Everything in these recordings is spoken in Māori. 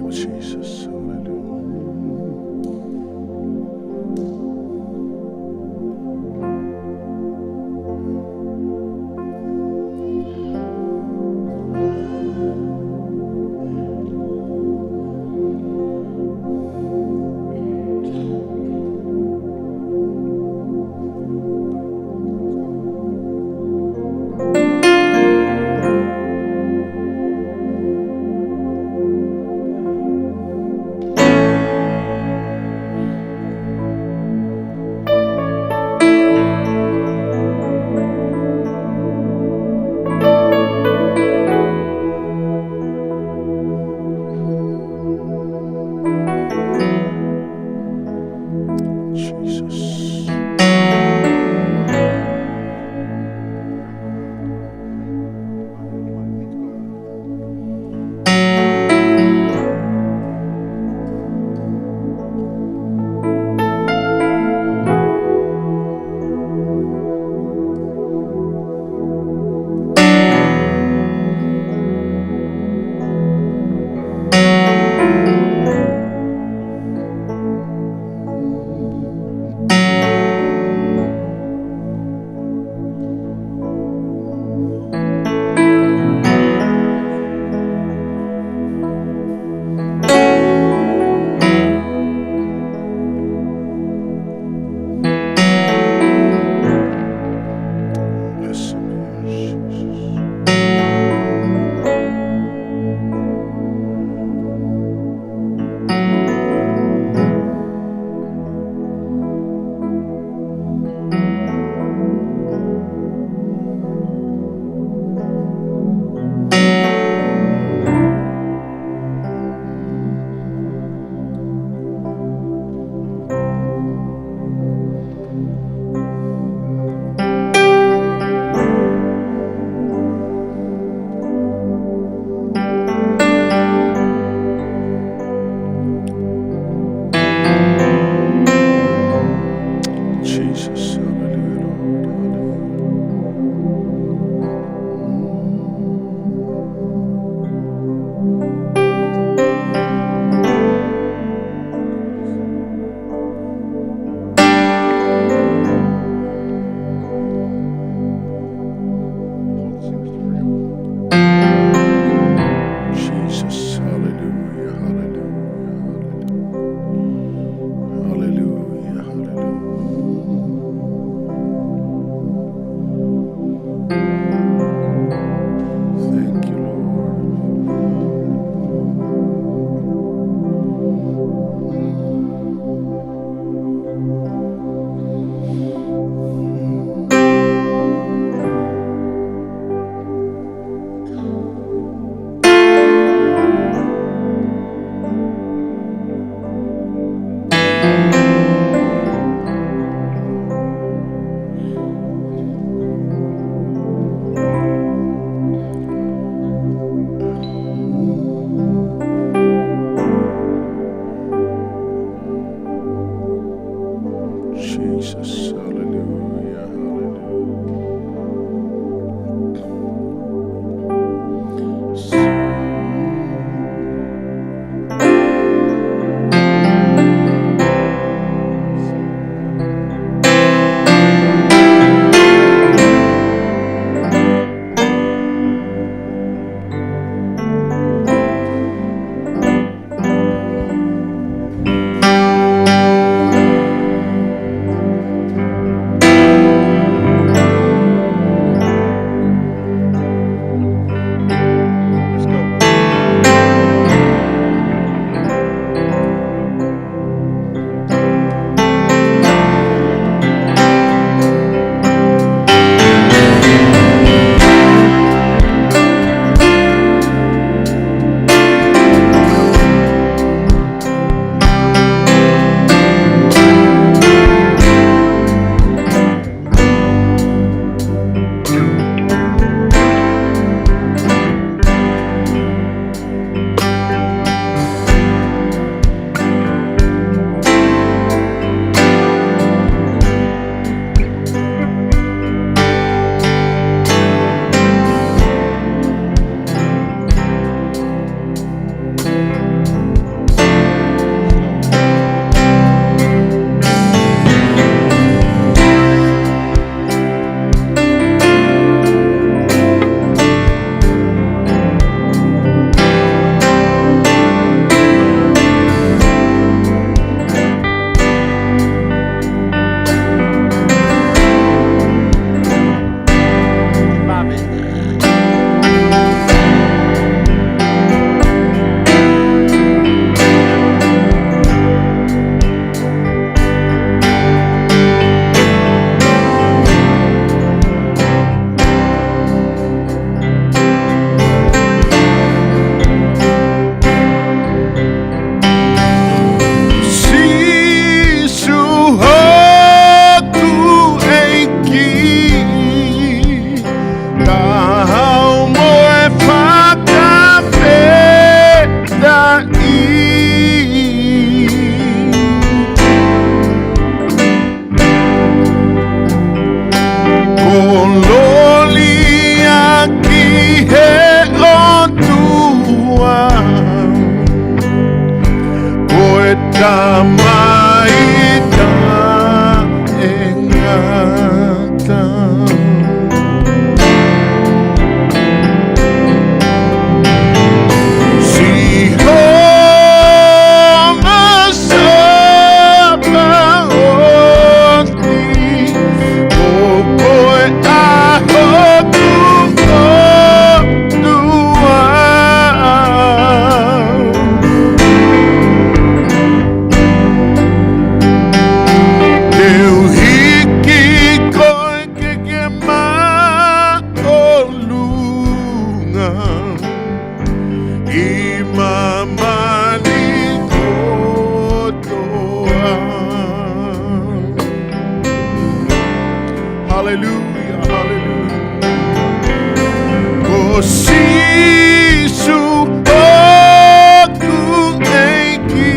Lord Jesus. Hallelujah, hallelujah. Kosisu oku eki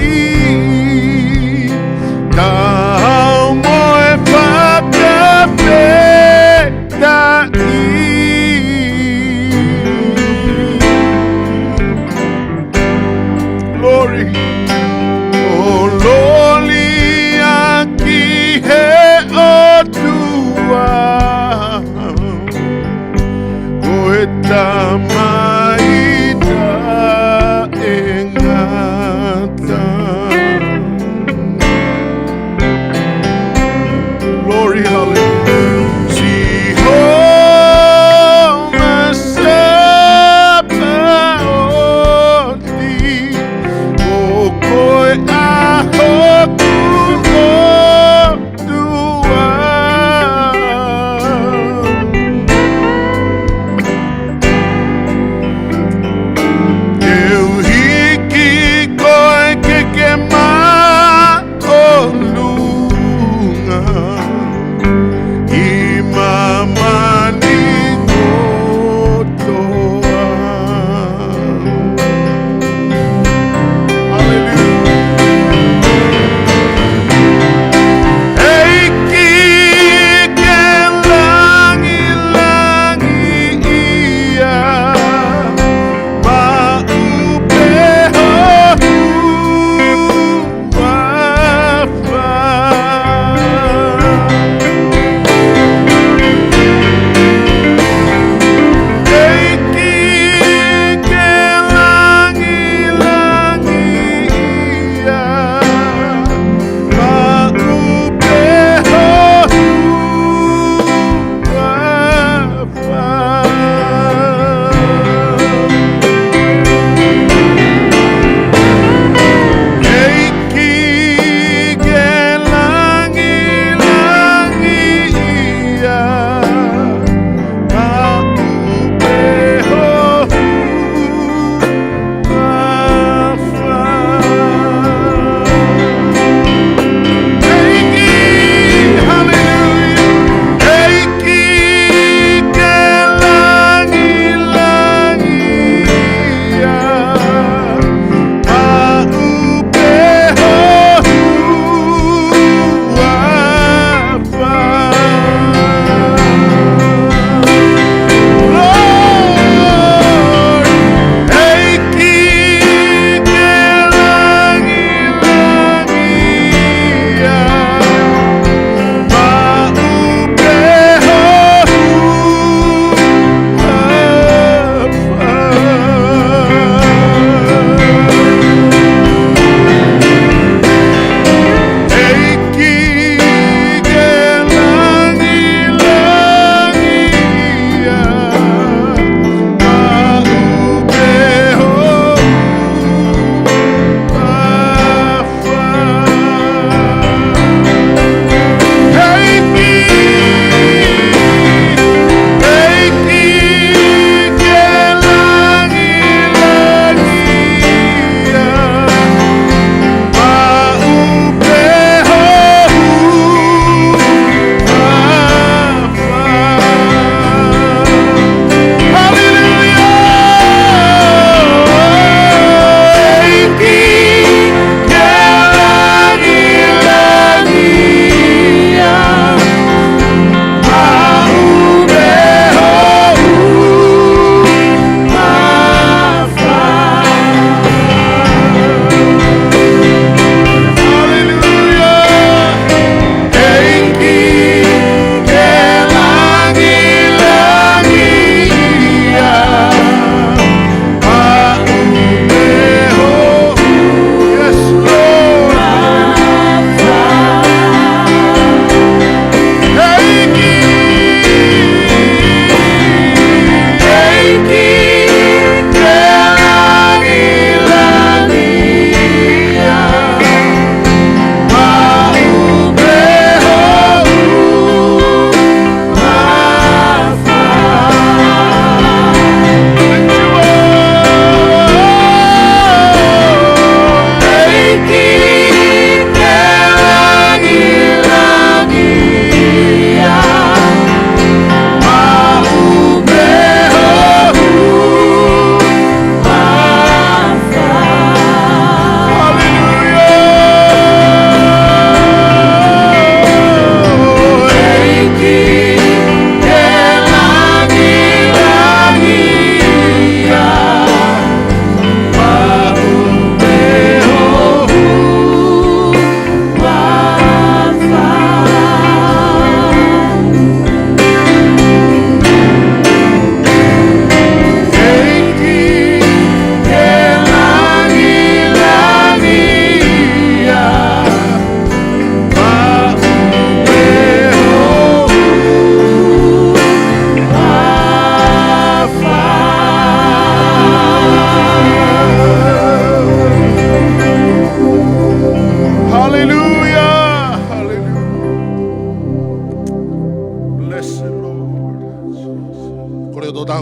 kau moe whakawhetai. Glory. Oh, loli aki he otua koeta maita engata. Glory, hallelujah. Jehovah Sabaoth, okoe ahoku otua. Eu hiki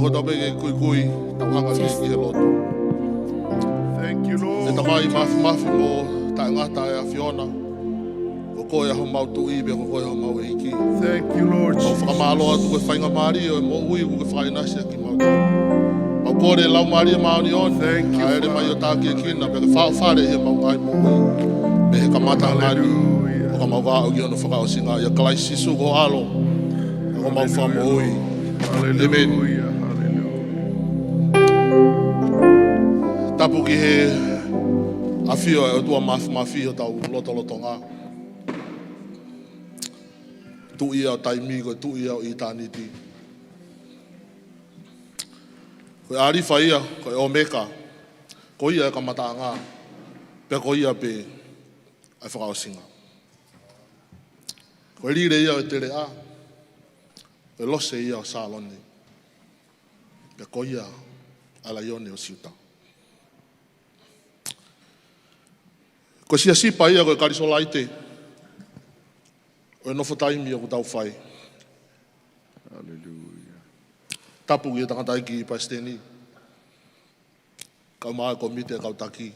taha ko tabe ke kui tauhanga ki he lotu. Thank you, E Lord. tamai mafi mo ta ngata e a Fiona. Ko koe ho mau tu ibe ko koe ho mau iki. Thank you, Lord Au Jesus. whakamalo atu koe whainga maari o mo ui ko whainasi ki mau. Au kore lau maari maoni on. Thank you, A ere mai o Father. tāke kina pe whaare he mau ngai mo ui. Me he kamata ngani. Hallelujah. O ka mau wā o ki ono whakaosinga. Ia kalai sisu ko alo. O mau wha mo ui. Hallelujah. Hallelujah. Tapu ki he awhio e o tua mafi o tau loto ngā. Tu ia o taimi ko tu ia o itaniti. Ko arifa ia, ko e omeka. Ko ia e kamata ngā. Pe ko ia pe ai whakaosinga. Ko e rire ia o tere a. E lose ia o salone. Pe ko ia ala ione o siuta. Ko siasi pa ia ko e karisola ite. O e nofo taimi o ku tau whai. Hallelujah. Tapu ki e tangata iki i Paisteni. Kau maa komite kau taki.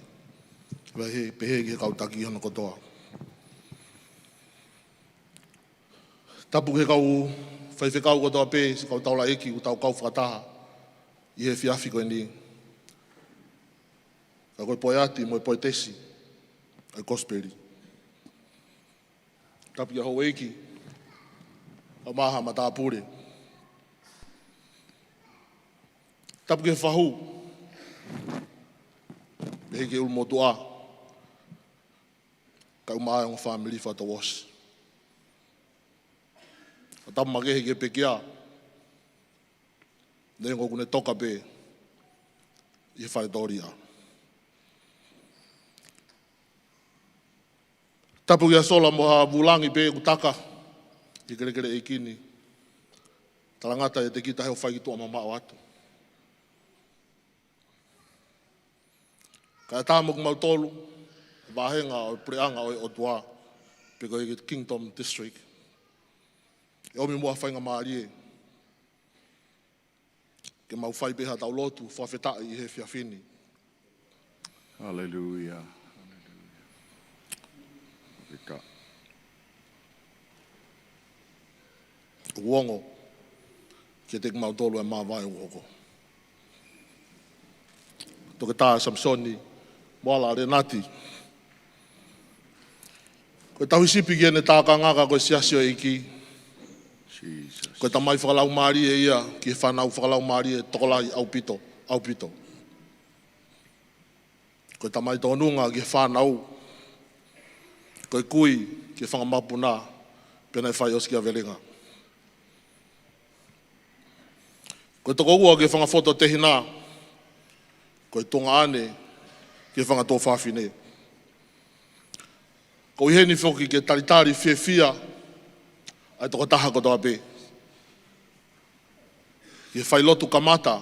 Pehe ki kau taki hana kotoa. Tapu ki kau whaiwhekau kotoa pe, si kau taula eki u tau kau whakataha. I he whiawhi koe ni. Ka koe poe ati mo e poe tesi. Ai kosperi. Tapu ki hau eki. Au maha ma tā pure. Tapu ki he whahu. Pehe ki ulu motu a. Kau maa e family whata wash. Tapu makehe ki e pekia. Nei ngō kune toka pe. I he whaetori a. Tapu ki a sola mo ha vulangi pe utaka. I kere e kini. Talangata e te kita heo whai ki tua mamao atu. Ka e tāmoku mau tolu. Wahenga o preanga o tua. Pe koe ki Kingdom District. E omi mua whainga maari e. Ke mau whai beha tau lotu. Whawhetai i he whiawhini. Hallelujah. Uongo. Ke te mau tolu e maa vai uoko. Toke tā Samisoni Moala Lenati. Koe tahu sipi ki ene tā ka ngaka koe siasi o iki. Jesus. Koe tamai whakalau maari e ia. Ki he whanau whakalau maari e tokolai au pito. Koe tamai tōnunga ki he whanau. Koe kui ki he whangamapuna. Pena e whai oski a velenga. Koe toko ua ki he whangafoto tehina. Koe tonga ane ki he whangatō whawhine. Ko i heni whoki ke taritari whia ai toko taha ko toa pe. Ki he Failotu kamata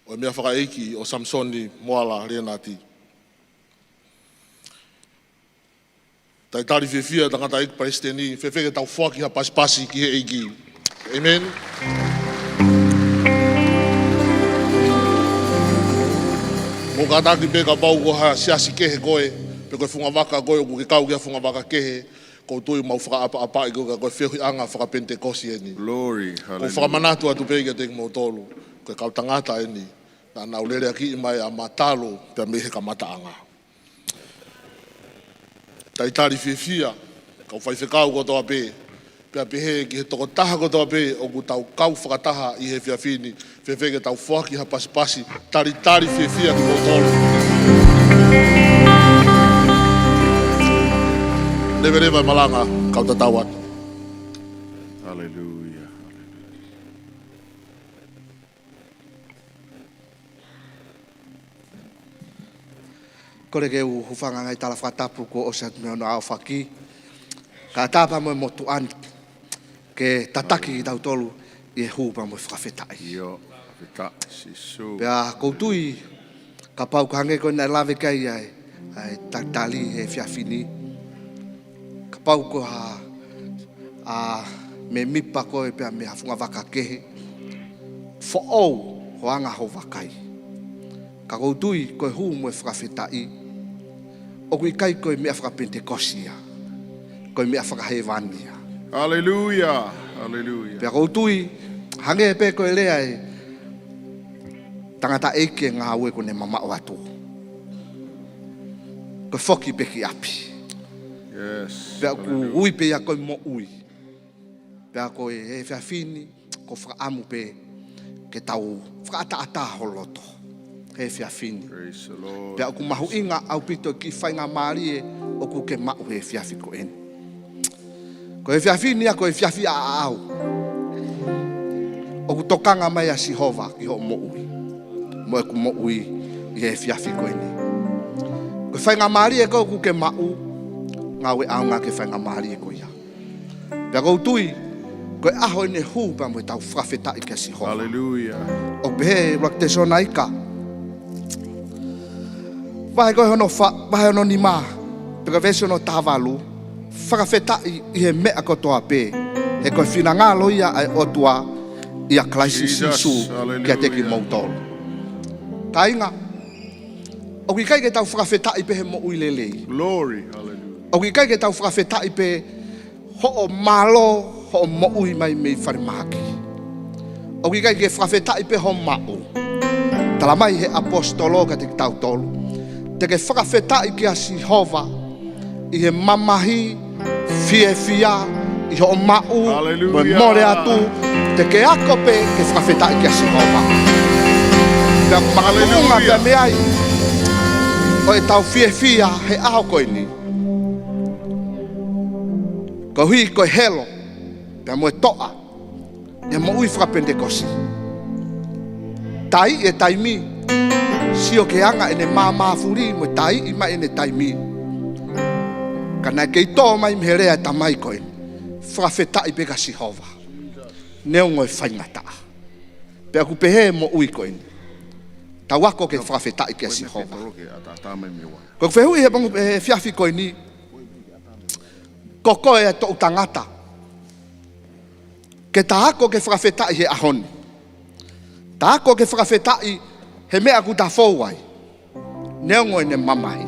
o e mea whakaeiki o Samisoni Moala Lenati. Taritari whia tangata eiki Paisteni whewheke tau whaki ha pasipasi ki he eiki. Amen. Mo ka taki pe ka pau ko ha siasi kehe koe. Pe koe whunga waka koe o ke kau kia whunga waka kehe. Ko tui mau whaka apa i koe koe whiahui anga whaka pentekosi eni. Glory. Ko Hallelujah. whakamanatu atu pe kia teki mo tolu. Koe kau tangata eni. Na nau lere aki i mai a matalo pe mehe ka mata anga. Taitari whiwhia. Kau whaiwhekau ko toa pe. Pea pehe ki he toko taha ko toa pe o ku tau kau whakataha i he whiawhini. Whewheke tau whaki ha pasipasi. Taritari whiwhia ki mo tolu. Never malanga kau tatawat. Hallelujah. Kore ke u hufanga ngai tala whatapu ko o sat me ono au whaki. Ka tāpa mo motu an ke tataki i tau tolu i e hūpa mo whakawhetai. Yo. Vita. Sisu. Pea koutui ka pau kange ko na lave kai ai tatali he whiawhini. Ka pau ko ha me mipa ko e pea me hawhunga waka kehe. Fo'ou hoanga ho wakai. Ka koutui koe hu mo whakawhetai. O kui kai koe mea whakapentekosia. Koe mea whakahevania. Hallelujah. Hallelujah. Pea koutui hange pe koe lea e tangata eike ngā ue kone mama o atu. Koe whoki peki api. Yes. Pea ku ui pe ia koe mo ui. Pea koe e whiawhini ko whakaamu pe ke tau whakaata holoto. He whiawhini. Praise the Lord. Pea ku mahu inga au pito ki whainga maari e o ku ke mau he whiawhi ko eni. Ko he whiawhini a ko he whiawhi a au. O ku tokanga mai a Sihova ki ho mo ui. Mo e ku mo ui i he whiawhi ko eni. Ko whainga maari e ko ku ke mau ngā we au ngā ke whainga maari e ko ia. Pea kou tui koe aho ene hu pa mo tau whakawhetai ke Sihova. Hallelujah. O pehe wak te sona ika. Wahe koe hono ni mā. Peka vese no tāwalu. Whakawhetai i he mea kotoa pē. He koe whina ngā loia ai otua i a klaisi sisu kia teki mautoro. Ka inga. O ki kai ke tau whakawhetai pe he mo uilelei. Glory. Hallelujah. O ki kai ke tau whakawhetai pe ho o malo ho mo ui mai mei wharimaki. O ki kai ke whakawhetai pe ho mau. Tala mai he apostolo ka te tau tolu. Te ke whakawhetai ki a Sihova i he mamahi fie fia i ho mau mo more atu. Te ke ako pe ke whakawhetai ki a Sihova. Pea makatunga pea meai o e tau fie fia he aho koe ni. Ko hui koe helo, pea mo e toa, e mo ui whakapentekosi. Tai e taimi, sio ke anga ene māmāwhuri, mo e tai i mai ene taimi. Ka nai kei tō mai mherea e tamai koe, whakawhetai peka Sihova. Neo ngoi whaingata. Pea ku pehe mo ui koe. Tau ako ke whakawhetai ke Sihova. Ko whehui he pangu he whiawhi koe ni, ko koe e tō tangata. Ke tā ako ke whakawhetai he ahoni. Tā ako ke whakawhetai he mea ku tā whauai. Neo ngoi ne mamahi.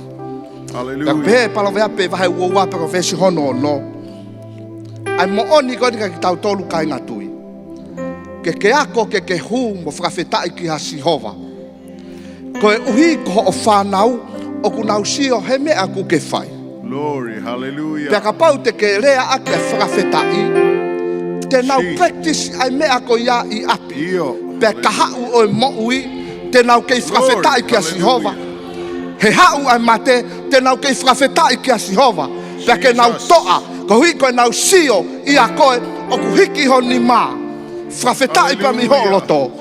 Hallelujah. Pea pehe palavea pe vahe uoua pe ko whesi hono o no. Ai mo oni koe nika ki tau tolu kai ngatui. Ke ako ke hu mo whakawhetai ki ha Sihova. Ko e uhi ko o whanau o ku nau sio he mea ku ke whai. Glory. Hallelujah. Pea ka pau te ke rea ake whakawhetai. Te nau practice ai mea ko ia i api. Io. Pea ka hau o e mo'ui. Te nau kei whakawhetai ki a Sihova. He hau ai mate. Te nau kei whakawhetai ki a Sihova. Pea ke nau toa. Ko hui koe nau sio i a koe. O ku hiki ho ni mā. Whakawhetai pa mi ho loto.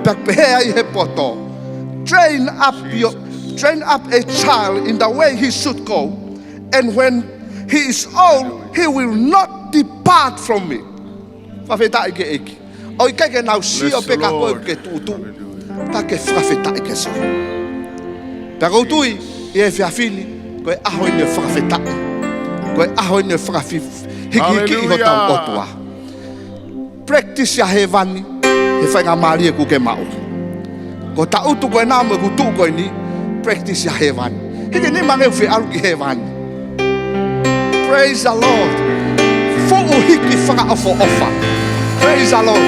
Pea pehea i he poto. Train up a child in the way he should go. And when he is old, he will not depart from me. Whawhetai ke eki. O i kai ke nau sio pe ka koe ke tutu. Ta ke whawhetai ke sio. Pea koutui, i e whiawhini, koe aho ine whawhetai. Koe aho ine whawhi hiki i ho tau otua. Practice ya he vani, he whainga maari e ku ke mau. Ko ta utu koe nā mo ku tu koe ni, practice ya he vani. Hiki ni mange uwhi alu ki he vani. Praise the Lord. Fōu hiki whaka ofo ofa. Praise the Lord.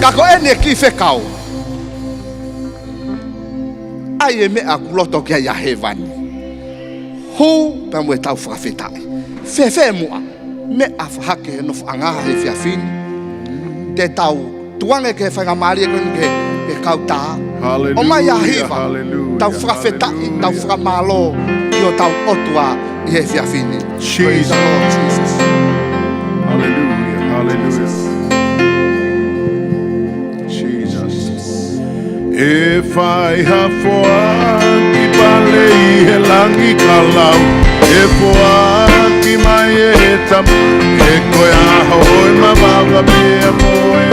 Kako ene ki whekau. Ai e mea kuloto kia ya he vani. Hou pa mo e tau whakawhetai. Whewhe mua. Mea whahake no whangaha he whiawhini. Te tau tuange ke whainga maari e koe ke kautā. O mai a hiva. Tau whakawhetai, tau whakamalo. I o tau otua i he whiawhini. Praise the Lord Jesus. Hallelujah. Hallelujah. Jesus. If I have for ki pale I he langi kalau. If for ki mai e tam. E koe aho e mawaka mea moe.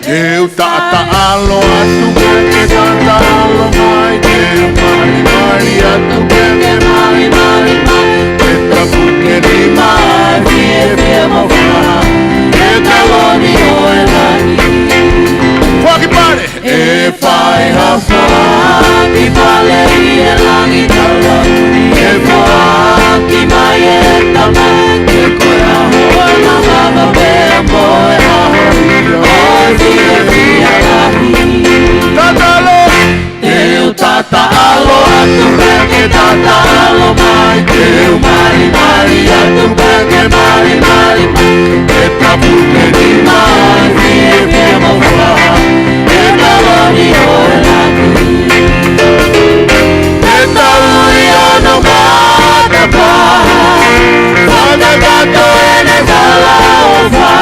Eu tata alo atu ke tata alo mai eu mai atu ke mai mai mai e tapu ke ni mai e mo fa atu peke tata alo mai teu mari mari atu peke mari mari e tapuke ni mai fie fie maua e tawani o elaki e taui ono matapa Fakatato ene tala ofa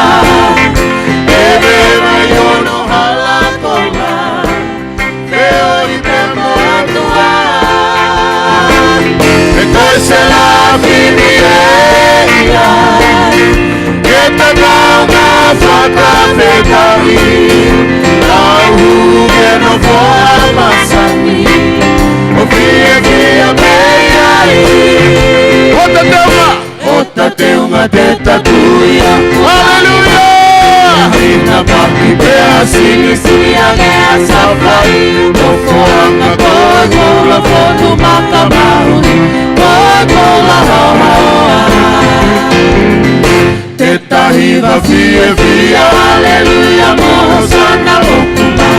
e veva yono hala kola veo i temo atua e koise la fini eia che te kaunga whakawhetari tau ke no foa masani o fia kia meiai Ota te unga te tatuia Hallelujah Hina papi pea sini sini agea safai No foanga koe kola fotu maka mahuni Koe kola hoa hoa Te tahiva fie fia Hallelujah moho sana okuma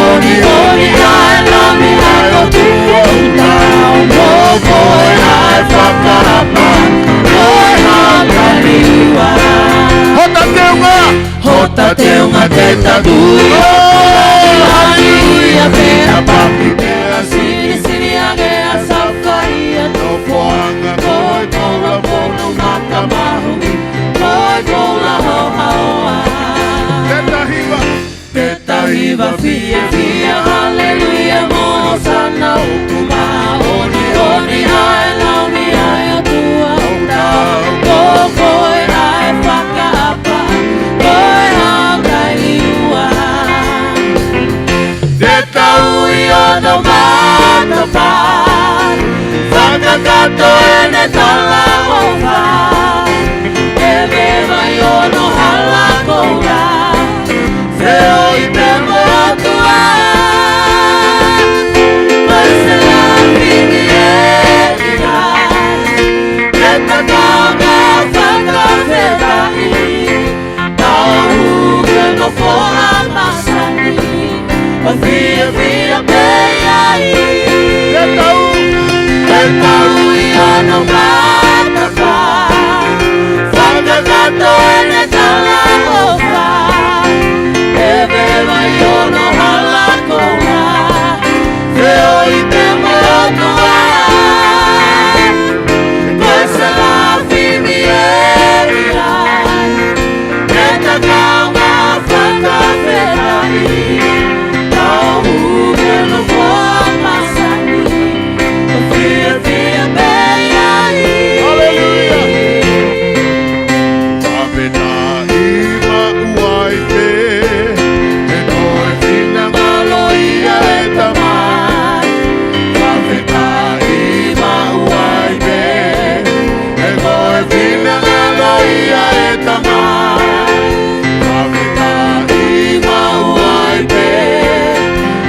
Oni oni ai nami ai o tua uta Moho koe ai whakapa Hota te unga te tatuia Hallelujah Pea papi pea sini sini agea safai No foanga koe kola fono maka mahungi Koe kola hoa hoa Te tahiva fie fie Hallelujah moho sana ukuma Oni oni ai launi ai o tua utau Koe ai whakaapa Koe hangai liua Te taui ono matapa Whakakato ene tala ofa E veva ono hala koura Feo i te moatua Koise la fini e irai Te takaunga whakawhetari Tau ke no foa masani O fia fia meiai Te tau i ono matapa Whakakato ene tala ofa E veva i ono hala koa Feo i te moatua Koise la fini e irai Te takaunga whakawhetari Tau ke no foa masani O fia fia meiai Hallelujah Whapeta iwa uai te E koe whina ngalo ia e tamai Whapeta iwa uai te E koe whina ngalo ia e tamai Whapeta iwa uai te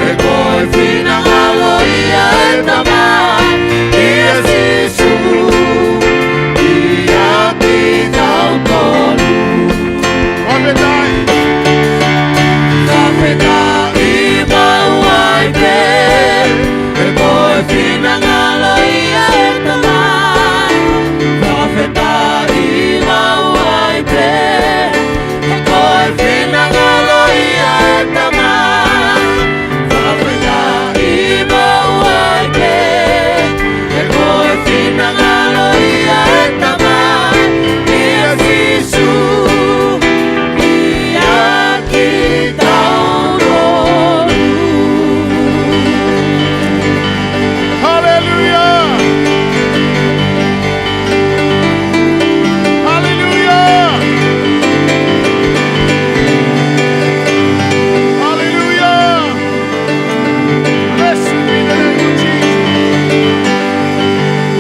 E koe whina ngalo ia e tamai Ia sisu Ia ki tau tolu Whapetai Whapeta iwa uai te E koe whina ngalo ia e tamai Whapeta iwa uai te E koe whina ngalo ia e tamai Whapeta iwa uai te E koe whina ngalo ia e tamai Ia sisu Ia ki tau tolu Hallelujah Hallelujah Hallelujah Blessed be the name of Jesus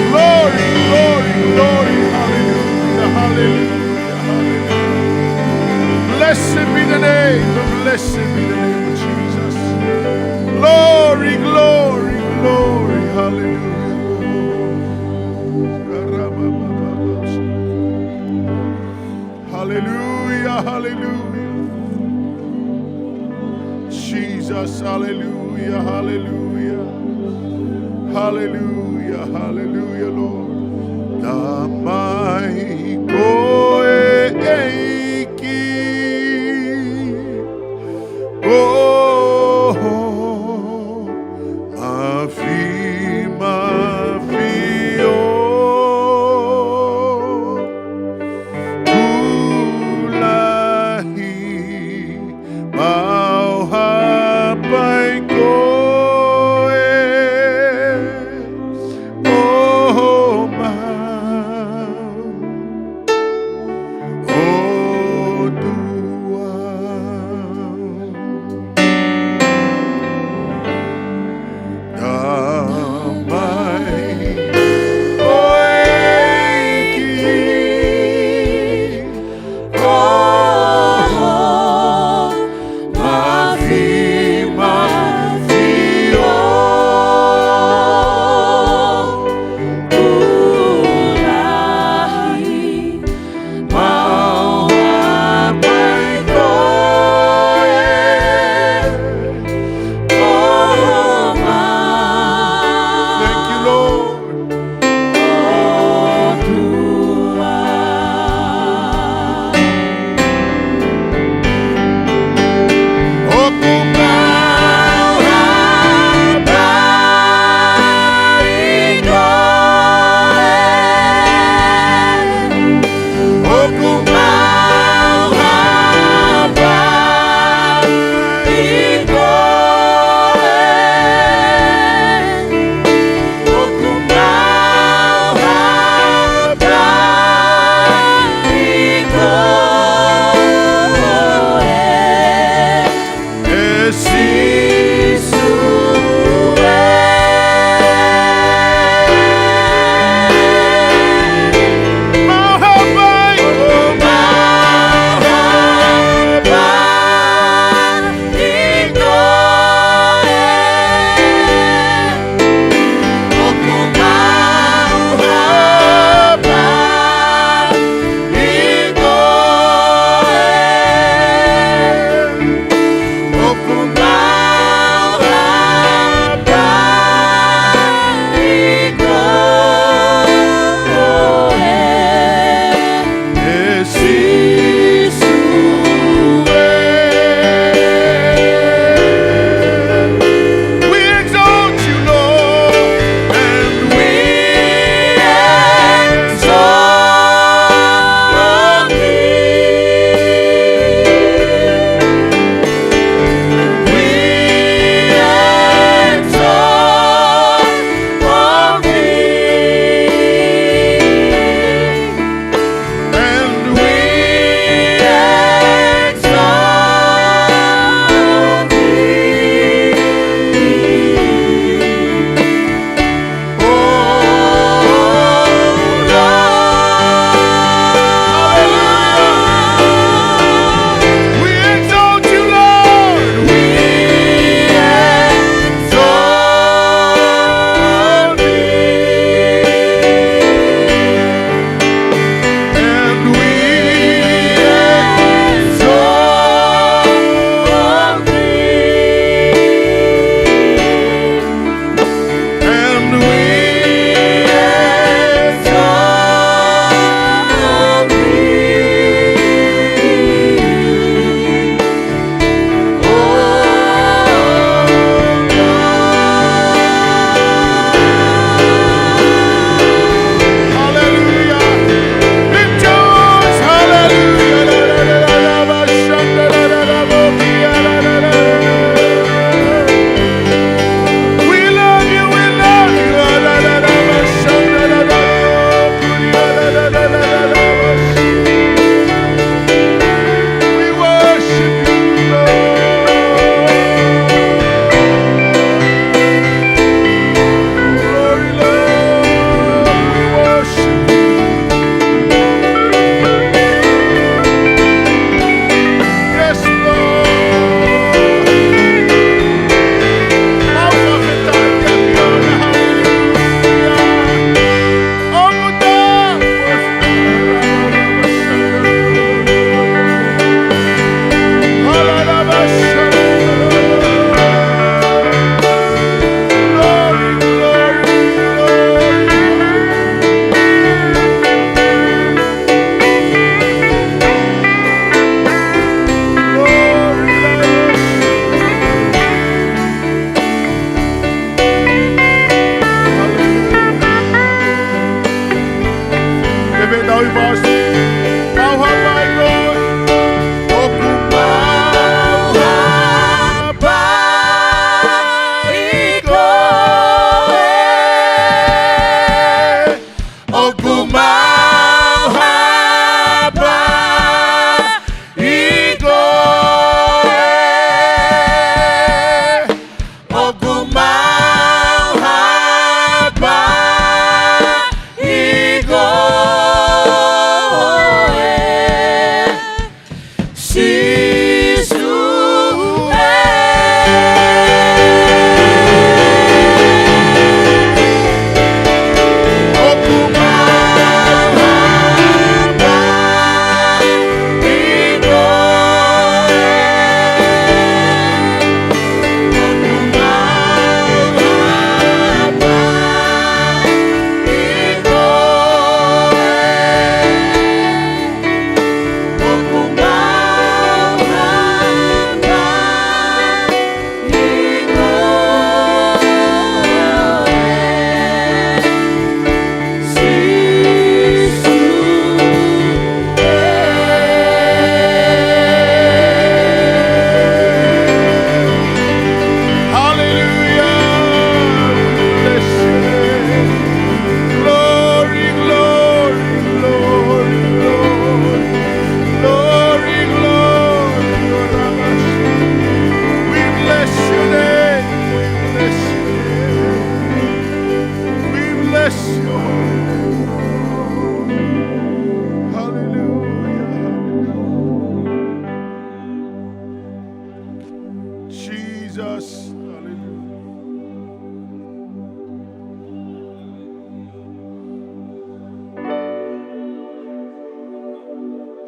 Glory, glory, glory Hallelujah, hallelujah, hallelujah Blessed be the name, blessed be the name of Jesus Glory, glory, glory Hallelujah Hallelujah, hallelujah Jesus, hallelujah, hallelujah Hallelujah, hallelujah, Lord. Damai koe eiki. Oh, mafi, oh. Ulahi mau hapai koe. Oh, mau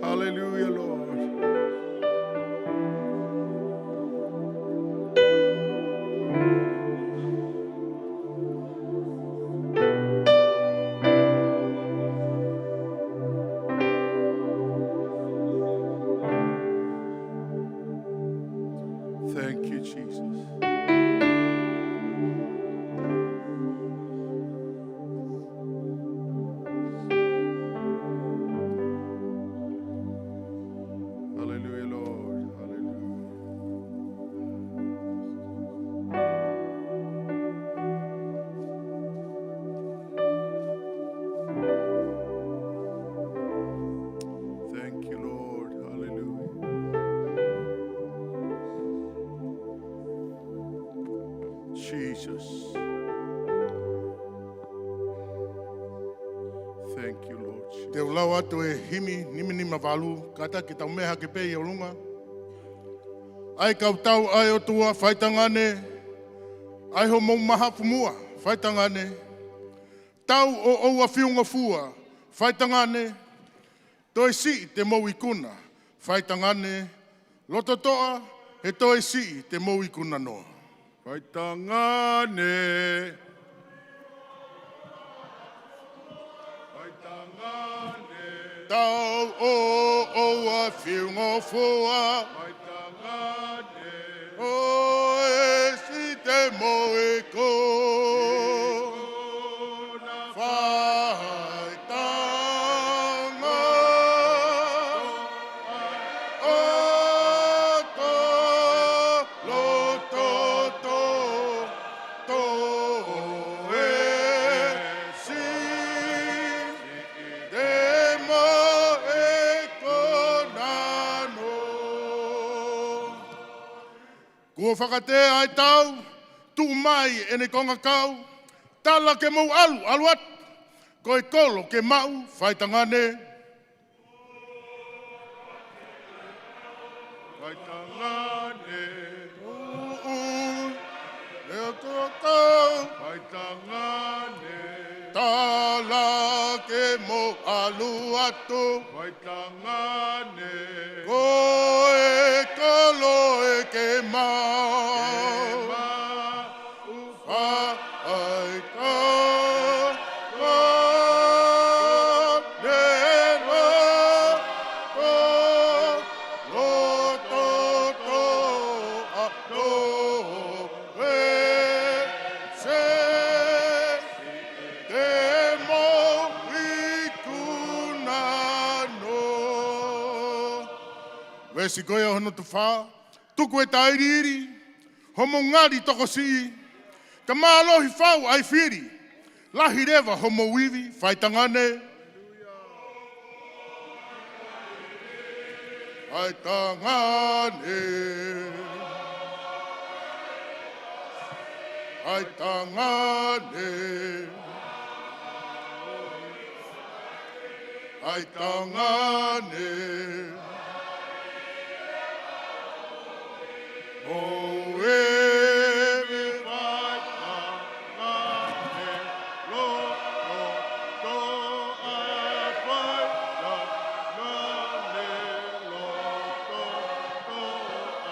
Hallelujah, Lord. Thank you, Jesus. Hallelujah, Lord. Hallelujah. Thank you, Lord. Hallelujah. Jesus. Thank you, Lord. Te ulau atu e himi, nimi mavalu, kata ki tau meha ke pei o runga. Ai kau tau ai o tua, whaitangane, ai ho mou maha pumua, whaitangane. Tau o oua whiunga fua, whaitangane. Toi si te mou ikuna, whaitangane. Loto toa, he toi si te mou ikuna noa. Whaitangane. Tau o oua whiunga fua, o e si te mou ikuna. Whaitanga o to loto to e si te mou ikuna no. Kua whakatea ai tau, tu mai e ne konga kau, tala ke mau alu atu, koe kolo ke mau, whaitangane. Whaitangane, leo tōkau, whaitangane. Tala ke mau alu atu, whaitangane. Koe kolo e ke mau, Wesi koe o hono tu whā, tuku e tairiri, homo ngari toko si, ka mālohi whau ai whiri, lahi rewa homo wiwi, whaitangane. Whaitangane. Faitangane. Faitangane. Oh, eve faitangane. Lo, do, a faitangane. Lo, do, a,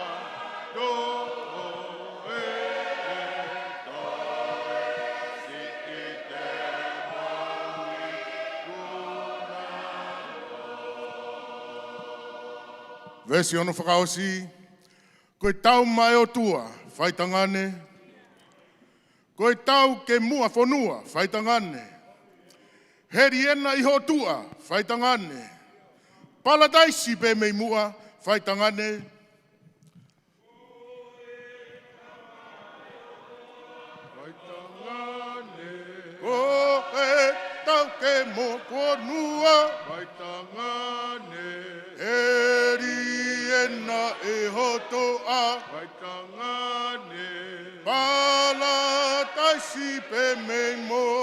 do, Vesi ono whakaosi, koe tau mai o tua, whaitangane. Koe tau ke mua whonua, whaitangane. Heri ena iho tua, whaitangane. Paladaisi pe mei mua, whaitangane. Whaitangane. Koe tau ke mua whonua, whaitangane. Heri ena iho tua, whaitangane. Paladaisi pe mei mua.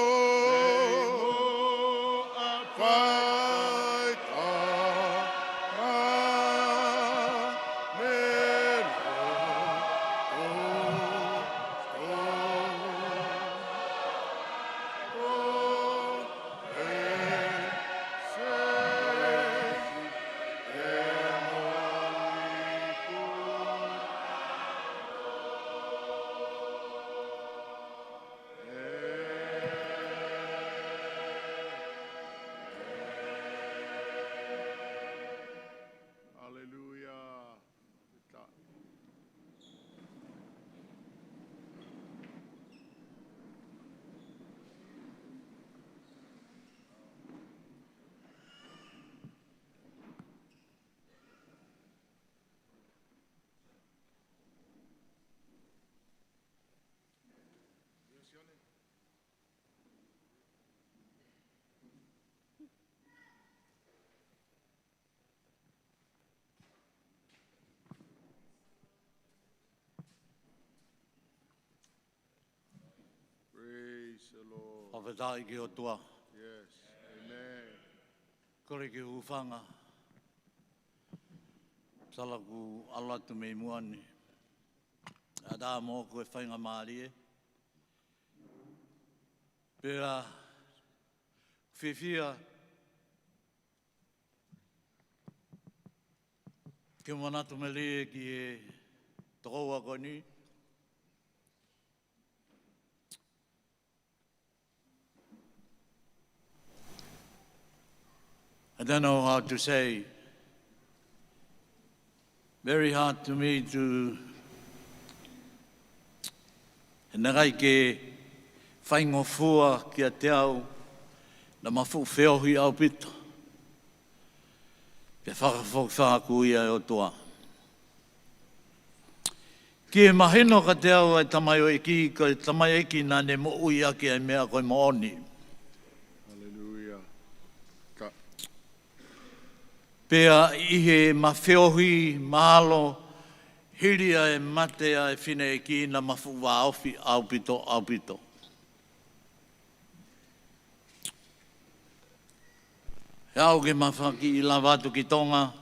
Whawhetai ki o tua. Yes, amen. Kore ki uwhanga. Salaku alatu mei muani. A tā mō koe whainga maari e. Pera whiwhia ke manatu me lee ki e tokoua koni. I don't know how to say. Very hard to me to nagai ke whaingofua kia te au na mafu whiohi au pito. Pe whakawhakaku ia o toa. Ki e mahino ka te au ai tamai o eki, ko e tamai eki nā ne mo ui ake ai mea koe maoni. Pea ihe mawheohi, mahalo, hiria e matea e whine e ki na mafu wa ofi aupito, aupito. He au ke mawhaki i la watu ki tonga,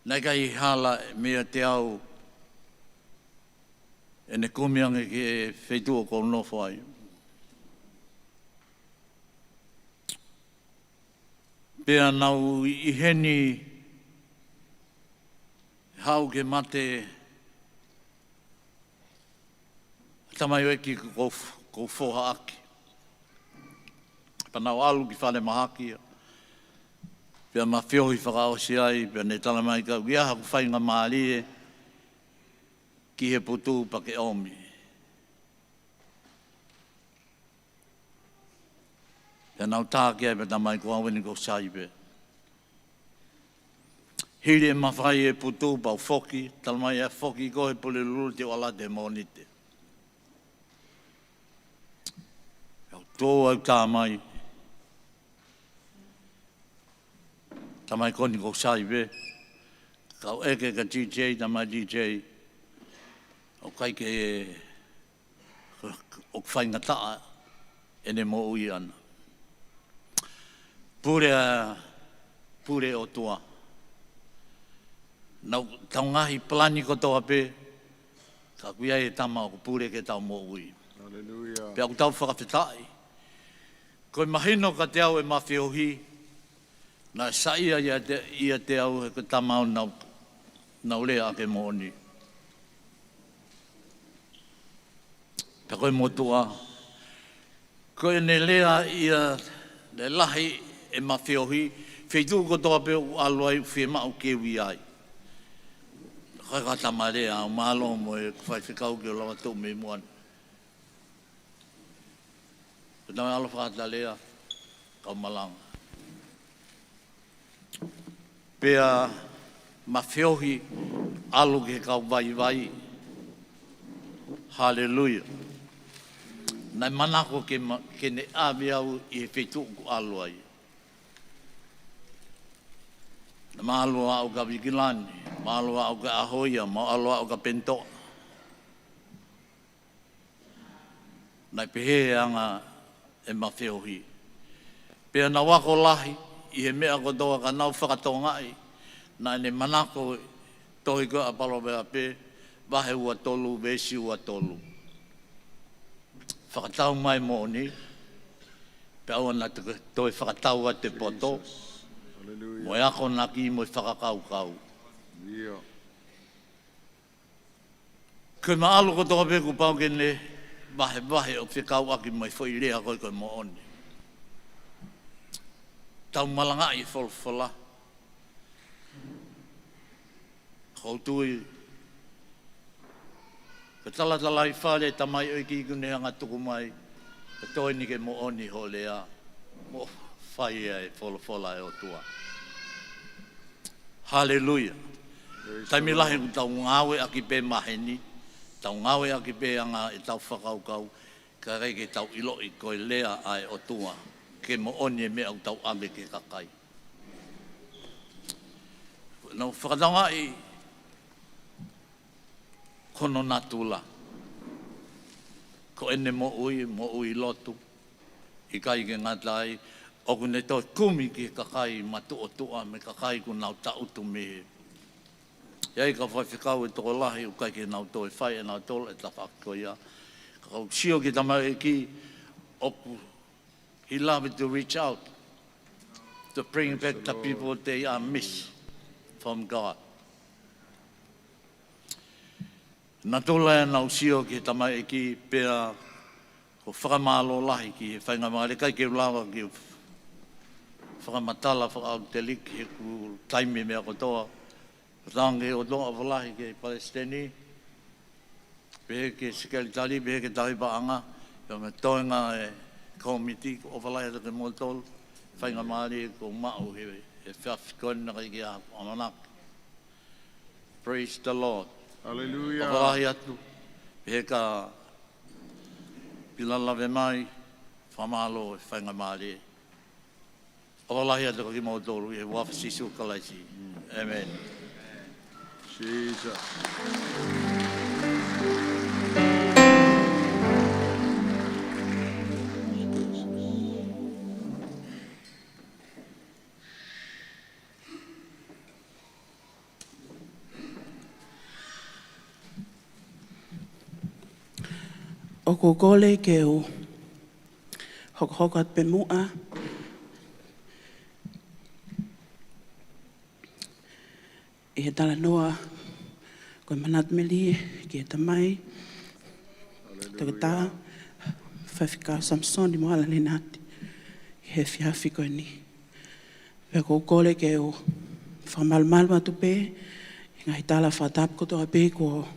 nei kai hala mea te au e ne kumiange ke wheitua ko nofo ai. Pea nau i heni hau ke mate tamai eki ko whoha aki. Panau alu ki whale mahakia. Pea ma whiohi whakaosi ai, pea ne tala mai ka uiaha ku whainga maali e ki he putu pa ke omi. Pea nau tāke ai pe tamai ko awini ko saipe. Hiri e mawhai e putu pa whoki, tala mai e whoki ko he pule lulu te wala te monite. Pea tō au tā mai. Tamai koni ko saipe. Kau eke ka DJ, tamai DJ. O kai ke o whaingataa e ne mo ui ana. Pure o tua. Nau taungahi plani ko toa pe, ka kuia e tama o pure ke tau mo ui. Pe au tau whakawhitai. Koe mahino ka te au e mawhiohi, na saia ia te au he ka tamau nau lea ake mo oni. Pe koe motua, koe ne lea ia le lahi e mawhiohi, wheitu ko toa pe u aluai whi mau kewi ai. Koe ka tamarea au malo mo e whai whikau ki o lawa tau me muan. Pena me alo whakata lea, kau malanga. Pea mawhiohi alu ke kau vai. Hallelujah. Nai manako ke ne awe au i he whetu ku alu ai. Na maalu au ka wikilani, maalu au ka ahoia, maalu au ka pentoa. Nai pehe anga e mawhiohi. Pea na wako lahi, i he mea kotoa ka nau whakatongai, na ne manako tohi ko apalo mea pe, wahe ua tolu, vesi ua tolu. Whakatau mai mo ni, pe aua na toi whakatau a te poto, mo e ako na ki mo whakakau. Koe maalu kotoa pe ku pau ke ne, wahe o whikau aki mai whoirea koe mo oni. Tau malanga i wholwhala. Koutui. Ka tala i whare tamai oi ki kune hanga tuku mai. Ka toi ni ke mo oni ho lea. Mo whai e wholwhala e o tua. Hallelujah. Taimi lahi ku tau ngawe aki pe maheni. Tau ngawe aki pe anga e tau whakaukau. Ka rei ke tau ilo i koe lea ai o tua. Ke mo oni e mea au tau ame ke kakai. Nau whakatanga i kono natula. Ko ene mo ui lotu. I kai ke ngatai. Oku ne toi kumi ki kakai matu o tua me kakai ku nau tautu mehe. Iai ka whaiwhikau e toko lahi u kai ke nau toi whai e nau tola e tawhako ia. Ka kau sio ki tamau e ki oku. He loved to reach out, to bring back the people they are missed from God. Nā tola e nau sio ki tamai e ki pēr ko whakamalo lahi ki he whainga maare kai ke ulawa ki whakamatala whakau te lik he ku taimi mea kotoa. Rangi o doa walahi ke Palestini, pehe ke sikali tali, pehe ke tahi paanga, ka me toenga e komiti o walahi ata ke motol, whainga maari ko mau he whiawhikon na kai ki a amanak. Praise the Lord. Hallelujah. O walahi atu, pehe ka pilalawe mai, whamalo e whainga maari. O walahi atu ki motol, he wafasisu kalaisi. Amen. Jesus. O ko kole ke o hokohokat pe mua. I he tala noa koe manat meli ki he tamai. Tagata whawhika Samisoni Moala Lenati. He whiawhi koe ni. Pea ko kole ke o whamalumalu atu pe. I ngai tala whatap koto a pe ko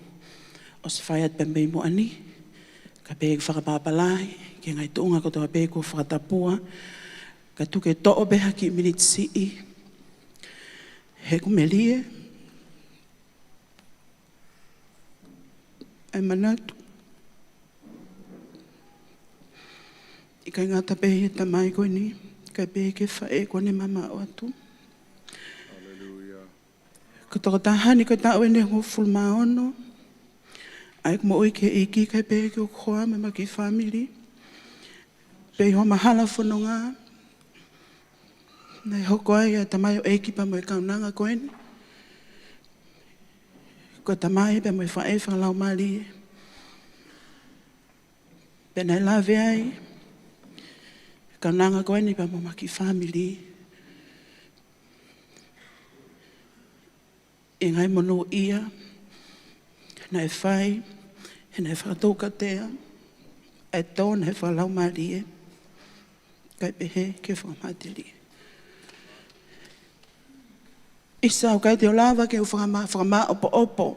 o se whaiat pe mei mo ani. Ka pe whakapapalai, ki ngai tuunga koto a pe ko whakatapua. Ka tuke to'o beha ki minitsi i. He kumelie. Ai manatu. I kai ngata pe he tamai koe ni. Kai pe ke whae koe ne mama o atu. Hallelujah. Ko toko tahani koe tau ene ho fulma ono. Ai mo i ke iki kai pe ke o koa me ma ki family. Pe ho mahala whanonga. Nei hoko ai a tamai o eiki pa mo i kaunanga koeni. Ko tamai pe mo i whae whanau mali. Pe nei lawe ai. Kaunanga koeni pa mo ma ki family. I ngai mono ia. Nei whai. Nei whakatouka tea. E tō nei whalau mali e. Kai pehe ke whamatiri. Isa o kai te o lava ke o whakama opo opo.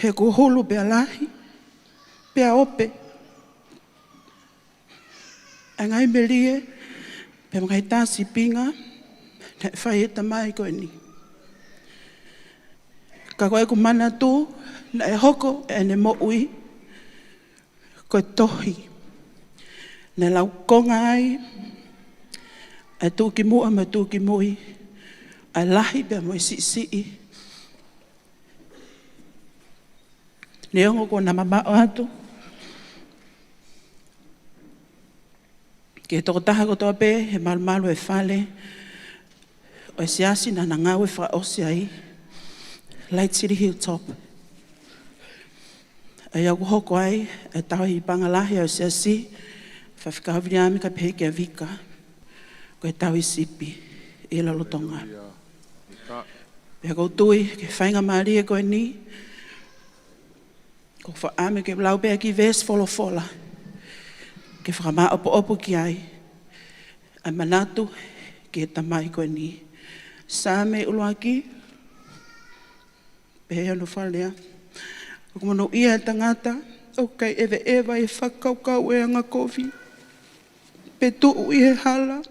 He ko holo pe alahi, pe a ope. A ngai melie, pe ngai tasi pinga, ne whai e tamai koe ni. Ka koe ku mana tū, na e hoko e ne mo ui, koe tohi. Ne lau konga ai, e tūki mua ma tūki mui, a lahi pe mo i si. Ne ongo ko na mamao atu. Ke toko taha ko toa pe, he malu e whale, o e siasi na ngau e wha osi ai, Light City Hilltop. E iau hoko ai, e tau i pangalahi o siasi, whawhikahawiri ame ka peke a vika, ko e tau i sipi, e lalotonga. Pea koutui, ke whainga maari e koe ni, ko whaame ke lau pea ki ves fola, ke whakama opo ki ai, a manatu ke tamai koe ni. Same Uluaki, pea no whalea, o kumono ia tangata, o kai ewa e whakaukau e anga kofi, pe tuu i he hala,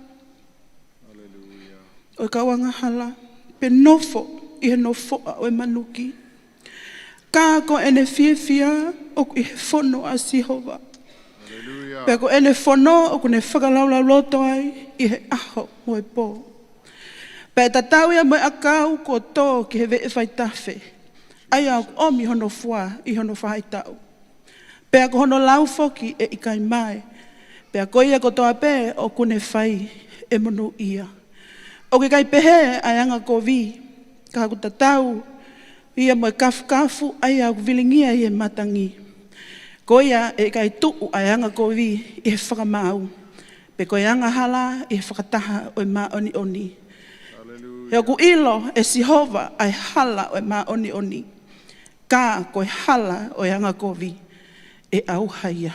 o kawanga hala, pe nofo i he nofo o e manuki, ka ko ene fia o ku i he fono a Sihova. Pe ko ene fono o ku ne whakalaulau loto ai i he aho mo e pō. Pe tatau ia mo e akau ko tō ki he vee whaitafe. Ai au omi hono fua i hono whaitau. Pe ako hono lau foki e ikai mai. Pe ako ia ko toa pe o ku ne whai e monu ia. O ke kai pehe ai anga ko vi. Ka ku tatau ia mo e kafu ai au vilingia i e matangi. Ko ia e kai tuu ai anga ko vi i he whakamau. Pe ko anga hala i he whakataha o e maa oni. He ku ilo e Sihova ai hala o e maa oni. Ka ko e hala o e anga ko vi e au haia.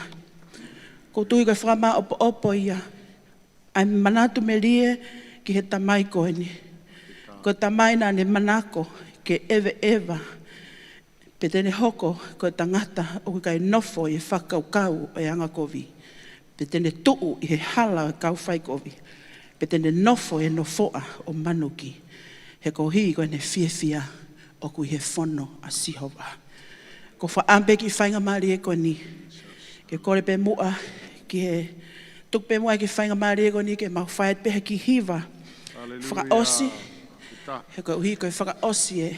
Ko tui koe whakama opo ia. Ai manatu me lie ki he tamai koe ni. Ko tamai na ne manako ke ewa. Pe tene hoko ko tangata o kai nofo i whakaukau o e anga kovi. Pe tene tuu i he hala o kau whai kovi. Pe tene nofo e nofoa o manuki. He ko hi ko ne fia o ku he fono a Sihova. Ko whaampe ki whainga maari e ko ni. Ke kore pe mua ki he tuk pe mua ki whainga maari e ko ni ke mau whaet pehe ki hiva. Whakaosi. He ko hi ko whakaosi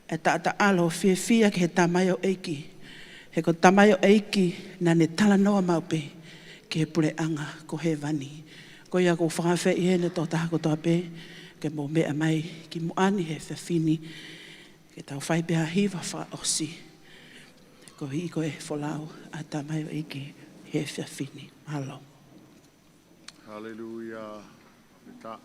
e ta alo fia ke he tamai o eiki. He ko tamai o eiki na ne tala noa maupe ke he pure anga ko he vani. Ko ia ko whakawhi i hene tō taha ko tō pe ke mō mea mai ki moani he whiwhini ke tau whai peha hiva whaosi. Ko hi ko e wholau a tamai o eiki he whiwhini. Mahalo. Hallelujah. Ta.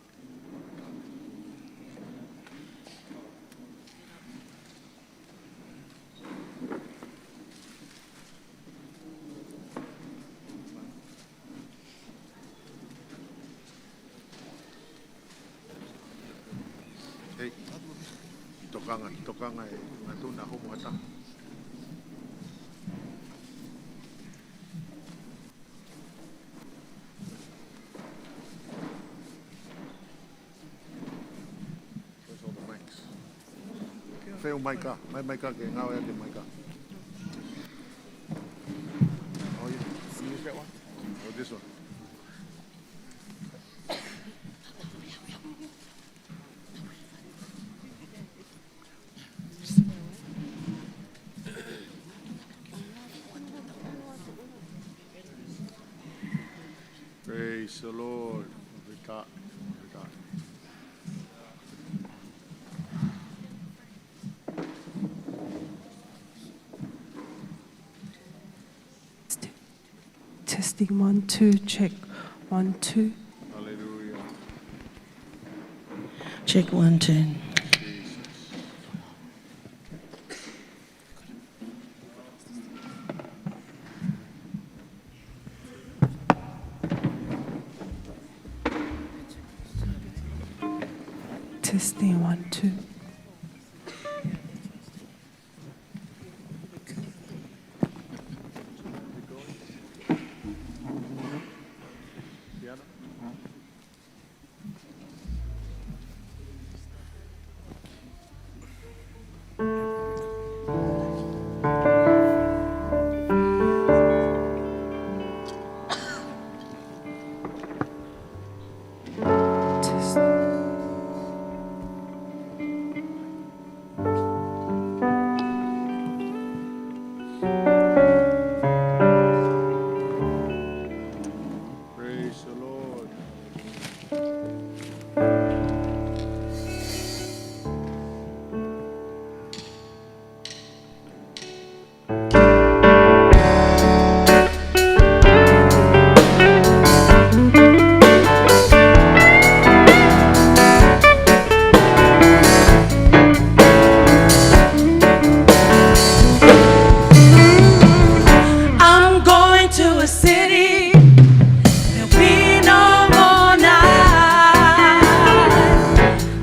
Hey, tokanga e natuna homo hata. Feo maika, mai maika ke ngau e ke maika. Oh yeah, you use that one? Or this one? Praise the Lord. Testing 1, 2, check 1, 2. Hallelujah. Check 1, 2. Testing 1, 2. Praise the Lord. I'm going to a city, there'll be no more night.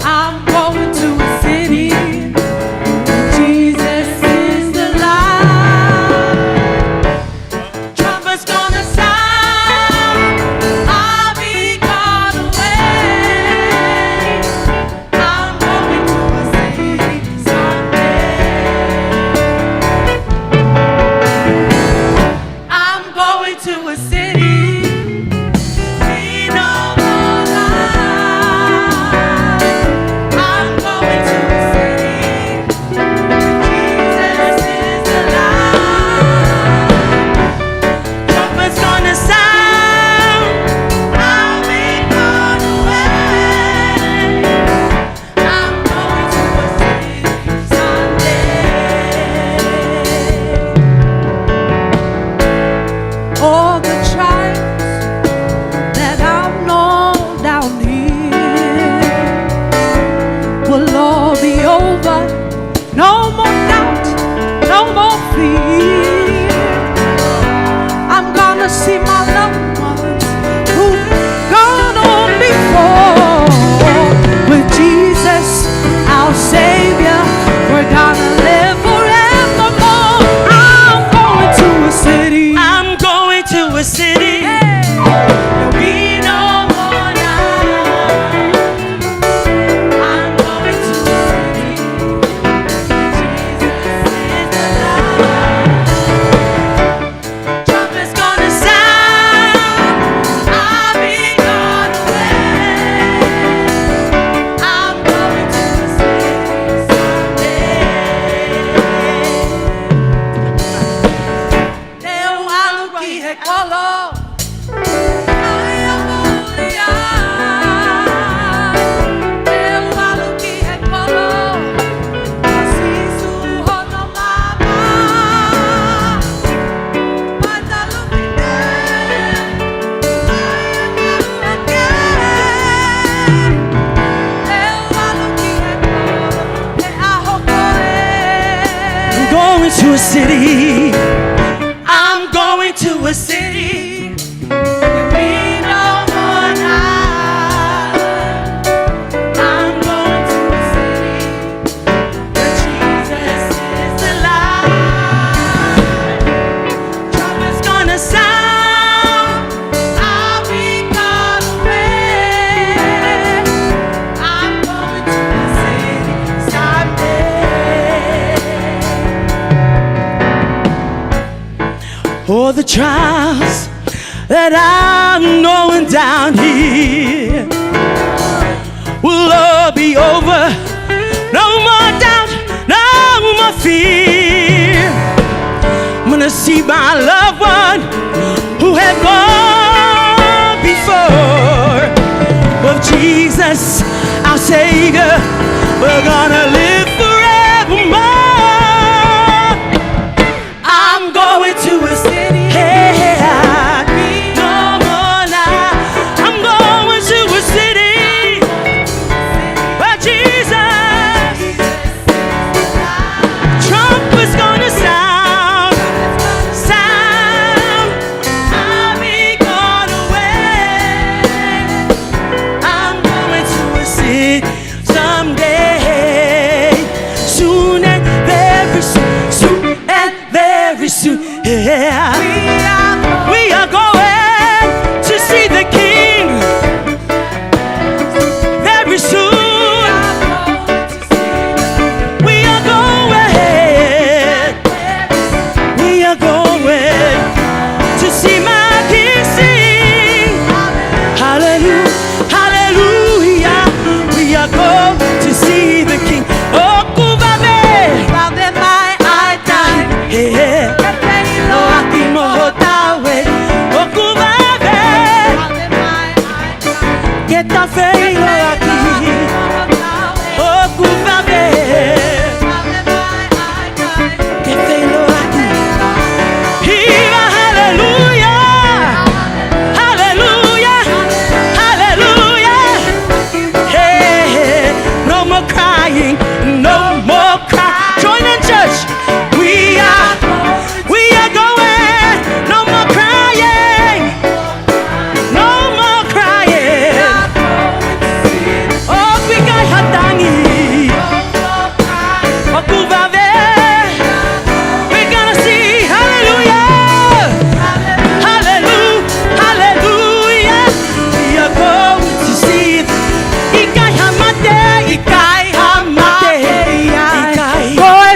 I'm going to a city, Jesus is the light. Trumpet's gonna sound, I'll be gone away. I'm going to a city someday. I'm going to a city, be no more light. I'm going to a city, Jesus is the light. Trumpet's gonna sound, I'll be gone away. I'm going to a city someday. All the trials that I've known down here will all be over. No more doubt, no more fear. I'm gonna see my loved ones who've gone on before. With Jesus, our Savior, we're gonna live forevermore. I'm going to a city. I'm going to a city. There'll be no more night. I'm going to a city. Jesus is the light. Trumpet's gonna sound, I'll be gone away. I'm going to a city someday. Leo Uluaki Failotu to a city. I'm going to a city. There'll be no more night. I'm going to a city where Jesus is the light. Trumpet's gonna sound, I'll be gone away. I'm going to a city someday. Oh, the trials that I'm going down here will all be over. No more doubt, no more fear. I'm gonna see my loved one who had gone before. Jesus, our Savior. We're gonna live forevermore. I'm going to a city. Yeah, no more now. I'm going to a city where Jesus, trumpet's gonna sound. I'll be gone away. I'm going to a city someday, soon and very soon, soon and very soon. Yeah, we are going to see the King very soon. We are going to see my King sing. Hallelujah, hallelujah. We are going to see the King. Oh, Kuvabe, my eye time. Yeah. Get the faith, oh, Kuvabe. Get hallelujah, hallelujah, hallelujah. Hey, no more crying, no more crying. Join in church. We are going. No more crying, no more crying. Oh, we got hatangi. Oh, Kuvabe. We're gonna see hallelujah, hallelujah, hallelujah. We are going to see Ikai Hamate, Ikai Hamate, Ikai. Boy,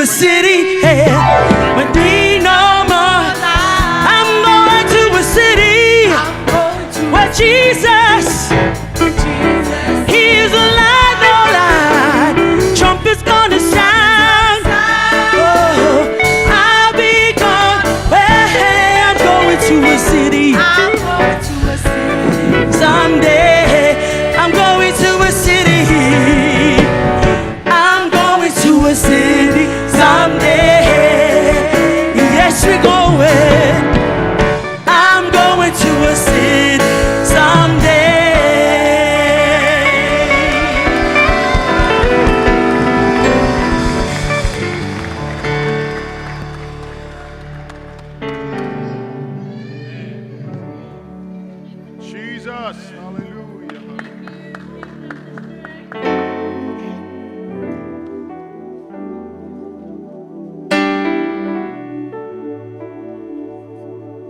city, yeah, when we no more. I'm going to a city where Jesus, He is alive, no lie. Trumpet's gonna sound. Oh, I'll be gone. Well, I'm going to a city. Someday I'm going to a city. I'm going to a city someday. Yes, we're going. I'm going to a city someday. Jesus, hallelujah.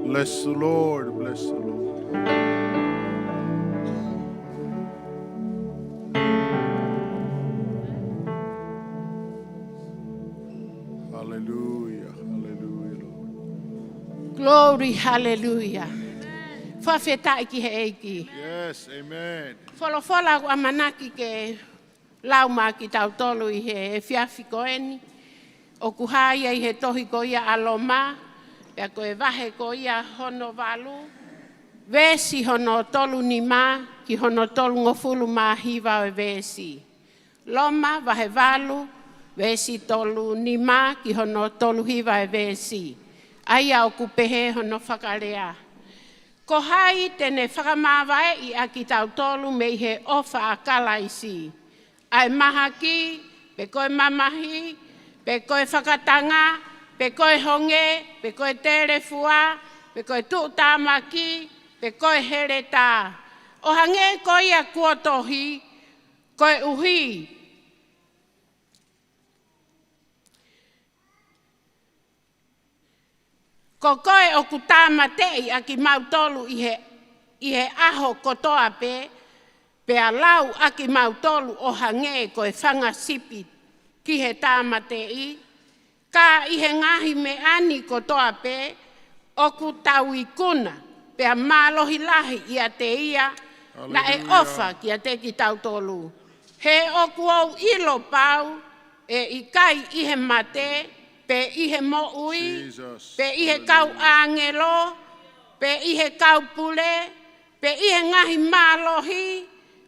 Bless the Lord, bless the Lord. Hallelujah, hallelujah, Lord. Glory, hallelujah. Whawheta iki he eiki. Yes, amen. Wholofola wa manaki ke lauma ki tautolu i he whiawhi koeni. O kuhaia i he tohi ko ia aloma. Pea koe wahe ko ia hono walu. Vesi hono tolu ni ma ki hono tolu ngofulu ma hiva o vesi. Loma wahe walu. Vesi tolu ni ma ki hono tolu hiva e vesi. Aia o kupehe hono whakarea. Ko hai tene whakamāwae i a ki tautolu me i he ofa a kalaisi. Ai maha ki, pe koe mamahi, pe koe whakatanga, pe koe honge, pe koe tere fua, pe koe tuutamaki, pe koe here tā. O hange koe ia kuotohi, koe uhi. Ko koe o kutama tei a ki mautolu i he aho kotoa pe a lau a ki mautolu o hange koe whanga sipi ki he tāmate i. Ka i he ngahi me ani ko toa pe, o ku tau i kuna, pea mālohi lahi i a te ia, na e ofa ki a te ki tau tolu. He o ku au ilo pau, e i kai i he mate, pe i he mo ui, pe i he kau angelo, pe i he kau pule, pe i he ngahi mālohi,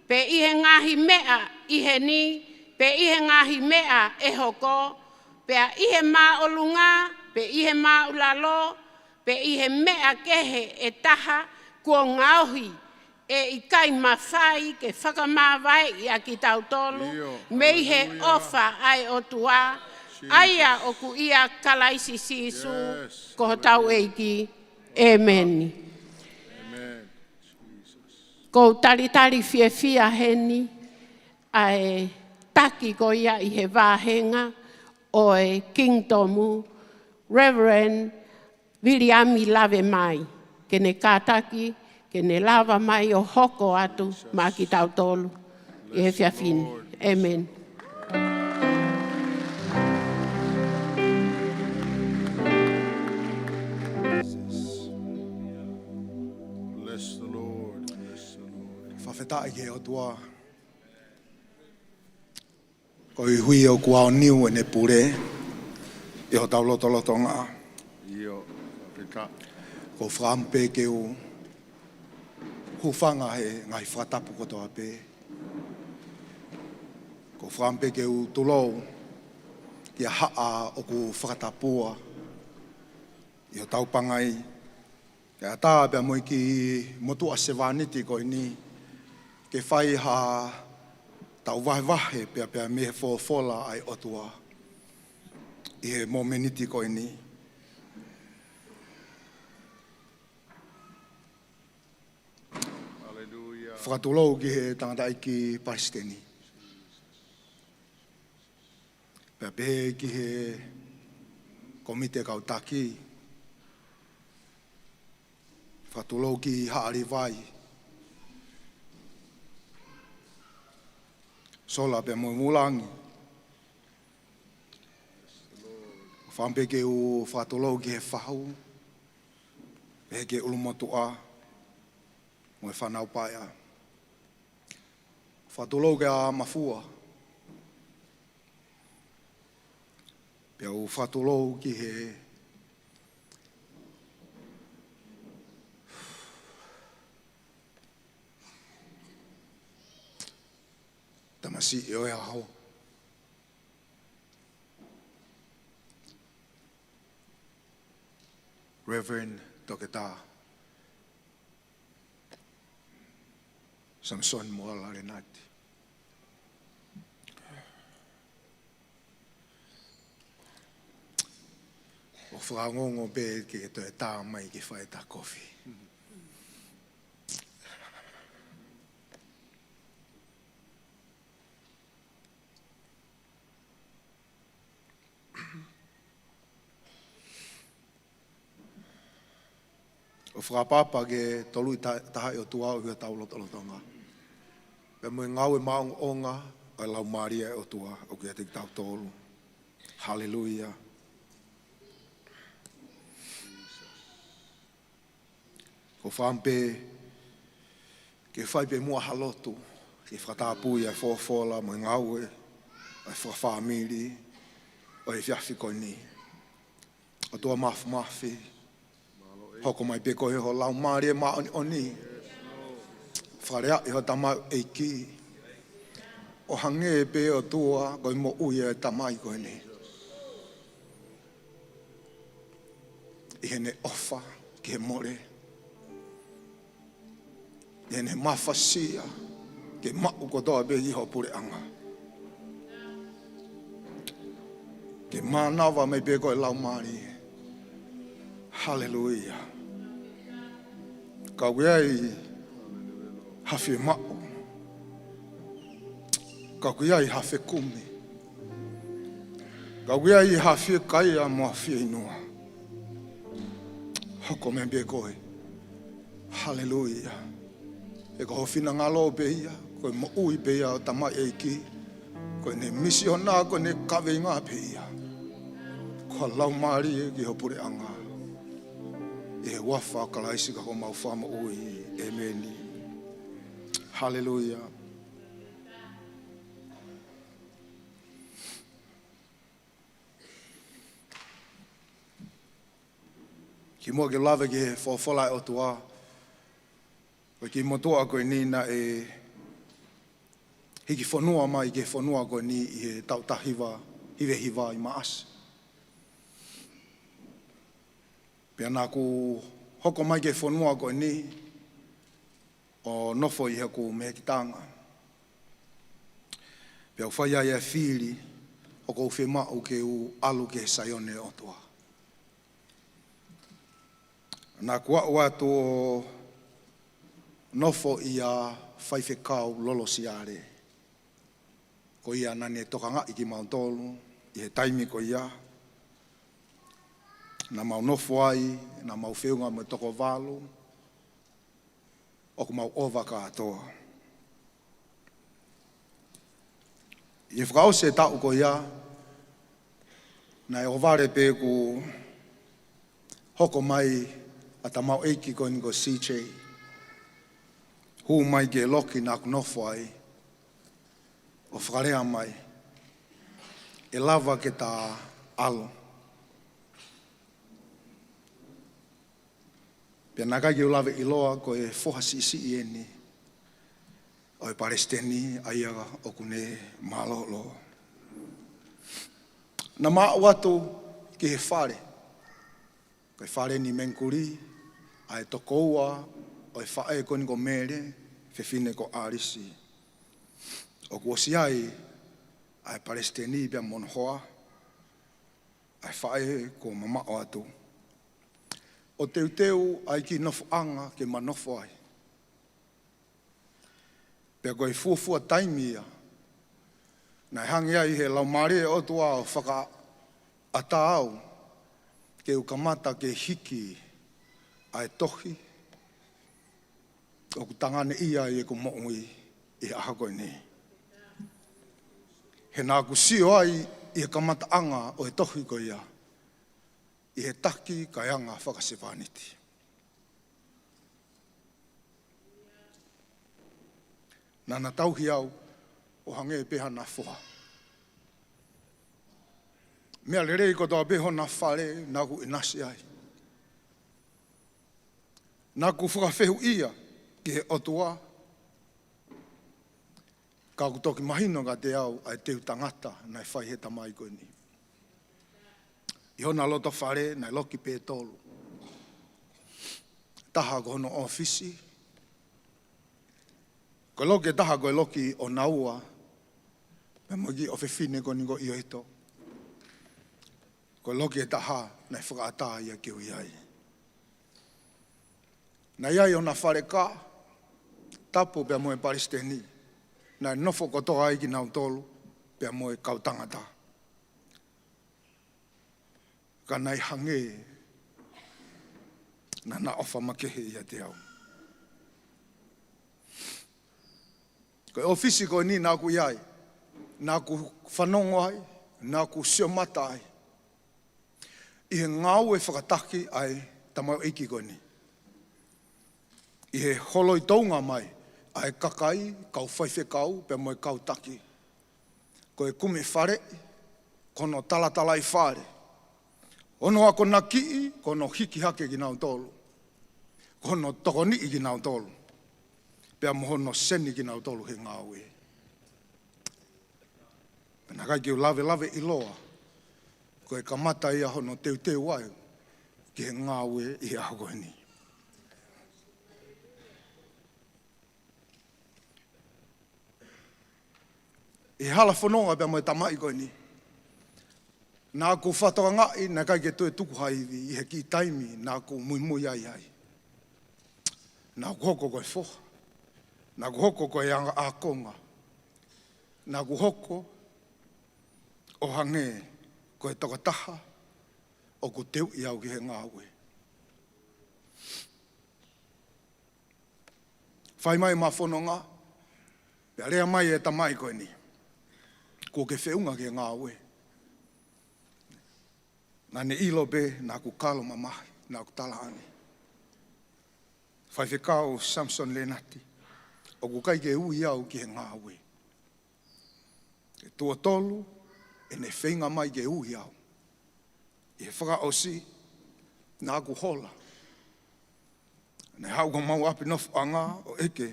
pe i he ngahi mea i he ni, pe i he ngahi mea e hoko, pe i he maolunga, pe i he maulalo, pe i he mea kehe e taha kua ngauhi, e i kai mawhai ke whakamawai i a ki tau tolu, me i he ofa ai o tua, aia o ku ia kalaisi sisu, ko tau eiki. Amen. Ko tari fia heni, ai taki ko ia i he wāhenga, o e Kingdomu, Reverend Viliami lave mai, ke ne kātaki, ke ne lava mai o hoko atu, mā ki tau tolu, i he whiawhine. Amen. Bless the Lord, bless the Lord. Whawhetai ke o tua. Ko i hui o kua o niu e ne pure, i ho tau loto ngā. Io, whawhetai. Ko whampe ke o hufanga he ngai whatapu kotoa pe. Ko whampe ke o tulou, ki a haa o ku whakatapua, i ho tau pangai. Ke a tā pia moi ki motu a sevaniti ko ni, ke whai ha tau wahe pia me fola ai otua, i he momeniti ko ni. Whakatulou ki he tangata iki Palestini. Pea pehe ki he komite kautaki. Whakatulou ki haari vai. Sola pea moi mulangi. Whampe ke u whakatulou ki he whahau. Pehe ke ulumotua. Moi whanau paia. Whatulou ke a mafua. Pea u whatulou ki he tamasi e oe aho. Reverend Doketa Samisoni Moala Lenati. O whaangongo pe ke to e tā mai ki whae tā kofi. O whakapapa ke tolu i tahai o tuau i o tau lotolotonga. Pe mui ngau e maung onga o lau maria o tua o kia te tau tolu. Hallelujah. Ko whampe ke whai pe mua halotu ke whakatapu i a whawhola mui ngau e o whawhamiri o e whiawhiko ni. O tua mafi. Hoko mai pe koe ho lau maria ma oni. Wharea i ho tamau eiki. O hange pe o tua koe mo uia e tamai koe ni. I hene ofa ki he more. I hene mawhasia ke mau kotoa pe i ho pure anga. Ke manawa mai pe koe lau maria. Hallelujah. Ka wiai hafi ma'u. Ka wiai hafi kumi. Ka wiai hafi kaia mo hafi inua. Hoko me be koe. Hallelujah. E ka hofina ngalo be ia. Koe mo ui be ia o tamai eiki. Koe Ko ne misiona ko ne kawe ngā pia. Ko lau maari e ki hopure anga. E wafa kalaisi ka ho mau whama ui. Amen. Hallelujah. Ki mua ke lawe ke whawhalai o tua. Ko ki motoa koe ni na e hiki whanua mai ke whanua koe ni i he tautahiwa, hiwa i maas. Pea nā ku hoko mai ke whanua koe ni o nofo i haku mehekitanga. Pea uwhai ai e whiri o kou whemau ke u alu ke Saione o tua. Nā kua watu o nofo i a whaiwhekau lolo siare. Ko ia nani e tokanga i ki mautolu, i he taimi ko ia. Nā mau nofo ai, nā mau whiunga me toko walu, o ku mau ova katoa. I whakao se tau ko ia, nā e ovare pe ku hoko mai a ta mau eiki ko ni ko CJ. Hu mai ke loki nā ku nofo ai, o whakarea mai, e lava ke tā alo. Pea nā kai u lawe iloa ko e whohasi i eni, o e paresteni aiaga o kune malolo. Nā maa watu ki he whare, ko e whare ni menkuri, a e tokoua, o e whae ko ni ko mere, whewhine ko arisi. O ku osiai, a e paresteni pia monohoa, a e whae ko mama o atu. O teuteu ai ki nofo anga ke manofo ai. Pea koe fuafua taimia, nai hangi ai he lau mare o tua o whaka ata au, ke u kamata ke hiki ai tohi, o ku tangane ia i e ku mo'ui i aha koe ni. He nā ku sio ai i he kamata anga o e tohi ko ia, i he taki kai anga whakasipaniti. Nana tauhi au o hange peha na whoha. Mea lerei ko toa beho na whare nā ku inasi ai. Nā ku whakawhehu ia ki he otua, ka ku toki mahino ka te au ai teu tangata nai whai he tamai koe ni. I hona loto whare, nai loki pē tolu. Taha ko hono ofisi. Ko loki taha ko loki o naua. Me mogi o whewhine ko ningo i oito. Ko loki taha, nai whakaata ia kiu iai. Nai ai o na whare ka, tapu pia moe paristeni. Nai nofo ko toa iki nau tolu, pia moe kautangata. Ka nai hange na na ofa makehe ia te au. Ko ofisi ko ni nā ku iai, nā ku whanongo ai, nā ku siomata ai. I he ngau e whakataki ai tamau eiki ko ni. I he holoi taunga mai, ai kakai, kau whaiwhekau, pe moe kau taki. Ko e kume whare, kono talatala i whare. Ono ako na kii, kono hiki hake ki nau tolu. Kono tokoni i ki nau tolu. Pea mohono seni ki nau tolu he ngāwe. Pena kai ki u lawe i loa. Ko e kamata ia hono teu ai. Ki he ngāwe i aho ni. E hala whanonga pea moe tamai koe ni. Nā ku whatoa ngai, nā kai ke tue tuku haiwi, i he ki taimi, nā ku mui ai ai. Nā ku hoko koe whoha, nā ku hoko koe anga ākonga, nā ku hoko o hange koe tokataha, o ku teu i au ki he ngāwe. Whai mai mā whanonga, pia rea mai e tamai koe ni. Ko ke whiunga ke ngā oe. Nā ne ilo be, nā ku kalo mamahi, nā ku talahani. Whai whekao Samisoni Lenati, o ku kai ke ui au ki he ngā oe. E tua tolu, e ne whainga mai ke ui au. I he whakaosi, nā ku hola. Ne hau ka mau api nofu anga o eke,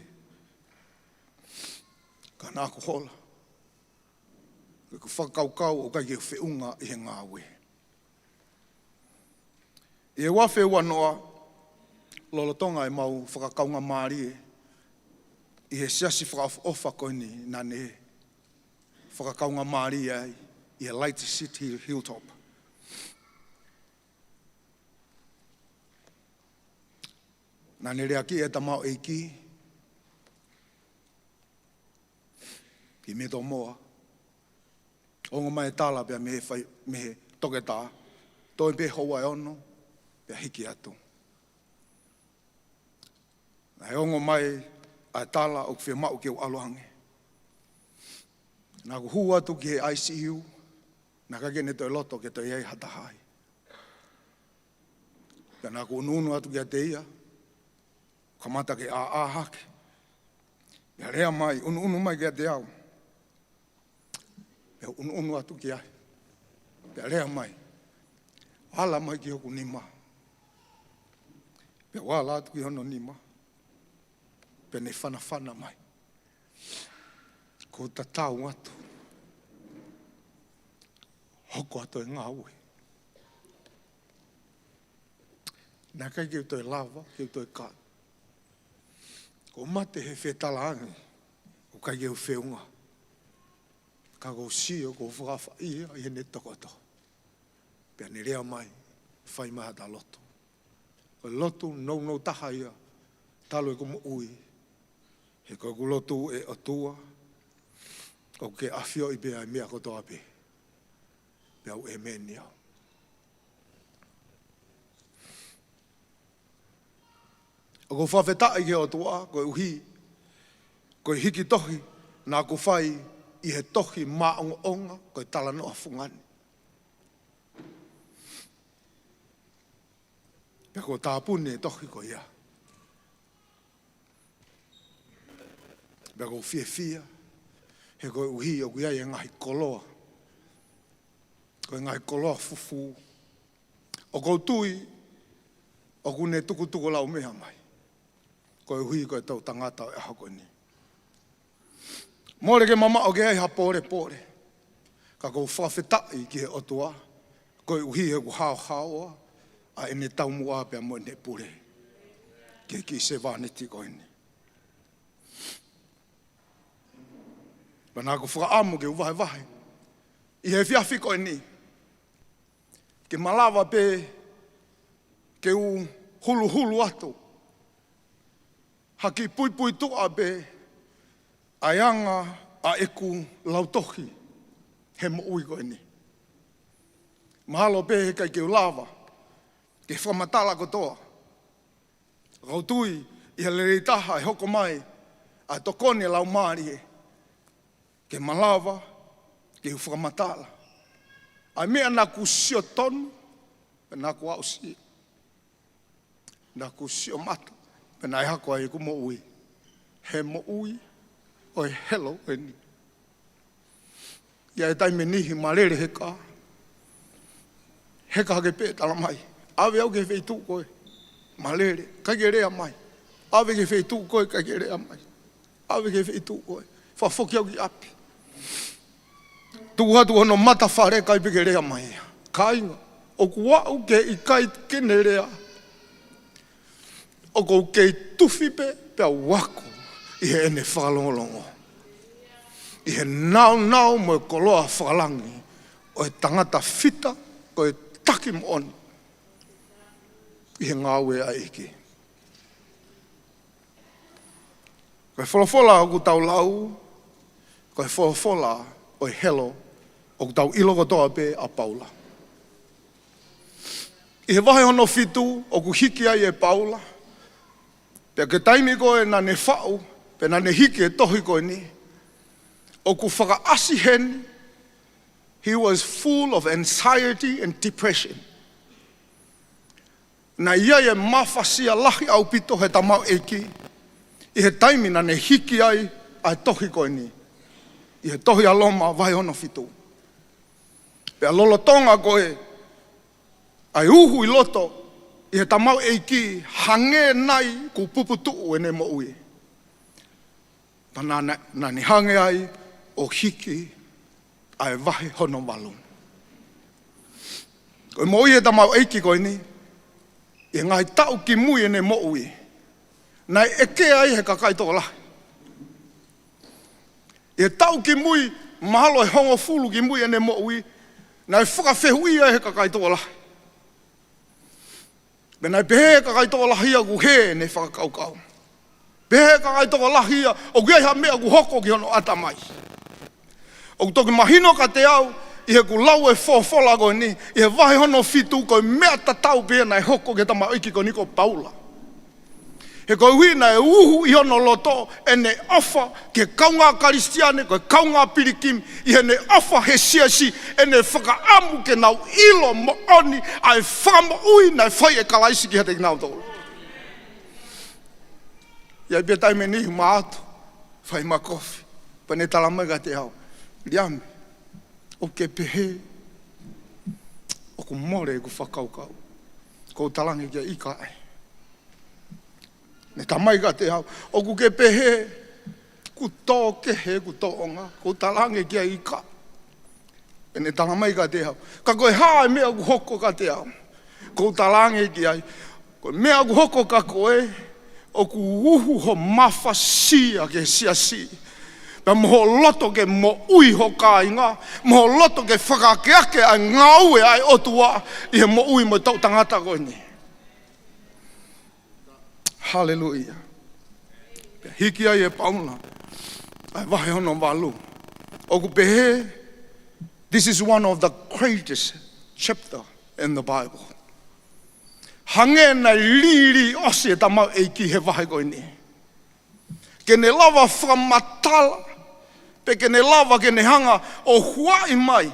ka nā ku hola. Ku whakaukau o kai ke whiunga i he ngā oe. I e wafe wanoa, lolotonga e mau whakakaunga maari e, i he siasi whakaofa koini nā ne whakakaunga maari ai, i he Light City Hilltop. Nā ne rea ki e tamau e ki, ki me tō moa, ongo mai tala pia me he toke tā, toi pe hoa e ono, pia hiki atu. Nā he ongo mai a tala o kwhia mau ke o alohange. Nā ku hu atu ki he ICU, nā ka kene toi loto ke toi ei hatahai. Pia nā ku ununu atu ki a te ia, kamata ke a hake. Pia rea mai, unu mai ki a te au. Pia unu atu ki ai. Pia rea mai, hala mai ki hoku nima. Pia wala atu ki hono nima. Pia ne whana mai. Ko tatau atu. Hoko atu e ngā ue. Nā kai ki utoi lava, ki utoi kāna. Ko mate he whetala angi, o kai ki u whiunga. Ka ko sio, ko whakawha ia, i he ne tokoto. Pia ne rea mai, whai maha ta loto. Ko loto, nou taha ia, talo e kumu ui. He ko loto e atua, o ke awhio i bea mea kotoa pe. Pia u e meni au. O ko whawhetai ke o tua, ko uhi, ko hiki tohi, nā ko whai i he tohi maonga, ko tala noa whungani. Pia ko tāpune e tohi ko ia. Pia ko whia, he ko uhi o kuia e ngahi koloa. Ko ngahi koloa fufu. O ko tui, o kune tuku lau meha mai. Ko hui ko tau tangata e hako ni. Mōre ke mama o ke ai ha pōre. Ka kou whawhetai ki he otua. Ko hui he ku hao a ene tau mua pia mo ne pure. Ke ki se wāneti ko ene. Pana ko whakaamu ke uwahe. I he whiawhi ko ene. Ke malawa pe ke u hulu atu. Haki pui tua be, aianga a eku lautohi, he mo ui koe ni. Mahalo be he kai ke ulawa, ke whamatala kotoa. Rautui, i he lerei taha, e hoko mai, a tokone lau maari e. Ke malawa, ke whamatala. Ai mea nā ku sio tonu, nā ku au si. Nā ku sio mata. Pena e hako ai ku mo ui. He mo ui, o e helo e ni. Ia e taime nihi marere he ka. He ka hake pētala mai. Awe au ke wheitu koe. Marere, kai ke rea mai. Awe ke wheitu koe, kai ke rea mai. Awe ke wheitu koe. Whawhoki au ki api. Tuhatu hono mata whare kai pe ke rea mai. Kainga, o kuau ke i kai kene rea. O kou kei tuwhi pea wako i he ene whakalongolongo. I he nau mo e koloa whakalangi o e tangata whita ko e taki mo oni. I he ngāwe a eke. Ko e wholofola o ku tau lau, ko e wholofola o e helo o ku tau iloko toa pe a Paula. I he wahe hono whitu o ku hiki ai e Paula, pea ke taimi koe na ne whau, pe na ne hiki e tohi koe ni, o ku whakaasi hen, he was full of anxiety and depression. Na ia e mawhasia lahi au pito he tamau eki, i he taimina ne hiki ai tohi koe ni. I he tohi aloma vai ono fitu. Pea lolo tonga koe, ai uhu i loto, i he tamau eki hange nai ku puputu e ne mo ui. Pa na ni hange ai o hiki ai vahe hono walu. Koe mo ui he tamau eki koe ni, i ngai tau ki mui e ne mo ui. Nai eke ai he kakai tō lahi. E tau ki mui, mahalo e hongo fulu ki mui e ne mo ui, nai whakawhehui ai he kakai tō lahi. Me nai pehe kakai tō lahi a ku he ne whakakaukau. Pehe kakai tō lahi a o kia ha mea ku hoko ki hono atamai. O toki mahino ka te au, i he ku lau e whofola koe ni, i he wahi hono fitu koe mea tatau pehe nai hoko ke tama iki koe ni ko paula. He koe huina e uhu i hono loto e ne ofa ke kaunga karistiane, koe kaunga pirikim, i he ne ofa he siasi e ne whakaamu ke nau ilo mo oni ai whamo ui nai whai e kalaisi ki hate ki nau tōru. Iai pia taime nihi ma atu, whai ma kofi, pa ne talamaiga te hau. Liame, o ke pehe, o ku more ku whakaukau, ko talangi kia ika ai. Ne tamaiga te hau, o ku ke pehe, ku tō kehe, ku tō onga, ko talangi kia ika. E ne talamaiga te hau, ka koe hae mea ku hoko ka te hau, ko talangi kia, koe mea ku hoko ka koe, o ku uhu ho mawhasia ke siasi. Pea moho loto ke mo ui ho kāinga, moho loto ke whakakeake ai ngaue ai otua, i he mo ui mo tau tangata koe ni. Hallelujah. Pea hiki ai e pauna, ai wahe hono walu. O ku pehe, this is one of the greatest chapter in the Bible. Hange na liri osi e tamau eiki he wahe koe ni. Ke ne lava whamatala, pe ke ne lava ke ne hanga o huai mai,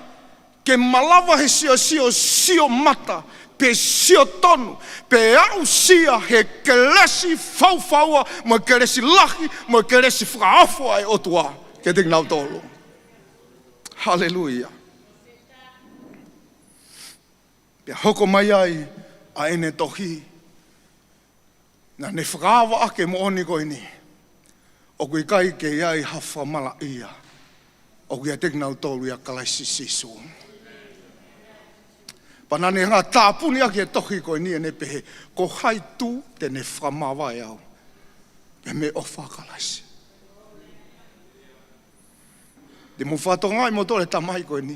ke malawa he sio mata, pe sio tonu, pe au sia he kelesi faufaua, mo kelesi lahi, mo kelesi whakaafo ai otua, ke te ngau tōlu. Hallelujah. Pea hoko mai ai, a ene tohi, na ne whakaawa ake mo oni koe ni, o kui kai ke iai hawha mala ia, o kui a teknau tōru ia kalaisi sisu. Pana ne hanga tāpuni ake e tohi koe ni e ne pehe, ko hai tū te ne whamawai au, pe me ofa kalaisi. Te mo whatongai mo tōre tamai koe ni,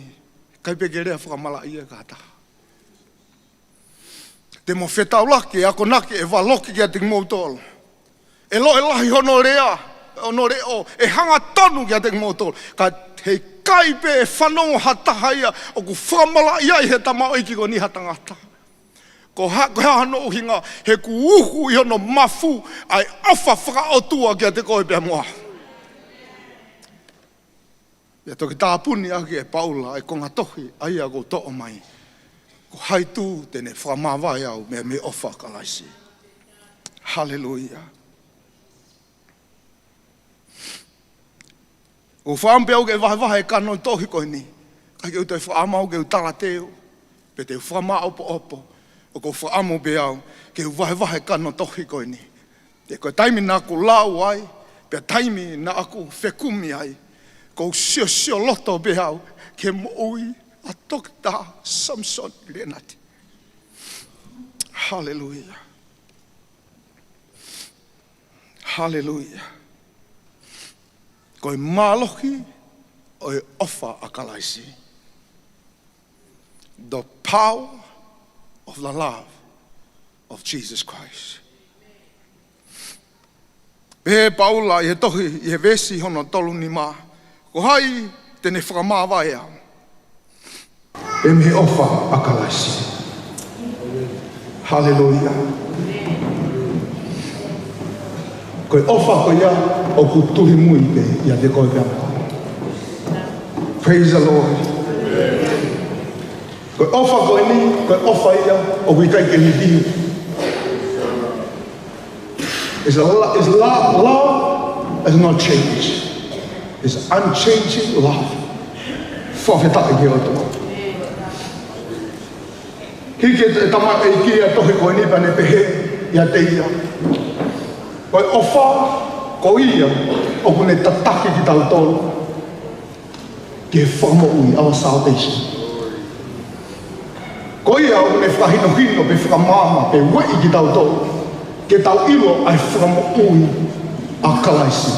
kai pe ke rea whakamala ia kātaha. Te mo whetau laki, ako naki e waloki kia te ngmau tōlu. E lo e lahi hono rea, e hanga tonu kia te ngmau tōlu. Ka hei kaipe e whanongo hataha ia, o ku whamala ia i he tamau iki ko ni hatangata. Ko hea hano uhinga, he ku uhu i hono mafu, ai awha whakaotua kia te koe pia mua. Ia toki tāpuni ake e paula, e konga tohi, aia ko to'o mai. Ko haitu tene whamawai au me ofa kalaisi. Hallelujah. O whaampe au ke wahe kano tohi koe ni. Kai ke utai whaamau ke utara teo. Pe te whama opo. O ko whaamo pe au ke wahe kano tohi koe ni. Te koe taimi na aku lau ai. Pe taimi na aku whekumi ai. Ko sio loto pe au ke mo ui. A Dr. Samisoni Moala Lenati. Hallelujah. Hallelujah. Koe malohi o e ofa a kalaisi. The power of the love of Jesus Christ. E paula i he tohi, i he vesi hono tolu ni mā. Ko hai tene whakamāwai au. E me ofa a kalaisi. Hallelujah. Koe ofa ko ia o ku tuhi mui pe ia te koe pia. Praise the Lord. Koe ofa koe ni, koe ofa ia, o kui kai ke lidiu. Love has not changed. It's unchanging love. Whawhetai ki o toa. Hike te tama e ki a tohi koe ni pane pehe ia te ia. Koe ofa ko ia o kune tataki ki tau tolu. Ke whamo ui our salvation. Ko ia o kune whahino pe whamama pe wei ki tau tolu. Ke tau ilo ai whamo ui a kalaisi.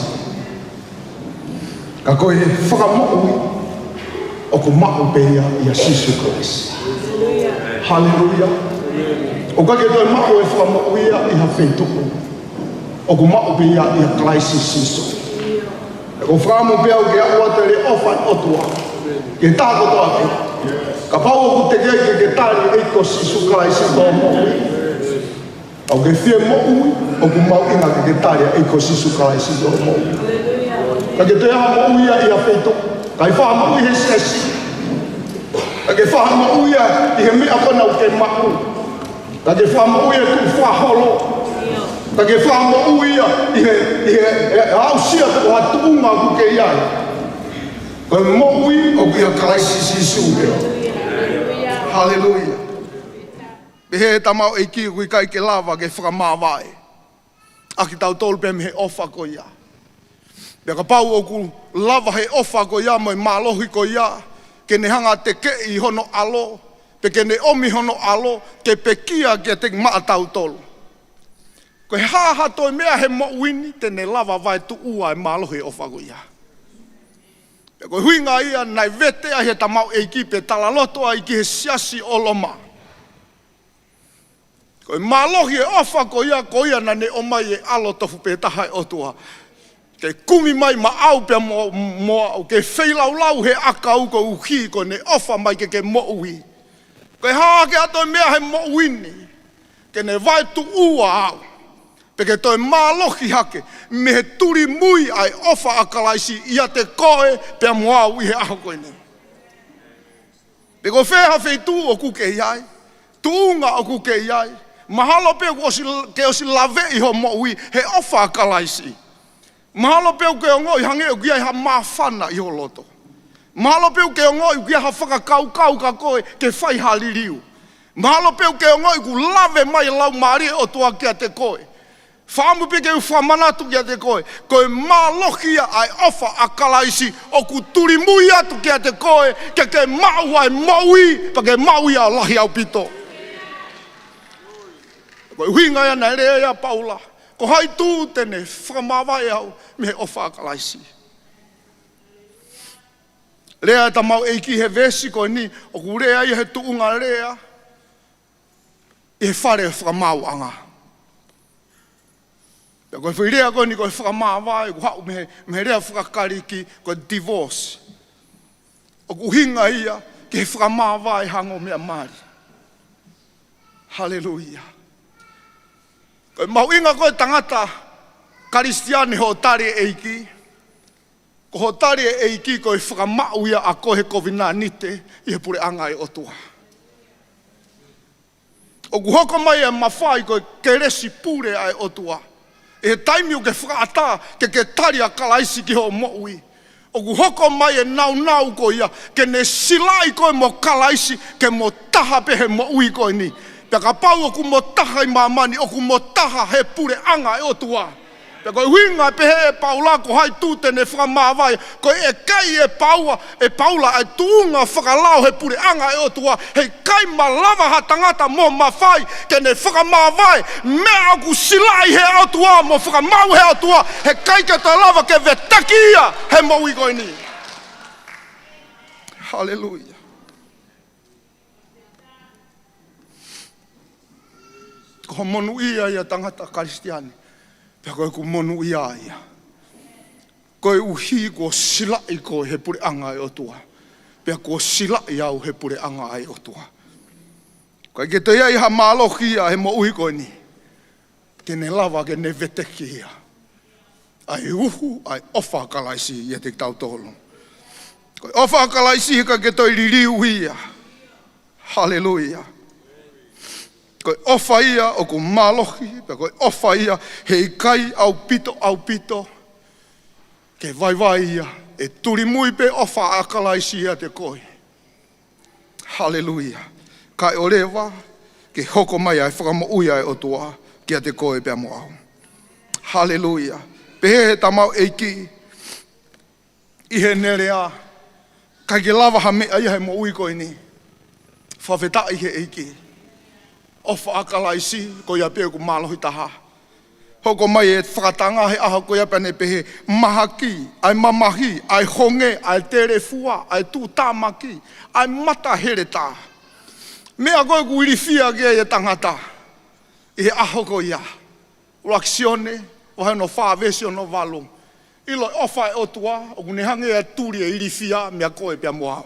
Ka koe whamo ui o ko mao pe ia Sisu Christ. Hallelujah. O ka ke toi mao e whamo ui ia i ha whetuku. O ko mao pe ia i a kalaisi Sisu. Ko whamo pe au ke aua te le ofan otua. Ke tāko toa ke. Ka pau o ku te kei ke tāri eiko Sisu Christ tō mo ui. Au ke whie mo ui, o ku mau inga ke tāri eiko Sisu Christ tō mo ui. Ka ke te aha mo ui ia i a whetu. Ka i whaha mo ui he siasi. Ka ke whaha mo ui ia i he mea whanau ke mau. Ka ke whaha mo ui ia tu whaholo. Ka ke whaha mo ui ia i he ausia te o hatuunga ku ke iai. Ka mo ui o ku ia Christ Sisu ia. Hallelujah. Pehe tamau e ki kui kai ke lava ke whakamāwae. Aki tau tolu pe me he ofa ko ia. Pea ka pau o ku lava he ofa ko ia moi mālohi ko ia. Ke ne hanga te kei hono alo. Pe ke ne omi hono alo. Ke pekia ke te maa tau tolu. Ko he haha toi mea he mo wini te ne lava vai tu ua e mālohi ofa ko ia. Pea ko huinga ia nai vete a he tamau e ki pe tala loto a i ki he siasi oloma. Koe mālohi e ofa ko ia na ne o mai e alo tofu pe tahai otua. Ke kumi mai ma au pia mo au. Ke wheilau he aka uko uhi ko ne ofa mai ke mo ui. Koe haa ke ato mea he mo uini. Ke ne vai tu ua au. Pe ke toi mālohi hake. Me he turi mui ai ofa akalaisi ia te koe pia mo au i he aho koe ne. Pe ko wheha wheitu o kuke iai. Tuunga o kuke iai. Mahalo peo ke o si lave i ho mo ui he ofa kalaisi. Mahalo peo ke o ngoi hange o kia ha mawhana i ho loto. Mahalo peo ke o ngoi kia ha whakakau ka koe ke whai haliriu. Mahalo peo ke o ngoi ku lave mai lau maari o tua kia te koe. Whaamu pe ke u whamanatu kia te koe. Koe mālohia ai ofa a kalaisi o ku turi mui atu kia te koe ke mau ai maui pa ke maui a lahi au pito. Koe huinga ia na rea ia paula. Ko hai tū tene whakamawai au me he ofa a kalaisi. Rea ta mau eiki he vesi koe ni o ku rea ia he tuunga rea i he whare whakamau anga. Koe whirea koe ni koe whakamawai ku hau me he rea whakakariki koe divorce. O ku hinga ia ki he whakamawai hango mea mari. Hallelujah. Koe mau inga koe tangata Karistiani ho tari eiki. Ko ho tari eiki koe whakamau ia a koe he kovina nite i he pure anga i otua. O ku hoko mai e mawhai koe keresi pure ai otua. E he taimiu ke whakaata ke tari a kalaisi ki ho moui. O ku hoko mai e nau ko ia ke ne silai koe mo kalaisi ke mo taha pe he moui koe ni. Pea ka pau o ku mo taha i mamani, o ku mo taha he pure anga e otua. Pea koe huinga pe he e paula ko hai tūtene whakamawai. Koe e kai e paula e tuunga whakalao he pure anga e otua. He kai ma lava ha tangata mo mawhai ke ne whakamawai. Mea ku silai he otua mo whakamau he otua. He kai ke ta lava ke vetakia he maui koe ni. Hallelujah. Ko monu ia tangata Karistiani. Pea koe ku monu ia. Koe uhi ko silai ko he pure anga e otua. Pea ko silai au he pure anga e otua. Koe ke te ia ha mālohi ia he mo uhi koe ni. Ke ne lava ke ne veteki ia. Ai uhu ai ofa kalaisi ia te tau tolu. Koe ofa kalaisi ka ke toi ririu ia. Hallelujah. Koe ofa ia o ku malohi, pe koe ofa ia hei kai au pito, ke vai ia, e turi mui pe ofa akalaisi ia te koe. Hallelujah. Kai o rewa, ke hoko mai ai whakamoui ai o tua, kia te koe pe amo au. Hallelujah. Pe he tamau eiki, i he nere a, kai ke lava ha mea ia he mo ui koe ni, whawheta i he eiki. Ofa akalaisi, ko ia pēr ku mālohi taha. Hoko mai e whakatanga he aha ko ia pēne pehe mahaki, ai mamahi, ai honge, ai tere fua, ai tū tāmaki, ai mata here tā. Mea koe ku irifia ke e tangata, i he aho ko ia. Uluaki Sune, wahe no whāwesi o no walo. Ilo ofa e otua, o kune hange e tūri e irifia, mea koe pia moao.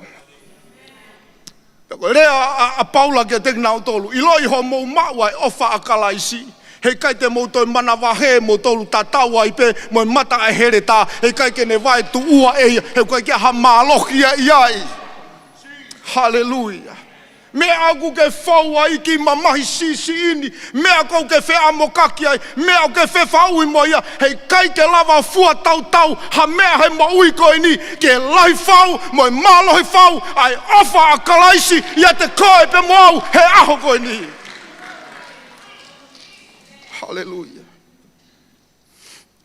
Rea a Paula ke te nau tolu. Ilo i ho mou mawai ofa akalaisi. Hei kai te mou toi mana wahe mou tolu tatawa i pe moi mata e here tā. Hei kai ke ne vai tu ua e hei kai ke ha mālohia iai. Hallelujah. Mea aku ke whaua iki mamahi sisi ini. Mea kou ke whe amokaki ai. Mea ke whe whaui mo ia. Hei kai ke lava fua tau. Ha mea he mo ui koe ni. Ke lai whau, moi mālohi whau. Ai ofa a kalaisi. Ia te koe pe mo au. He aho koe ni. Hallelujah.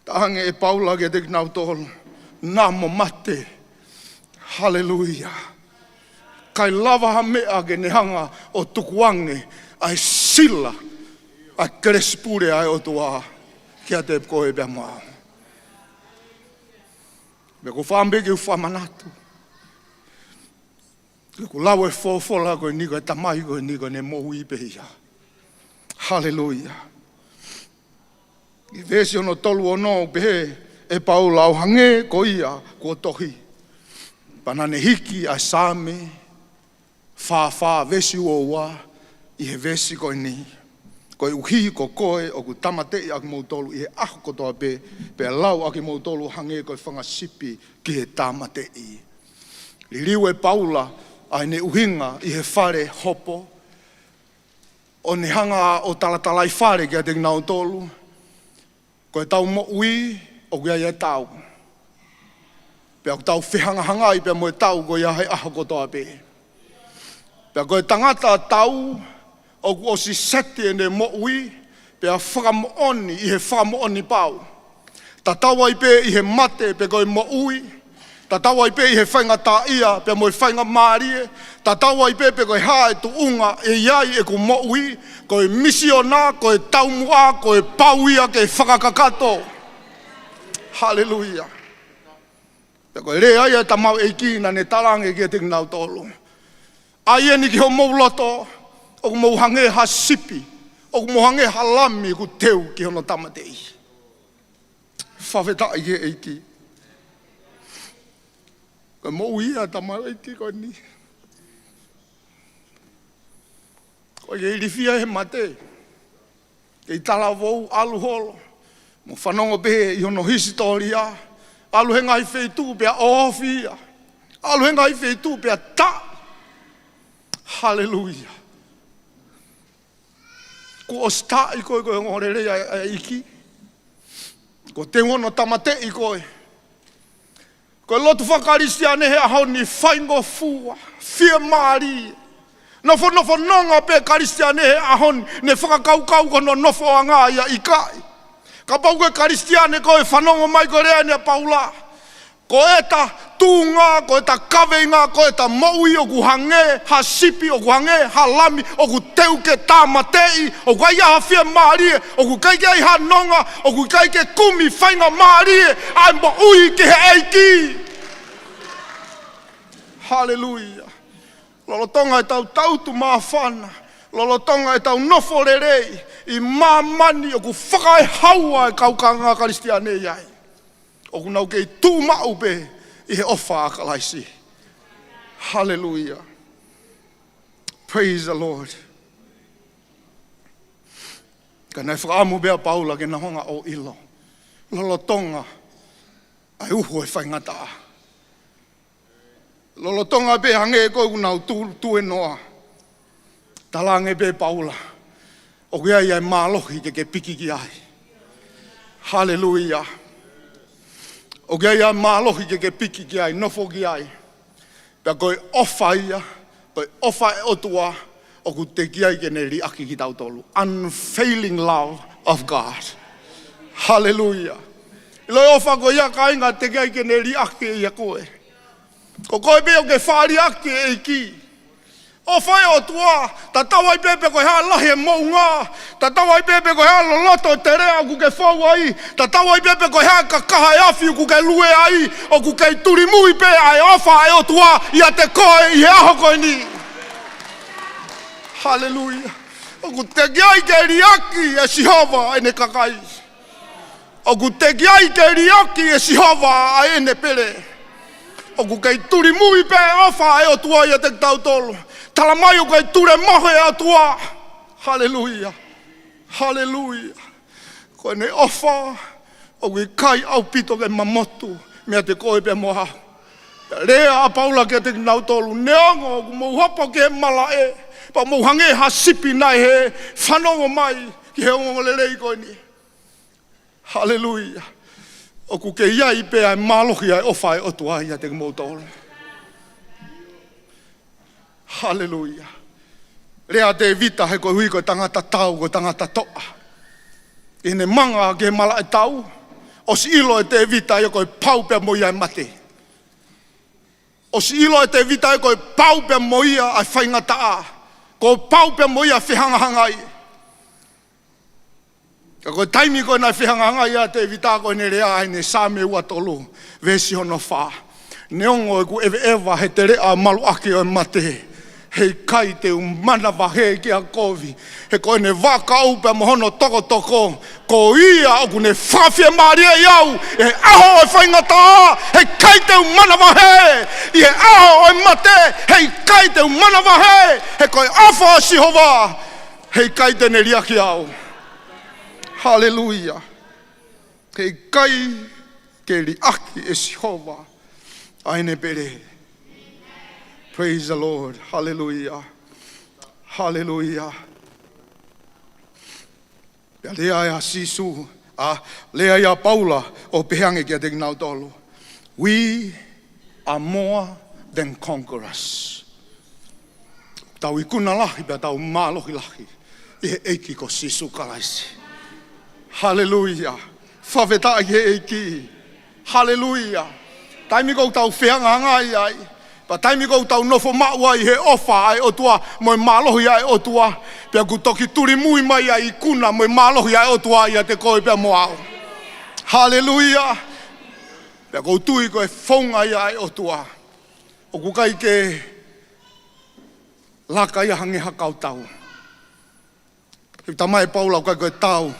Tahange e Paula ke te nau tolu. Namo mate. Hallelujah. Kai lava ha mea ke ne hanga o tukuange ai sila ai krespure ai o tua kia te koe pia maa. Me ko whambe ki u whamanatu. Me ko lau e whofola koe niko e tamai koe niko ne mohu i pehia. Hallelujah. I vesi ono tolu ono pehe e Paula au hange ko ia ko tohi. Panane hiki ai same. Wha vesi ua i he vesi koe ni. Koe uhi ko koe o ku tamatei aki mautolu i he aho kotoa pe lau aki mautolu hange koe whangasipi ki he tamatei. Li riu e Paula ai ne uhinga i he whare hopo. O ne hanga o talatalai whare ki a te ngau tolu. Koe tau mo ui o kia ia tau. Pe aku tau whihanga i pe moe tau ko ia he aho kotoa pe. Pea koe tangata tau, o ku osi seti e ne mo ui, pea whakamooni i he whakamooni pau. Ta tawa i pe i he mate pe koe mo ui, ta tawa i pe i he whainga tā ia, pea moe whainga mārie, ta tawa i pe koe hae tu unga e iai e ku mo ui, koe misiona, koe taumua, koe pauia ke whakakakato. Hallelujah. Pea koe rea ia tamau e kina ne tarange ki e te ngau tolu. Ai eni ki ho mou loto, o ku mou hange ha sipi, o ku mou hange ha lami ku teu ki hono tamatei. Whawheta i he eiki. Koe mou ia tamau eiki koe ni. Koe ke irifia he mate. Ke i tala vou alu holo. Mo whanongo pehe i hono historia. Alu he ngai wheitu pia ofia. Alu he ngai wheitu pia ta. Hallelujah. Ko o sta i koe koe ngorere a iki. Ko te ngono tamate i koe. Koe lotu whakaristiane he ahau ni whaingo fua. Fia maari. Nofo nonga pe karistiane he ahau ne whakakaukau kono nofo anga ia i kai. Ka pau koe karistiane koe whanongo mai koe rea ni Paula. Ko eta tūnga, ko eta kaweinga, ko eta moui o ku hange, ha sipi o ku hange, ha lami, o ku teuke tāmatei, o ku aiaha whia maarie, o ku kaike ai ha nonga, o ku kaike kumi whainga maarie, ai mo ui ki he eiki. Hallelujah. Lolotonga e tau tautu maa whana, lolotonga e tau nofo rerei, i maa mani o ku whakae haua e kaukanga karistiane iai. O ku nau kei tū mau pe i he ofa a kalaisi. Hallelujah. Praise the Lord. Ka nei whakaamu bea Paula ke na honga o ilo. Lolotonga ai uho e whaingata. Lolotonga be hange e koe ku nau tū e noa. talange pe paula. O kia ia mālohi ke piki ki ai. Hallelujah. O kia ia mālohi ke piki ki ai, nofo ki ai. Pea koe ofa ia, koe ofa e otua, o ku te ki ai ke ne riaki ki tautolu. Unfailing love of God. Hallelujah. Iloi ofa ko ia ka inga te ki ai ke ne riaki ia koe. Ko koe pe o ke whaariaki e ki. O whai o tua, ta tawai pepe koe haa lahi e mounga, ta tawai pepe koe haa loloto te rea ku ke whau ai, ta tawai pepe koe haa ka kaha e awhi ku ke lue ai, o ku ke turi mui pe ai o whai o tua, ia te koe i he aho koe ni. Hallelujah. O ku te giai ke riaki e Sihova e ne kakai. O ku te giai ke riaki e Sihova e ne pere. O ku ke turi mui pe o whai o tua ia te tautolo. Tala mai o kai ture maho e atua. Hallelujah. Hallelujah. Koe ne ofa o kui kai au pito ke mamotu mea te koe pe moha. Rea a paula ke te nautolu neongo o ku mou hapa ke mala e. Pa mou hange ha sipi nai he whanongo mai ki he ongo lelei koe ni. Hallelujah. O ku ke iai pe ai malohi ai ofa e otua ia te mou tolu. Hallelujah. Rea te vita he koe hui koe tangata tau, koe tangata toa. I ne manga ke mala e tau, o si ilo e te vita e koe pau pia moia e mate. O si ilo e te vita e koe pau pia moia ai whaingata a, koe pau pia moia whihangahangai. Ka koe taimi koe nai whihangahangai a te vita koe ne rea ai ne sāme ua tolu, vesi hono wha. Neongo e ku ewe ewa he te rea malu ake o e mate. Hei kai te umana wahe ki a kovi. He koe ne waka upe mohono toko toko. Ko ia o ku ne whawhia maria iau. E aho o e whaingata. Hei kai te umana wahe. I he aho o e mate. Hei kai te umana wahe. He koe awha o Sihova. Hei kai te ne riaki au. Hallelujah. Hei kai ke riaki e Sihova. Aine pere. Praise the Lord. Hallelujah. Hallelujah. Lea ia Sisu. Lea ia Paula o pehange kia te nau tolu. We are more than conquerors. Tau ikuna lahi pia tau mālohi lahi. I he eiki ko Sisu kalaisi. Hallelujah. Whaweta i he eiki. Hallelujah. Taimi kou tau whianga ngai ai. Pa taimi kou tau nofo mau ai he ofa ai o tua. Moi mālohi ai o tua. Pia ku toki turi mui mai ai kuna. Moi mālohi ai o tua ia te koe pia moao. Hallelujah. Pia kou tui koe whaunga ai o tua. O ku kai ke laka ia hange hakau tau. He tamai Paula kai koe tau.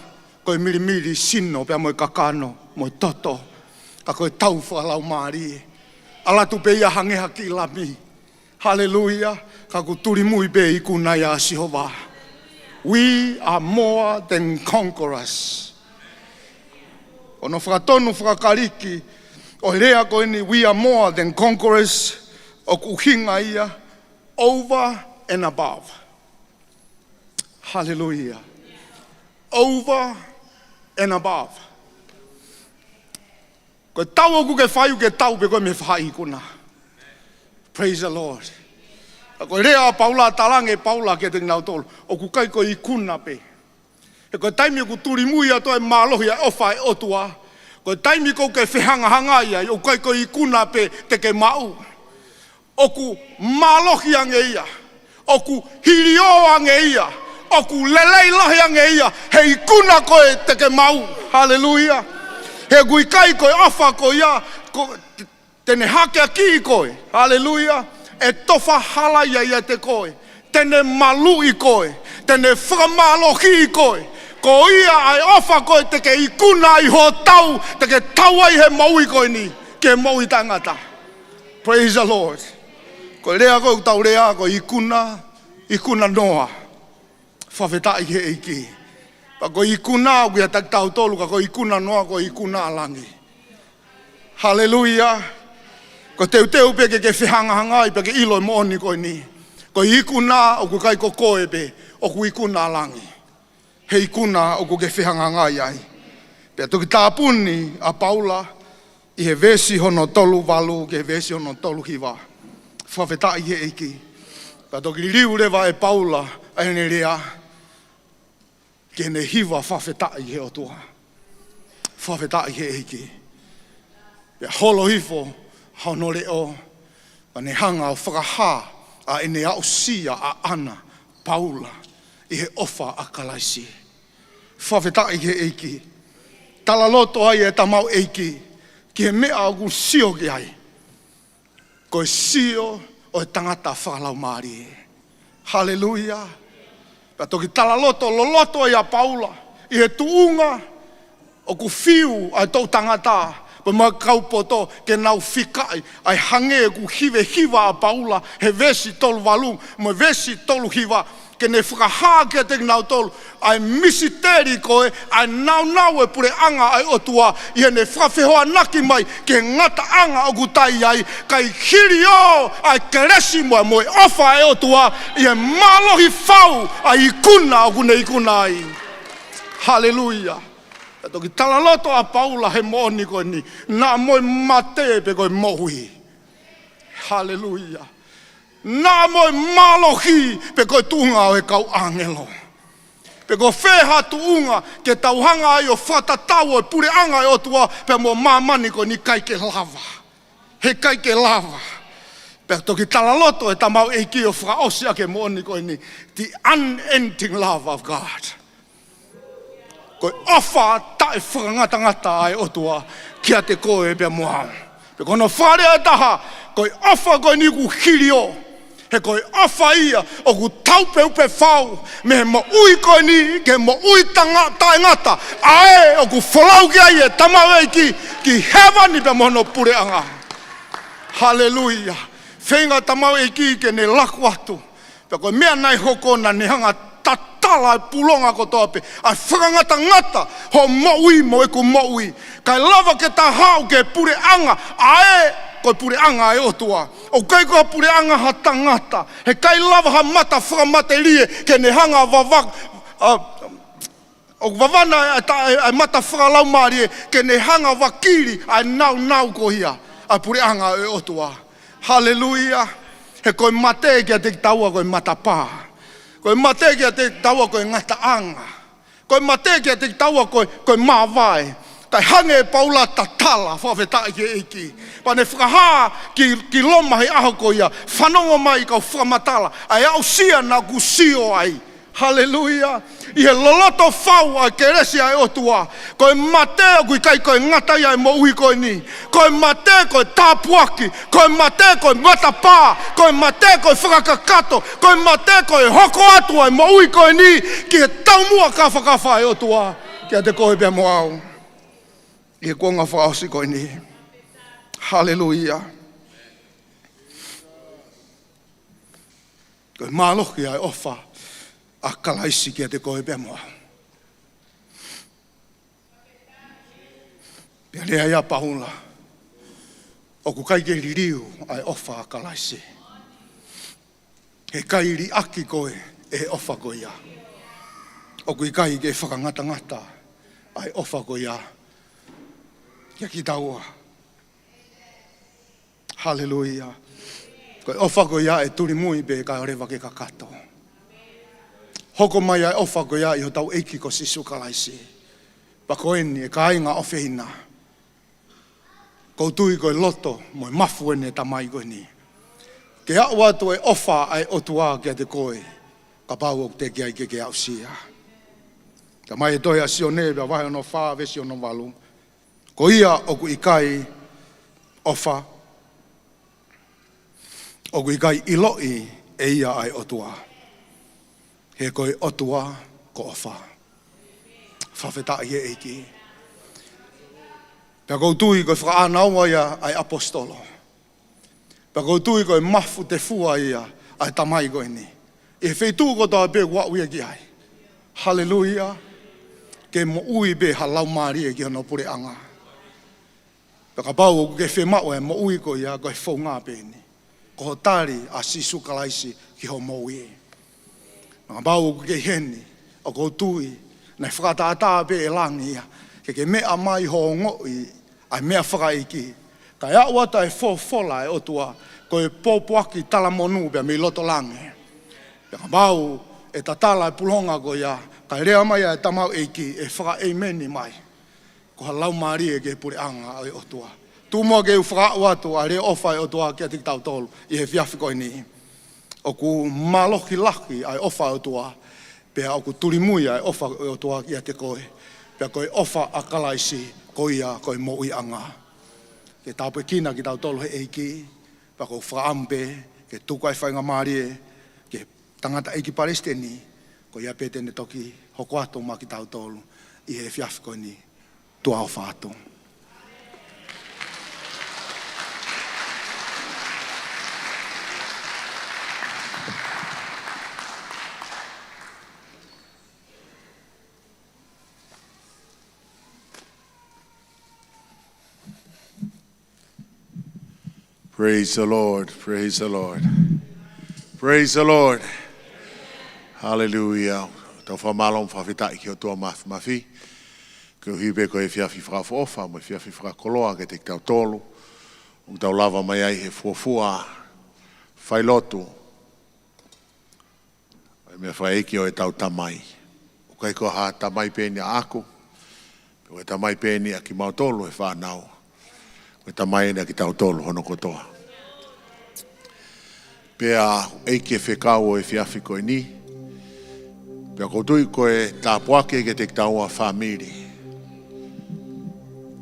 Koe mirimiri sino pia moi kakano. Moi toto. Ka koe tau whalau maari. Alatu pe ia hange haki lami. Hallelujah. Ka ku turi mui pe i kuna ia Sihova. We are more than conquerors. Ono whakatonu whakakariki. O rea koe ni we are more than conquerors. O ku hinga ia. Over and above. Hallelujah. Over and above. Ko tau o ku ke whaiu ke tau pe koe me whai kuna. Praise the Lord. Ko rea Paula talange Paula ke te ngau tolu. O ku kai ko i kuna pe. E ko taimi ku turi mui ato e mālohi a ofa e otua. Ko taimi ko ke whihanga hanga ia. O kai ko i kuna pe te ke mau. O ku mālohi ange ia. O ku hirio ange ia. O ku lelei lahi ange ia. Hei kuna koe te ke mau. Hallelujah. He gui kai koe awha koe ia, tene hake a ki koe, hallelujah, e tofa hala ia te koe, tene malu i koe, tene whakamalohi i koe, ko ia ai awha koe te ke ikuna i ho tau, te ke tau ai he mau i koe ni, ke mau i tangata. Praise the Lord. Koe rea koe tau rea koe ikuna noa, whawhetai he eiki. Pa ko ikuna au kia tak tau tolu, ka ko ikuna noa, ko ikuna alangi. Hallelujah. Ko teu pe ke whihanga hangai, pe ke ilo mo oni koe ni. Ko ikuna o ku kai ko koe be o ku ikuna langi. He ikuna o ku ke whihanga ngai ai. Pea toki tāpuni a Paula I he vesi hono tolu walu ke vesi hono tolu hiwa. Whawhetai he eiki. Pea toki riu rewa e Paula e ne rea ke ne hiwa whawhetai he otua. Whawhetai he eiki. Pea holo hifo hono reo pa ne hanga o whakaha a ene au sia a ana Paula I he ofa a kalaisi. Whawhetai he eiki. Tala loto ai e tamau eiki. Ki he mea o ku sio ki ai. Ko e sio o e tangata whakalau maari e. Hallelujah. Pea toki tala loto loloto ai a Paula. I he tuunga o ku fiu ai tau tangata. Pa ma kaupoto ke nau whikai ai hange ku hiwe hiwa a Paula he vesi tolu walu mo vesi tolu hiwa ke ne whakaha ke te nau tolu ai misiteri koe ai nau e pure anga ai otua I he ne whawhehoa naki mai ke ngata anga o kutai ai kai hirio ai keresi moe moe ofa e otua I he malohi whau ai ikuna o kune ikuna ai. Hallelujah. Toki tala loto a Paula he mooni koe ni. Nā moe mate pe koe mohui. Hallelujah. Nā moe malohi pe koe tuunga o he kau angelo. Pe koe wheha tuunga ke tauhanga ai o whatatau o pure anga e otua pe mo mamani koe ni kaike lava. He kaike lava. Pe toki tala loto e tamau eiki o whaosia ke mooni koe ni. The unending love of God. Koe ofa tae whakangata ai otua kia te koe pia moa. Pe kono wharea taha, koe ofa koe ni ku hirio. He koe ofa ia o ku taupe upe whau. Me he mo ui koe ni, ke mo ui tae ngata. Ae o ku whalau ki ai e tamau eiki ki hewa ni pia mono pure anga. Hallelujah. Whenga tamau eiki ke ne laku atu. Pe koe mea nai hoko na ne hanga tatala e pulonga ko tope ai whakangata ngata ho moui mo e ku moui kai lava ke ta hau ke pure anga ae ko pure anga e otua o kai ko pure anga ha tangata he kai lava ha mata whakamate rie ke ne hanga vavak o vavana ai mata whakalau marie ke ne hanga wakiri ai nau ko hia ai pure anga e otua. Hallelujah. He koe mate kia te taua koe mata pā. Koe mate kia te taua koe ngata anga. Koe mate kia te taua koe mawai. Tai hange Paula tatala whawhetai ke eiki. Pane whakaha ki loma hei aho ko ia. Whanongo mai kau whakamatala. Ai au sia na ku sio ai. Hallelujah. I he loloto whau ai keresi ai otua. Koe mate kui kai koe ngata ia mo ui koe ni. Koe mate koe tāpuaki. Koe mate koe matapā. Koe mate koe whakakakato. Koe mate koe hoko atu ai mo ui koe ni. Ki he taumua ka whakawha ai otua. Kia te koe pia mo au. I he kuonga whaosi koe ni. Hallelujah. Koe māloki ai ofa. A kalaisi kia te koe pia moa. Pia lea ia pahula. O ku kai ke ririu ai ofa a kalaisi. He kai ri aki koe e ofa koe ia. O ku i kai ke whakangata ai ofa koe ia. Kia ki taua. Hallelujah. Koe ofa koe ia e turi mui pe kai orewa ke kakato. Hoko mai ai ofa ko ia I ho tau eiki ko sisu kalaisi. Pa ko eni e ka ainga ofehina. Ko tui ko loto mo mafu ene tamai ko ni. Ke au atu e ofa ai otua kia te koe. Ka pau o te kia ke au sia. Ka mai e toi a sio nebe vai ono wha vesi ono walu. Ko ia o ku ikai ofa. O ku ikai iloi e ia ai otua. He koe otua ko ofa. Whawhetai he eiki. Pea koutui koe whakaanaua ia ai apostolo. Pea koutui koe mafu te fua ia ai tamai koe ni. E wheitu ko toa pe kua uia ki ai. Hallelujah. Ke mo ui pe halau maari e ki hono pure anga. Pea ka pau ke whemau e mo ui ko ia koe whaunga pe ni. ko tari a sisu kalaisi ki ho moui. Nga bau ke heni, o ko tui, nei whakataata pe e langia, ke mea mai ho ngoi, ai mea whakaiki. Ka ea wata e fola e otua, ko e popoaki tala monu pia me loto lange. Nga bau e tatala e pulonga ko ia, ka rea mai e tamau eiki, e whaka e meni mai. Ko ha lau maari e ke puri anga e otua. Tu mo ke u whaka watu a rea ofa e otua ki a tik tau tolu, i he fiafi koi ni. O ku maloki laki ai ofa o tua, pea o ku turimuia e ofa o tua ia te koe, pea koe ofa a kalaisi koia koe mo'i anga. Ke tāpue kina ki tau tolu he eiki, pea ko whaampe, ke tukai whainga maarie, ke tangata eiki Palestini, ko ia petene toki hoko atu ma ki tau tolu, i he fiafi koe ni, tua o whātu. Praise the Lord, praise the Lord. Praise the Lord. Hallelujah. Tau whamalong whawhitai ki o tua mafi. Ke o hipe ko e whiawhi whakafofa, mo e whiawhi whakakoloa ke te tau tolu. O tau lava mai ai he fuafua, Failotu. E mea whaeki o e tau tamai. O kai ko ha tamai pēni a aku. O e tamai pēni a ki mautolu e whanau. O tamai ena ki tau tolu hono kotoa. Pea eike whekau o e whiawhi koe ni. Pea koutui koe tāpuake ke te taua whamiri.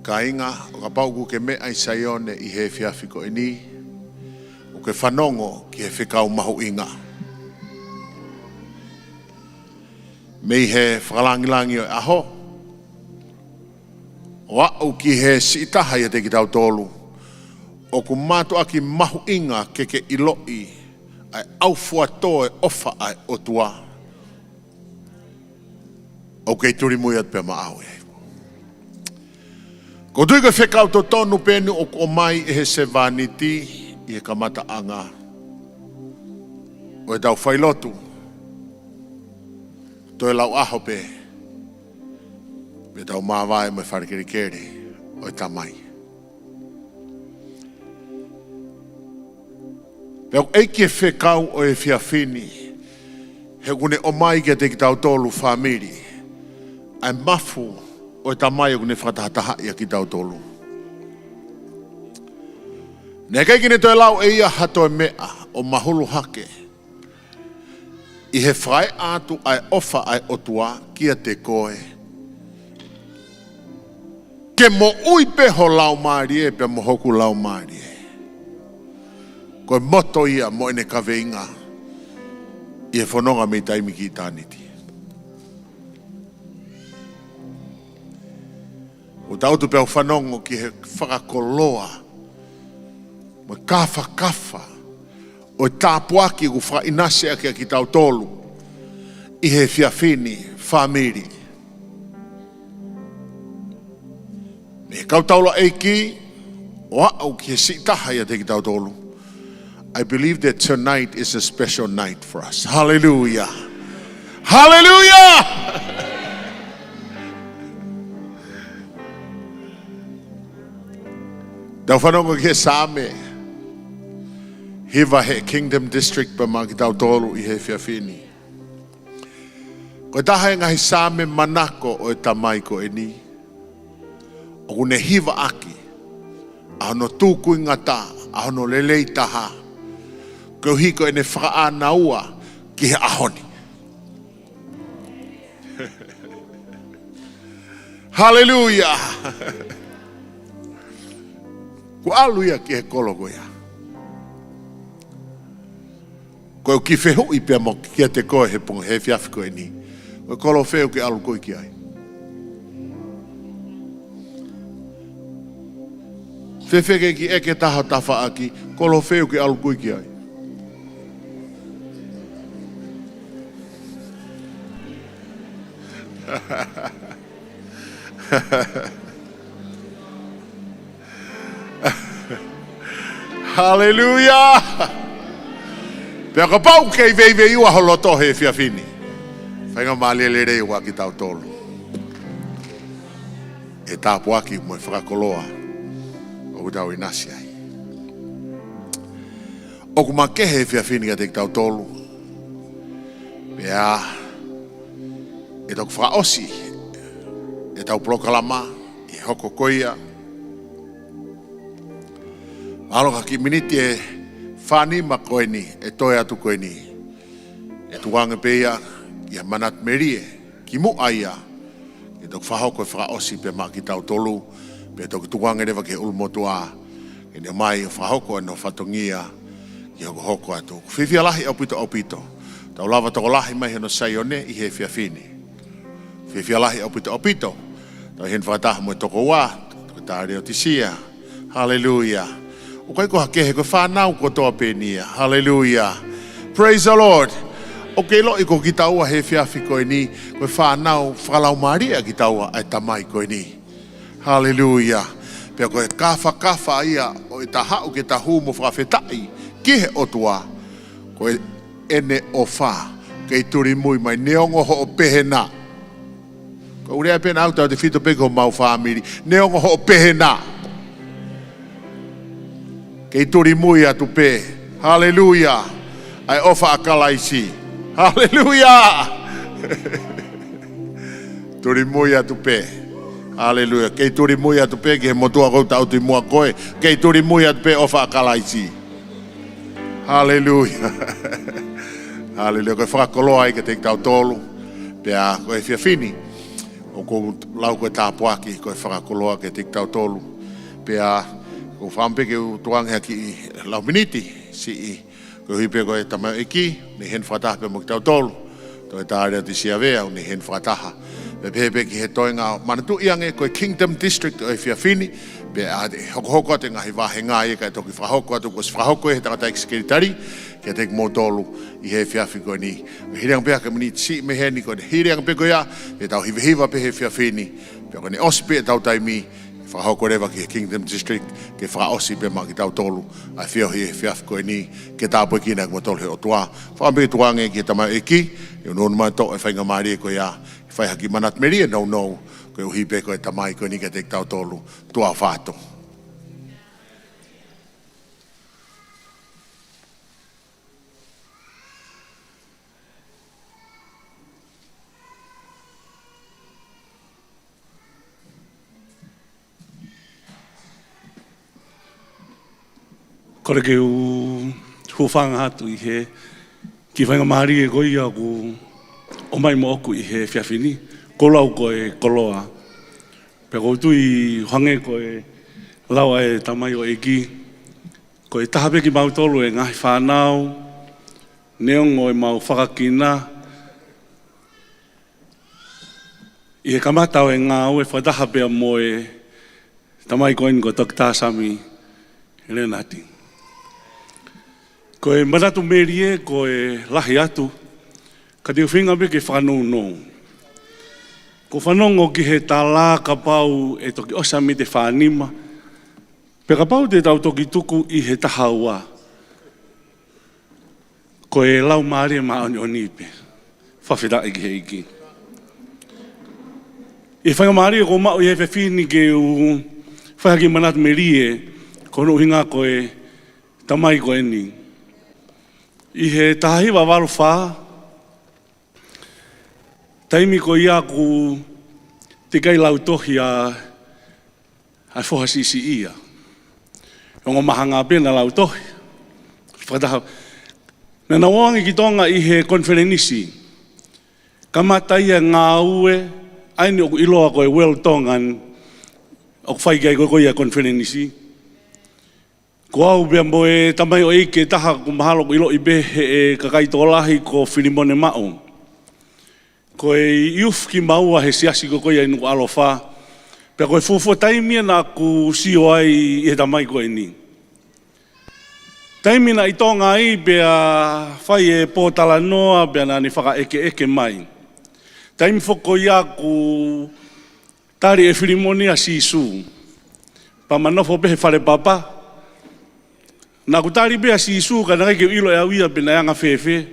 Ka inga o ka pauku ke mea i saione i he whiawhi koe ni. O ke whanongo ki he whekau mahu inga. Mei he whakalangilangi o e aho. O au ki he siitaha ia te ki tau tolu. O ku mātu aki mahu inga ke iloi ai au fuatoe ofa ai o tua. O kei turi mui at pia maau e. Ko tui ka whekau to tonu pēni o ko mai e he se vaniti i he kamata anga. O e tau Failotu. To e lau aho pe. Me tau mawai me wharekerikere o e tamai. Peo eike whekau o e whiawhini, he kune o mai ke te ki tau tolu whamiri, ai mafu o e tamai o kune whakatahataha ia ki tau tolu. Ne kei kine toi lau e ia hato e mea o mahulu hake, i he whae atu ai ofa ai otua kia te koe. Ke mo ui peho lau maari e pe mo hoku lau maari e. Koe moto ia mo ene kawe inga i e whanonga me taimi ki tāniti. O tautu peo whanongo ki he whakakoloa mo kafa o tāpuaki ku whainase ake ki tau tolu i he whiawhini whamiri. Me kautaula eiki o au ki he sitaha ia te ki tau tolu. I believe that tonight is a special night for us. Hallelujah. Hallelujah. Tau whanongo ki he same. Hiva he Kingdom District pa ma ki tau tolu i he whiawhini. Ko taha e ngahi same manako o e tamai ko e ni. O kune hiva aki. Ahono tūku ingata. Ahono lelei taha. Ko hiko ene whakaanaua ki he ahoni. Hallelujah. Ko aluia ki he koloko ia. Ko ki whehu i pia mo kia te koe he ponga he whiawhi koe ni. Ko kolo wheu ki alu koe ki ai. Whewheke ki eke taha tawha aki, kolo wheu ki alu koe ki ai. Hallelujah. Pea ka pau kei vei ua holoto he fiafini. Whainga maali le rei ua ki tau tolu. E tāpu aki mo e whakakoloa o tau inasi ai. O kuma kehe fiafini ka te tau tolu. Pea e tau whakaosi. E tau prokalama. E hoko koia. Aloha ki miniti e whanima koe ni, e toe atu koe ni. E tuanga peia, ia manat merie, ki mu aia. E tok whahoko e whakaosi pe maa ki tau tolu, pe tok tuanga rewa ke ulmotua. E ne mai e whahoko e no whatongia, i hoko atu. Whiwhia lahi au pito. Tau lava toko lahi mai heno saione i he whiawhini. Whiwhia lahi au pito. Tau hen whakataha mo e toko wā, toko tā reo tisia. Hallelujah. O kai ko hakehe ko whanau ko toa penia. Hallelujah. Praise the Lord. O kei lo i ko ki taua he whiawhi koe ni, ko whanau whakalau maria ki taua ai tamai koe ni. Hallelujah. Pea ko e kafa ia o e tahau ke tahu mo whawhetai ki he otua. Ko e ene o wha. Kei turi mui mai neongo ho o pehena. Ko urea pena au tau te whito peko mau whamiri. Neongo ho o pehena. Kei turi mui atu pe. Hallelujah. Ai ofa akalaisi. Hallelujah. Turi mui atu pe. Hallelujah. Kei turi mui atu pe ki he motua kouta auti mua koe. Kei turi mui atu pe ofa akalaisi. Hallelujah. Hallelujah. Koe whakakoloa i ke te tau tolu. Pea koe whiawhini. O kou lau koe tāpuaki koe whakakoloa ke te tau tolu. Pea ko whampeke u tuanghea ki lau miniti si i ko hipe ko e tamau eki ni hen whataha pe mo ki tau tolu to e tārea ti siavea ni hen whataha pe pepe ki he toenga manatu iange ko e Kingdom District o e Whiawhini pe a hoko te ngahi wahenga e ka e toki whahoko atu ko si whahoko e he tangata ex-sekeritari ki a te mo tolu i he whiawhi ko ni hireang pea ka miniti si me he ni ko hireang pe ko ia e tau hiva pe he Whiawhini pe ko ni ospe e tau taimi whahoko rewa ki Kingdom District ke whaosi pe maa ki tau tolu ai whiohi e whiawhi koe ni ke tāpoi kina kua tolu he o tua whaambeke tuange ki tamau eki e nonu mai to e whainga maari e koe ia e whaihaki manat meria nou koe uhi pe koe tamai koe ni ke te tau tolu tua whato. Kore ke u hufanga hatu i he ki whainga maari e koi a ku o mai mo oku i he whiawhini kolau koe koloa pe koutu i hange koe lawa e tamai o eki koe tahape ki mau tolu e ngahi whanau neongo e mau whakakina i he kamatau e ngau e whatahape a moe tamai koe ni ko Dr. Samisoni Lenati. Ko e manatu merie, ko e lahi atu, ka te whinga me ke whanau no. Ko whanongo ki he tala ka pau e toki osami te whanima, pe ka pau te tau toki tuku i he tahaua. Ko e lau maari e maa o nipe, whawhita ki he iki. E whanga maari e ko mao i he whini ke u whahaki manatu merie, ko no hinga ko e tamai ko e ni. I he tahiwa waru wha, taimi ko ia ku te kai lau tohi a whohasisi ia. Ongo mahanga pena lau tohi. Whakataha. Nana wangi ki tonga i he konferenisi. Kamatai a ngā ue, aini oku iloa koe well tongan, oku whaikai koe ia konferenisi. Ko au bea mo e tamai o eike taha ko mahalo ko ilo ibe e kakai tolahi ko Filimone mao. Ko e youth ki maua he siasi ko koia inu alofa. Pea ko e fufo taimia na ku sio ai i he tamai ko e ni. Taimina i tonga ai bea whai e pōtala noa bea nani whaka eke mai. Taimi foko ia ku tari e Filimone a sisu. Pa manofo behe whare papa. Na kutari bea si isu ka ngai ke ilo e awia pe na yanga fefe.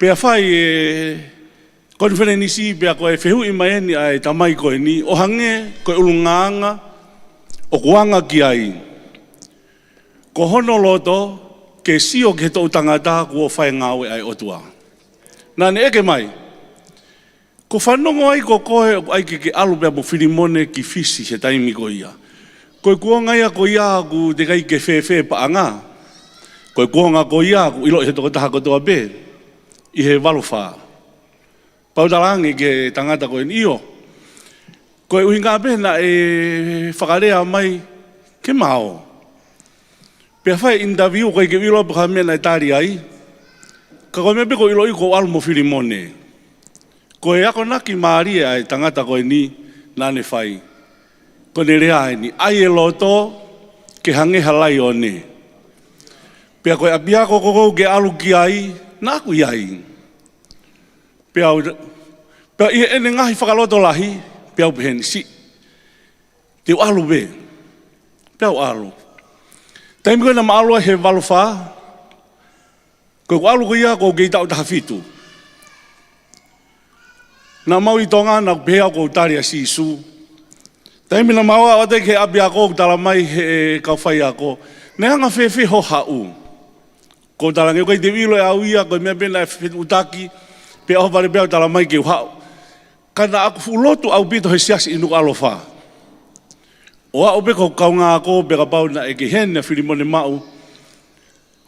Pea fai konferenisi pea koe fehu i maeni ai tamai koe ni o hange koe ulunganga o kuanga ki ai. Ko hono loto ke sio ke tau tangata kua whai ngawe ai otua. Nā ne eke mai, ko whanongo ai ko koe ai ke alu pea mo whirimone ki fisi he taimi ko ia. Koe kuonga ia ko ia ku te kai ke whewhe pa anga. Koe kuonga ko ia ku ilo he toko taha kotoa be, i he waluwha. Pautarangi ke tangata koe ni iyo. Koe uhinga be na e whakarea mai ke mao. Pea whai interview koe ke ilo pa mena e tari ai. Ka koe mebe ko ilo i ko alu mo whirimone. Koe ako naki maaria ai tangata koe ni nane whai. Ko ne rea ni ai e loto ke hange halai o ne. Pea koe apiako koko ke alu ki ai, na aku iai. Pea i ene ngahi whakaloto lahi, pea upehen si. Te alu be. Pea alu. Taimi koe na maalua he walu wha. Koe ko alu ko ia ko kei tau taha fitu. Na mau i tonga na pehea ko utari a sisu. Taimi na maua o te ke api ako tala mai he kauwhai ako. Ne hanga whewhi ho hau. Ko tala nge koe te wilo e au ia koe mea pena e utaki. Pe aho pare peo tala mai ke hau. Kana aku fulotu au pito he siasi inu alofa. O au peko kaunga ako peka pau na e ke hene whirimone mau.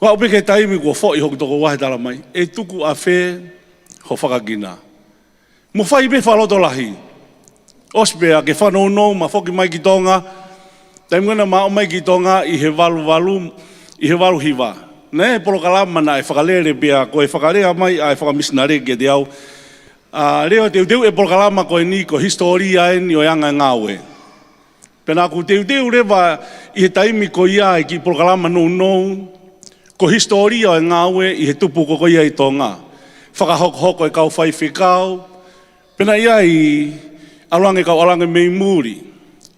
O au peke taimi kua fo i hoki toko wahe tala mai. E tuku a whe ho whakagina. Mo whai be whaloto lahi. Ospea ke whanau ma whoki mai ki tonga. Taimuna mao mai ki tonga i he walu i he walu hiwa. Ne polo kalama na e whakalere pia ko e whakalea mai a e whakamisnare ke te au. Leo teu e polo kalama ko e ni ko historia e ni o yanga ngawe. Pena ku teu rewa i he taimi ko ia e ki polo kalama nou. Ko historia e ngawe i he tupu ko ia i tonga. Whakahoko e kau whai whikau. Pena ia i alange kau alange mei muri,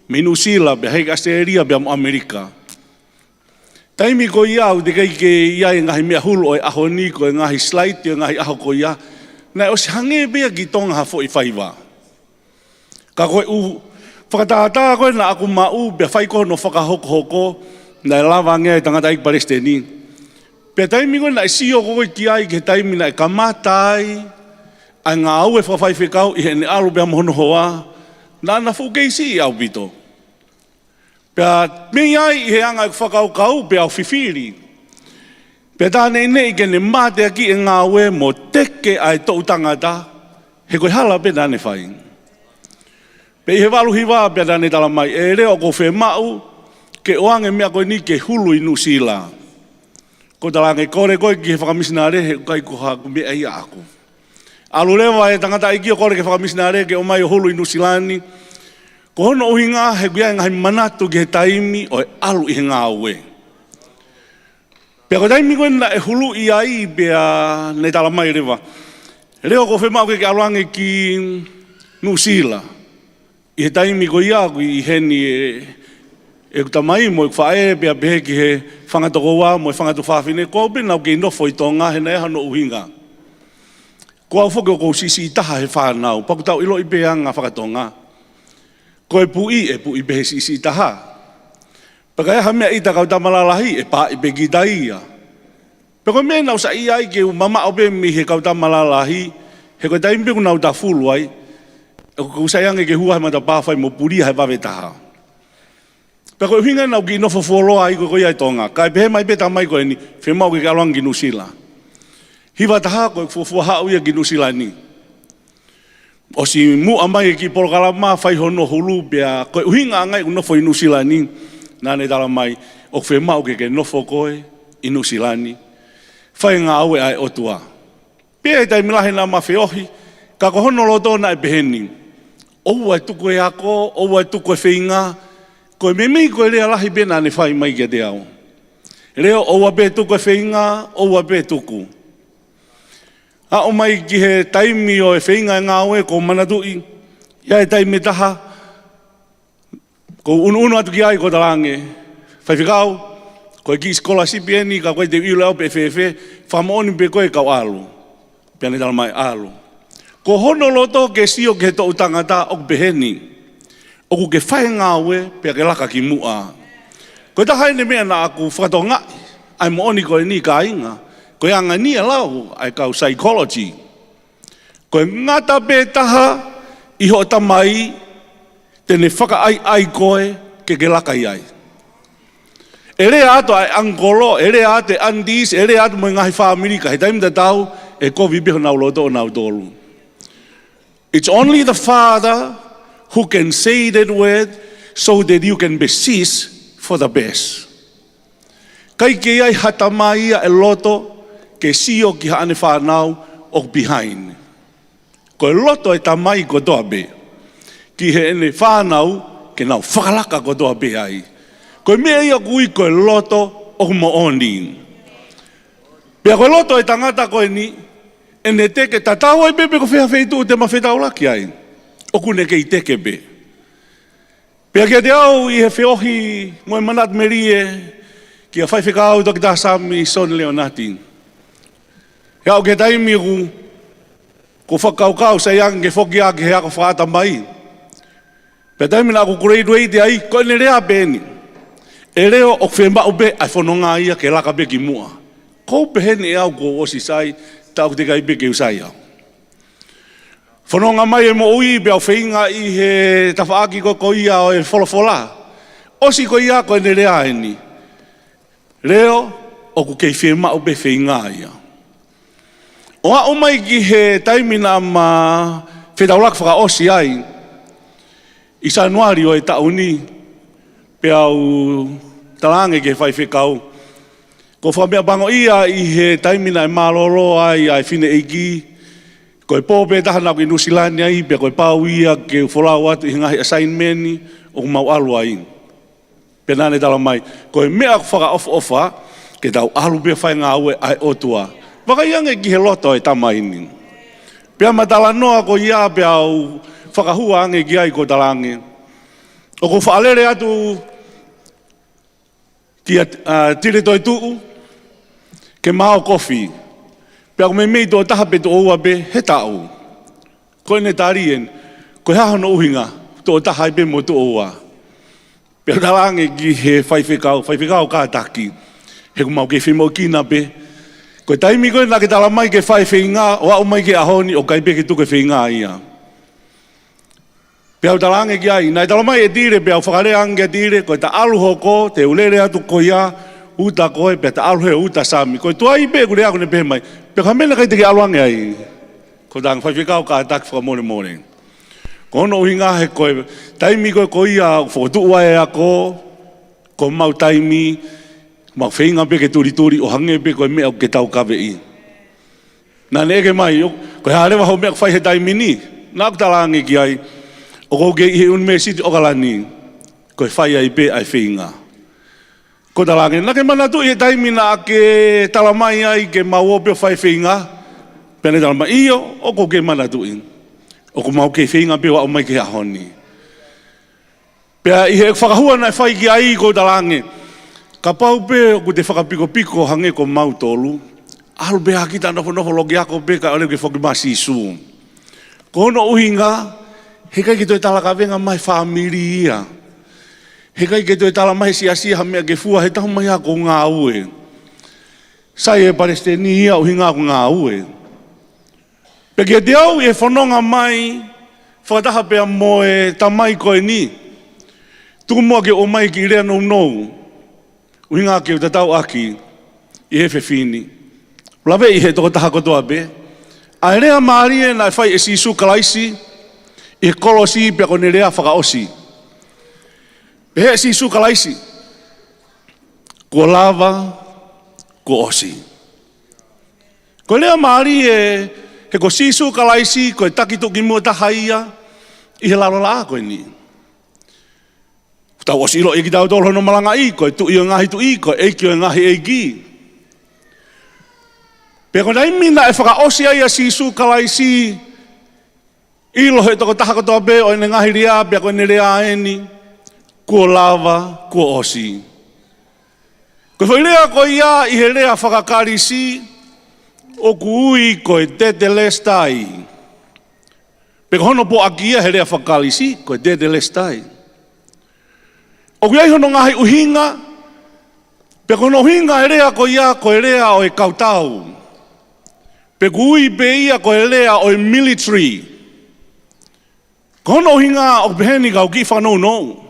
mei Nusila, be hei Australia, be mo Amerika. Taimi ko ia au te kai ke ia e ngahi mea hulu o e aho ni ko e ngahi slide o e ngahi aho ko ia. Nai o se hange bea ki tonga hafo i whaiwa. Ka koe whakatahataha koe na aku mau be whaiko no whakahoko na e lawa ngea e tangata ik Palestini. Pea taimi koe na e sio koe ki ai ke taimi na e kamatai, ai ngā au e whawhai whekau i hene alu pia mohono hoa, nā na whukeisi i au pito. Pea mei ai i he anga e whakau kau pia au whiwhiri. Pea tāne nei ke ne mate aki e ngā ue mo teke ai tau tangata, he koe hala pe tāne whai. Pea i he walu hiwa pia tāne tala mai, e reo ko whe mau, ke oange mea koe ni ke hulu i Nusila. Ko talange kore koe ki he whakamisinare he kai kuha kumea i aku. Alu lewa e tangata iki o kore ke whakamisinare ke o mai o hulu i Nusilani. Ko hono uhinga he kuia ngahi manatu ke he taimi o e alu i he ngā ue. Pea ko taimi koe na e hulu i ai pea ne tala mai rewa. Reo ko whemau ke aluange ki Nusila. I he taimi ko ia ku i heni e kutamai mo i whae pea pehe ki he whangatoko mo i whangatu whawhine. Ko au nau ke inofo i tonga he na e hano uhinga. Ko au whoke o kou sisi i taha he whanau, pakutau ilo i peanga whakatonga. Ko e pui pehe sisi i taha. Paka e hamea i takau tamalalahi e pā i pe kita ia. Peko mea nau sa i ai ke mama au pe mi he kau tamalalahi, he koe taimpe ku nau ta fulu ai, e kou sayange ke hua he mata pāwhai mo puria he wawe taha. Peko e hinga nau ki nofo fuoloa i koe ai tonga, ka e pehe mai pe tamai koe ni, whemau ke aluangi Nusila. Hiwa taha koe fufua hau ia ki Nusilani. O si mu amai ki polokalama whai hono hulu pia koe uhinga angai unofo i Nusilani. Nane tala mai o whemau ke nofo koe i Nusilani. Whai ngā aue ai otua. Pia e tai milahe nā mawheohi, ka ko hono loto na e beheni. Ou ai tuku e ako, ou ai tuku e whinga, koe memei koe rea lahi pena ne whai mai kia te au. Reo ou a pe tuku e whinga, ou a pe tuku. A o mai ki he taimi o e whinga e ngāwe ko manatui, ia e taimi taha, ko unu atu ki ai ko talange, whai whikau, Koe ki scholarship eni ka koe te iulao pe fefe, whamaoni pe koe kau alu. Piane tala mai alu. Ko hono loto ke sio ke to utangata o beheni. O ku ke whae ngāwe pe ke laka ki mua. Koe ta haine mea na aku whakatonga, ai mooni koe ni ka inga. Koe anga ni lau, ai kau psychology. Koe ngata pe taha, iho tamai, tene whaka ai koe ke laka iai. Ere ato ai angolo, ere ato andis, ere ato mo ngahi whaamiri ka he taimita tau e ko vibeho nau loto o nau tolu. It's only the Father who can say that word so that you can beseech for the best. Kai ke ai hatamai e loto ke sio ki haane whanau o behind. Ko e loto e tamai ko toa be. Ki he ene whanau ke nau whakalaka ko toa be ai. Ko mea ia kui ko e loto o mooni. Pea ko e loto e tangata ko e ni, ene teke tatau ai bebe ko whea wheitu te mawhetau laki ai. O kune ke i teke be. Pea kia te au i he whiohi moe manat merie, ki a whaiwhekau toki tā Samisoni Lenati. He au ke taimi ko whakaukau sa iang ke whoki a ke hea ko whaata mai. Pea taimi na ako grade 8 ai, ko ene rea beni. E reo o whemba ube ai whanonga ia ke laka be ki mua. Ko pehene e au ko osi sai, tau te kai be ke usai au. Whanonga mai e mo ui be au whainga i he tawhaaki ko ia o e wholofola. Osi ko ia ko ene rea eni. Reo o ku kei whema ube whainga ia. O a umai ki he taimina ma whetaulak whaka osi ai. I Januari o e tauni. Pe au talange ke whai whekau. Ko whamea bango ia i he taimina e malolo ai ai whine eiki. Ko e pōpe tahana ki Nusilani ai, pe ko e pau ia ke wholau atu i ngahi assignmenti o mau alu ai. Pe nane tala mai, ko e mea whaka ofa ke tau alu pe whai ngā ue ai otua. Waka iange ki he loto e tamaini. Pea matala noa ko ia pe au whakahua ange ki ai ko talange. O ko whaalere atu ki tire toi tuu, ke mao kofi. Pea ko me mei tō taha pe tō oua pe he tau. Ko ene tarien, ko hea hono uhinga, tō taha pe mo tō oua. Pea talange ki he whaiwhekau ka taki. He ku mau ke whimo kina pe. Ko taimi koe na ke tala mai ke whaiwhenga, o au mai ke ahoni o kai pe ke tuke whenga ia. Pea utalange ki ai, nai tala mai e tire, pea whakare ange tire, koe ta alu hoko, te ulere atu ko ia, uta koe, pea ta alu he uta sami. Koe tua i pe kure ako ne pe mai, pea ka mena kai te ki alu ange ai. Ko tanga whaiwhekau ka ataki whakamone more. Ko ono uhi ngā he koe, taimi koe ko ia, whakotua e ako, ko mau taimi, mau whainga pe ke turi o hange pe koe mea ke tau kawe i. Nā neke mai, koe harewa hau mea whai he taimi ni, nā kutalange ki ai, o ko ke i university o kalani, ko e whai ai pe ai whinga. Ko talange, nake manatu i he taimina ke talamai ai ke mau ope whai whinga, pene talamai iyo, o ko ke manatu i. O ko mau ke whinga pe wa o mai ke ahoni. Pea i he whakahua nai whai ki ai ko talange, ka pau pe o ko te whakapiko hange ko mau tolu, alu pe hakita nofo logi ako pe ka ole ke whoki masi su. Ko ono uhinga, he kai ki toi tala ka venga mai whaamiri ia. He kai ki toi tala mai siasi ha mea ke fua he tahu mai ako ngā ue. Sai e Palestini ia uhi ngā ko ngā ue. Pe kia te au e whanonga mai, whakataha pea mo e tamai koe ni. Tuku mua ke o mai ki rea nou. Uhi ngā ke o tatau aki, i he whewhini. Lawe i he toko taha kotoa be. A rea maari e nai whai e sisu kalaisi, i kolosi pe kone rea whakaosi. Pe he si sukalaisi. Ko lava, ko osi. Ko lea maari e he ko si sukalaisi, ko e takito ki mua tahaia, i he larola koe ni. Tau osi ilo i ki tau tolo no malanga i, ko e tu i o ngahi tu i, ko e ki o ngahi e ki. Pe kona imina e whakaosi ai a si sukalaisi, ilo he toko taha kotoa be o ene ngahi rea, pia ko ene rea eni, kua lava, kua osi. Ko whailea ko ia I he lea whakakarisi o kui ko e tete lestai. Peko hono po aki ia he lea whakarisi ko e tete lestai. O kui ai hono ngahi uhinga, peko no hinga he lea ko ia ko e lea o e kautau. Peko ui pe ia ko e lea o e military. Ko hono hinga o beheni kau ki whanau nou.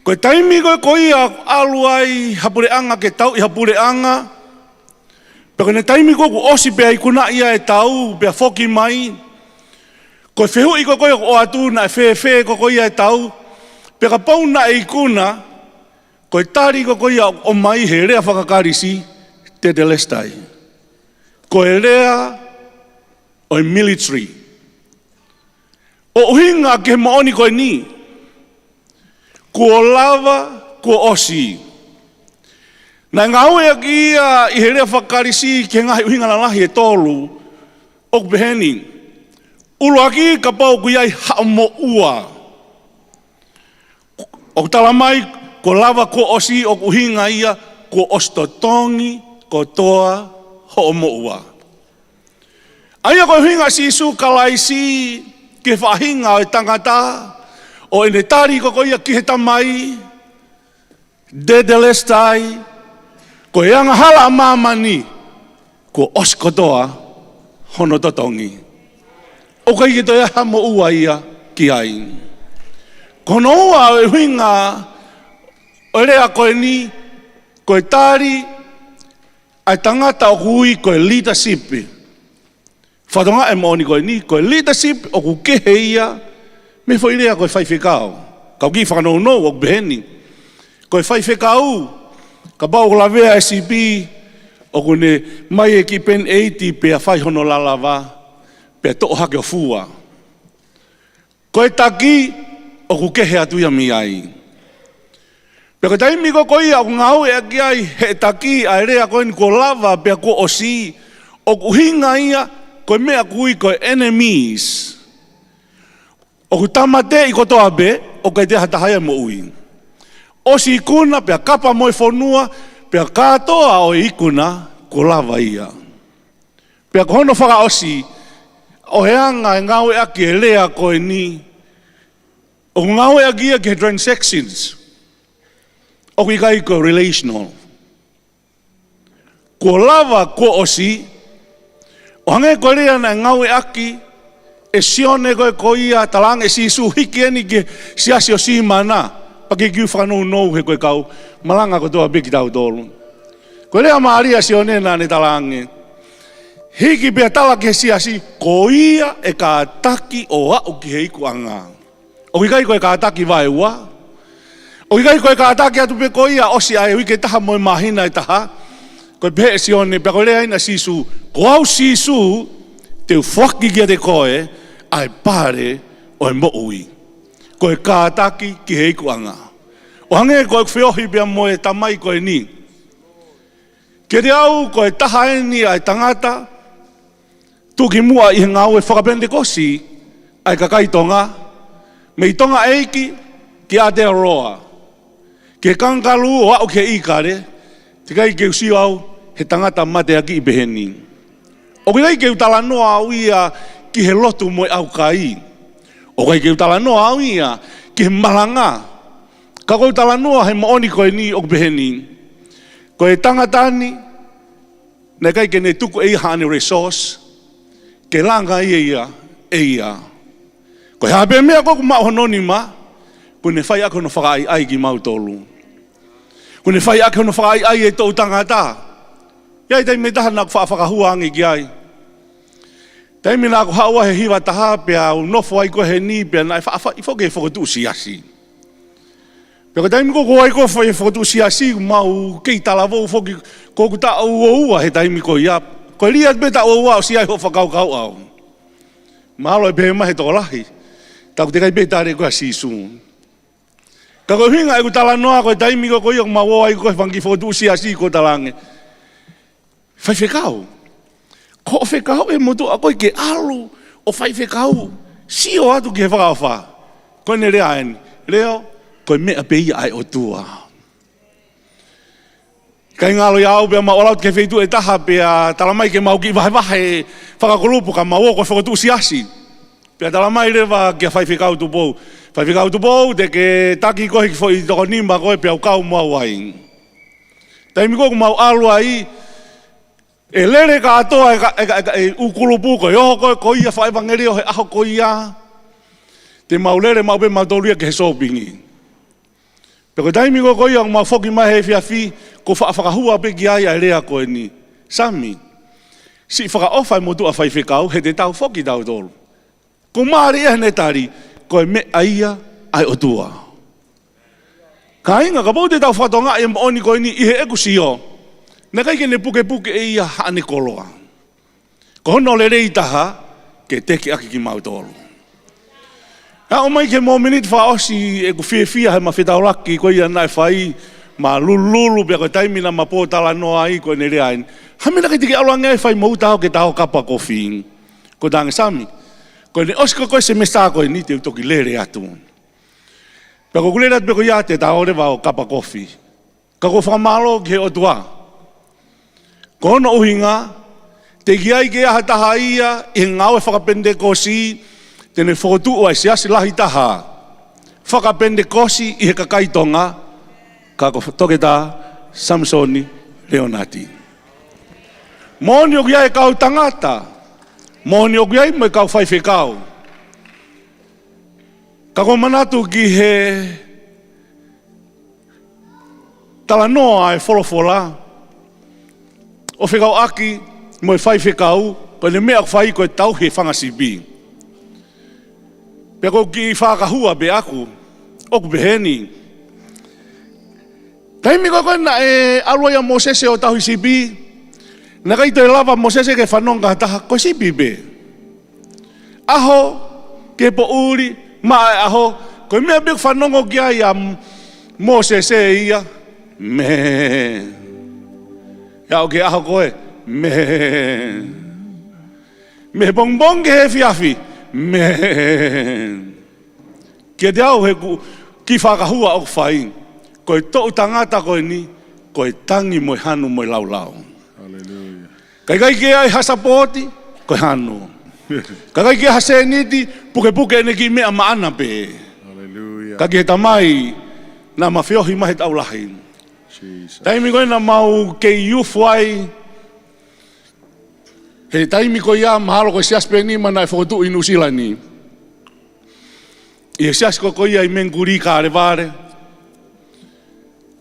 Ko taimi ko ia alu ai hapureanga ke tau I hapureanga. Peko ne taimi ko osi pe ai kuna ia e tau pe foki mai. Ko fehu I ko o atu na fe ko ia e tau. Peka pau na e kuna ko tari ko ia o mai he rea whakakarisi te lestai. Ko e rea o e military. O hinga ke maoni ko ni. Ko lava, ko osi. Na ngau e ki ia I he rea whakarisi ke ngahi uhinga na lahi e tolu o beheni. Uluaki ka pau ku iai hamo ua. O tala mai ko lava ko osi o uhinga ia ko ostotongi ko toa ho mo ua. Aia ko uhinga sisu kalaisi ke whahinga o e tangata. O ene tari ko ia ki he tamai, dedelestai, ko ianga hala mamani, ko oskotoa hono totongi. O kai ki toia hamo ua ia ki ai. Kono ua o e huinga, o rea ko e ni, ko e tari, ai tangata o kui ko e leadership. Whatonga e maoni ko e ni, ko e leadership o ku kehe ia, me foi rea ko e whaiwhekau. Kau ki whanau no o beheni. Ko e whaiwhekau. Ka bau la vea SCP. O kune mai e ki pen 80 pe a whaihono lalawa. Pe a tō hake o fua. Ko e taki. O ku kehe atu ia mi ai. Pe ko taimi ko ia o ngau e aki ai. He taki a rea ko ni ko lava pe a ko osi. O ku hinga ia. Ko e mea kui ko enemies. O ku tamate I kotoa be, o kai te hatahaya mo ui. O si ikuna, pia kapa mo I whanua, pia katoa o ikuna, ko lava ia. Pia kohono whaka osi, o heanga e ngau e aki e lea ko e ni. O ngau e aki e ke transactions. O ku ikai ko relational. Ko lava ko osi, o hange ko lea na ngau e aki, e sione ko ia talang e sisu hiki eni ke siasi o si mana. Paki kiu whanau nou he koe kau. Malanga ko toa beki tau tolu. Ko lea maaria sione na ne talange. Hiki pia tala ke siasi ko ia e ka taki o au ki he iku anga. O kikai ko e ka taki vai ua. O kikai ko e ka taki atu pe ko ia osi ai wike taha moe mahina e taha. Ko pe sione pia ko lea ina sisu. Ko au sisu te whaki kia te koe. Ai pare o e mo'ui. Ko e kātaki ki he ikuanga. O hange ko e whiohi pia mo e tamai ko e ni. Ke te au ko e taha eni ai tangata. Tuki mua I he ngau e whakapende kosi. Ai kakaitonga. Me I tonga eiki ki Aotearoa. Ke kankalu o au ke ikare. Te kai ke usi au he tangata mate aki I beheni. O kai ke utala noa au ia ki he lotu mo au kai. O kai ke utala noa au ia ki he malanga. Ka ko utala noa he maoni koe ni o beheni. Ko e tangatani, ne kai ke ne tuku e hane resource, ke langa ia. Ko he hape mea koku maa hononi ma, ko ne whai ako no whakai ai ki mautolu. Ko ne whai ako no whakai ai e tau tangata. Iai tai me taha naku whakahuangi ki ai. Taimi nā ko haua he hiwa taha pia u nofo ai ko he ni pia nai I whoke e whakatu siasi. Pia ko taimi ko ai ko e whakatu siasi mau kei talavou whoke ko ku ta ua he taimi ko ia. Ko lia be ta ua o siai ho whakau au. Mahalo e pēma he toko lahi. Ta ku te kai be tare ko a sisu. Ka ko hinga e ku tala noa ko e taimi ko ia mau ai ko e whangi whakatu siasi ko talange. Whai whekau. Ko whekau e motu a koe ke alu o whai whekau. Si o atu ke whakawha. Ko ne rea eni. Reo, ko mea pe ia ai o tua. Kai ngalo iau pia maolau ke feitu e taha pia talamai ke mau ki vahe whakakolupu ka mau ko whakatu siasi. Pia talamai rewa kia whaiwhikau tu pou. Whaiwhikau tu pou te ke taki kohi ki fo i toko nimba koe pia ukau mau ai. Taimi koku mau alua i e lere ka atoa e ukulupu koe oho koe koia whaivangeri o he aho koia. Te mau lere mau pe mau tauria ke he sopingi. Peko taimi ko koia mau foki mai he fiafi ko whakahua pe ki ai rea koe ni. Sami, si whakaofa i motu a whaiwhikau he te tau foki tau tolu. Ko maari e hene tari koe me aia ai otua. Ka inga ka pau te tau whatonga e maoni koe ni ihe eku sio. Na kai kene puke e ia haane koloa. Ko hono le rei taha ke teki aki ki mau tolu. Ha o mai ke mo minute fa osi e ku fia he ma fitaulaki ko ia nai fai ma lulu be ko taimi na mapo tala no ai ko ne reain. Ha mina ke tiki alo ngai fai mo tao ke tao kapa ko fin. Ko dang sami. Ko ne osko ko se mesta ko ni te to ki lere atu. Pe ko kulera be ko ia te tao re va o kapa kofi. Ka ko fa malo ke o tua. Ko no uhinga te giai ke ha tahaia e ngau e whakapende kosi tene whotu o ai siasi lahi taha. Whakapende kosi i he kakaitonga ka ko toketa Samisoni Lenati. Moni o giai kau tangata. Moni o giai mo kau whaiwhikau. Ka ko manatu ki he talanoa e wholofola. O whikau aki mo e whaiwhikau ko ne mea whai ko e tau he whangasibi. Pea ko ki whakahua be aku, oku beheni. Taimi ko na e alua ia Mosese o tahu sibi, na kai te lava Mosese ke whanonga taha ko sibi be. Aho, ke po uri, ma aho, ko mea be whanongo kia ia Mosese ia, me. Ia o ke aho koe, me. Me bongbong ke he fiafi, men. Kia te au he ki whakahua o whain. Koe tōu tangata koe ni, koe tangi moe hanu moe laulau. Hallelujah. Kai ke ai hasapoti, koe hanu. Kai ke haseniti, puke ene ki mea maana pe. Hallelujah. Kai ke tamai, na mawhiohi mahe tau lahin. Jesus. Taimi koe na mau ke iufuai, he taimi ko ia mahalo ko sias peni mana e whotu i Nusilani. I e sias ko ia i menguri ka arevare.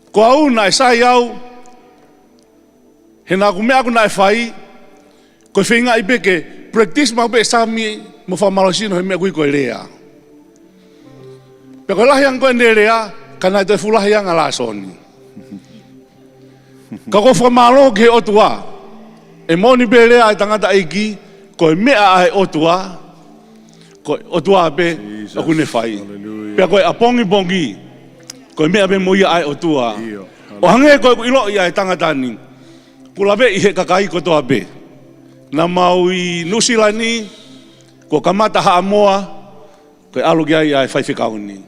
Ko au na e sai au, he na ku mea ku na e whai, ko whinga i beke, practice mau be sami mo whamalosino he mea kui ko e rea. Pe ko lahi ang ko e ne rea, ka na te fulahi ang ala soni. Ka ko whamalo ke otua, e moni belea e tangata eiki, ko e mea ai otua, ko otua be o kune whai. Pea ko e apongi, ko e mea be moia ai otua. O hange ko e ilo ia e tangata ni, ko lawe i he kakai ko toa be. Na mau i Nusilani, ko kamata haa moa, ko e alu kia ia e whaiwhikau ni.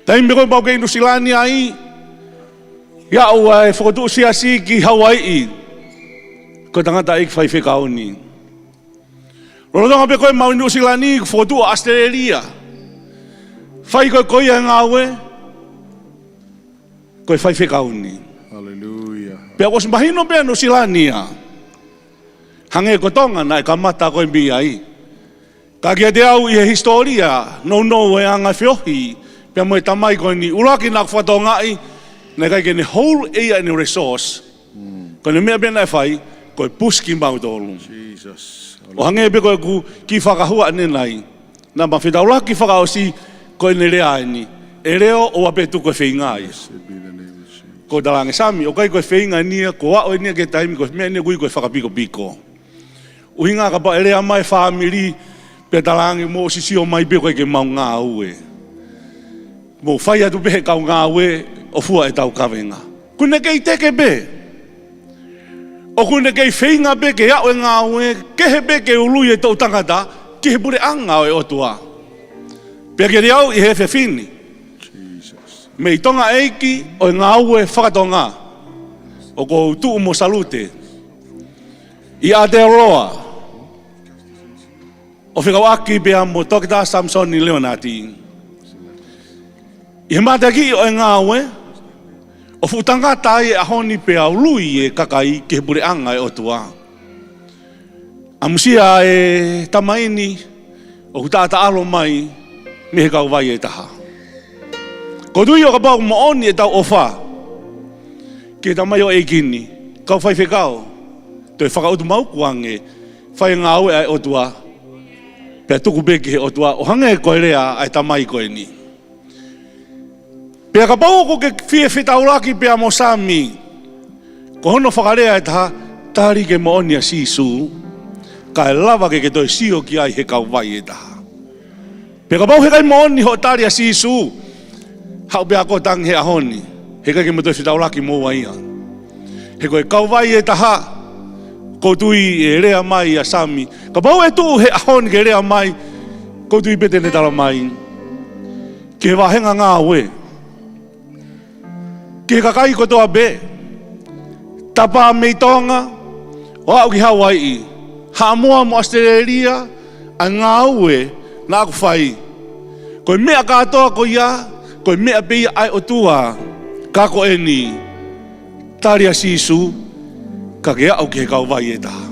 Taimi ko e pau ke i Nusilani ai, ia ua e whakatu siasi ki Hawaii, ko tangata ik whaiwhikau ni. Rolotonga pe koe mau i Nusilani, whakatu o Australia. Whai koe koe ia ngāwe, koe whaiwhikau ni. Hallelujah. Pea kos mahino pe Nusilania. Hange ko tonga na e kamata koe mi ai. Ka kia te au i he historia, no e anga whiohi, pea mo e tamai koe ni Uluaki na whatongai, na kai ke ne whole ea ni resource. Ko ne mea bena e whai, koe puski mau tolu. Jesus. O hange pe koe ku ki whakahua ane nai. Na ma whitaulaki whakaosi koe ne rea ni. E reo o ape tu koe whingai. Ko dalange sami, o kai koe whingai nia, ko wao nia ke taimi, koe mea nia kui koe whakapiko. Uhinga ka pa e rea mai whamiri, pe dalange mo sisio mai pe koe ke mau ngā ue. Mo whai atu pehe kau ngā ue, o fua e tau kawenga. Kune kei teke be. O kune kei whinga be ke au e ngā ue, kehe be ke ului e tau tangata, kehe pure anga o e otua. Pea ke reau i he whiwhini. Me i tonga eiki o e ngā ue whakatonga. o ko tu mo salute. I Aotearoa. O whikawaki pia mo tokita Samisoni Lenati. I mataki o ngawe. O futangata e ahoni pia ului e kakai ke bureanga e otua. Amusia e tamaini o hutata alo mai me he kau vai e taha. Ko tui o ka pau mo oni e tau ofa. Ke tamai o e kini. Kau whai whekau. Toi whakautu mau kuange. Whai ngau e otua. Pea tuku beke he otua. O hange koe rea ai tamai koe ni. Pea ka pau ko ke fie whitauraki pea mo sami. Ko hono whakarea e taha. Tari ke mo oni a sisu. Ka e lava ke toi sio ki ai he kau vai e taha. Pea ka pau he kai mo oni ho tari a sisu. Hau pea ko tang he ahoni. He kai ke mo toi whitauraki mo waia. He koe kau vai e taha. Ko tui e rea mai a sami. Ka pau e tu he ahoni ke rea mai. Ko tui pete ne tala mai. Ke wahenga ngā we. Ke kakai ko toa be. Tapa mei tonga. O au ki Hawaii. Ha moa mo Australia. A ngā ue. Nā ku whai. Koe mea katoa ko ia. Koe mea pei ai o tua. Kako e ni. Tari a sisu. Ka ke au ke kau vai e taha.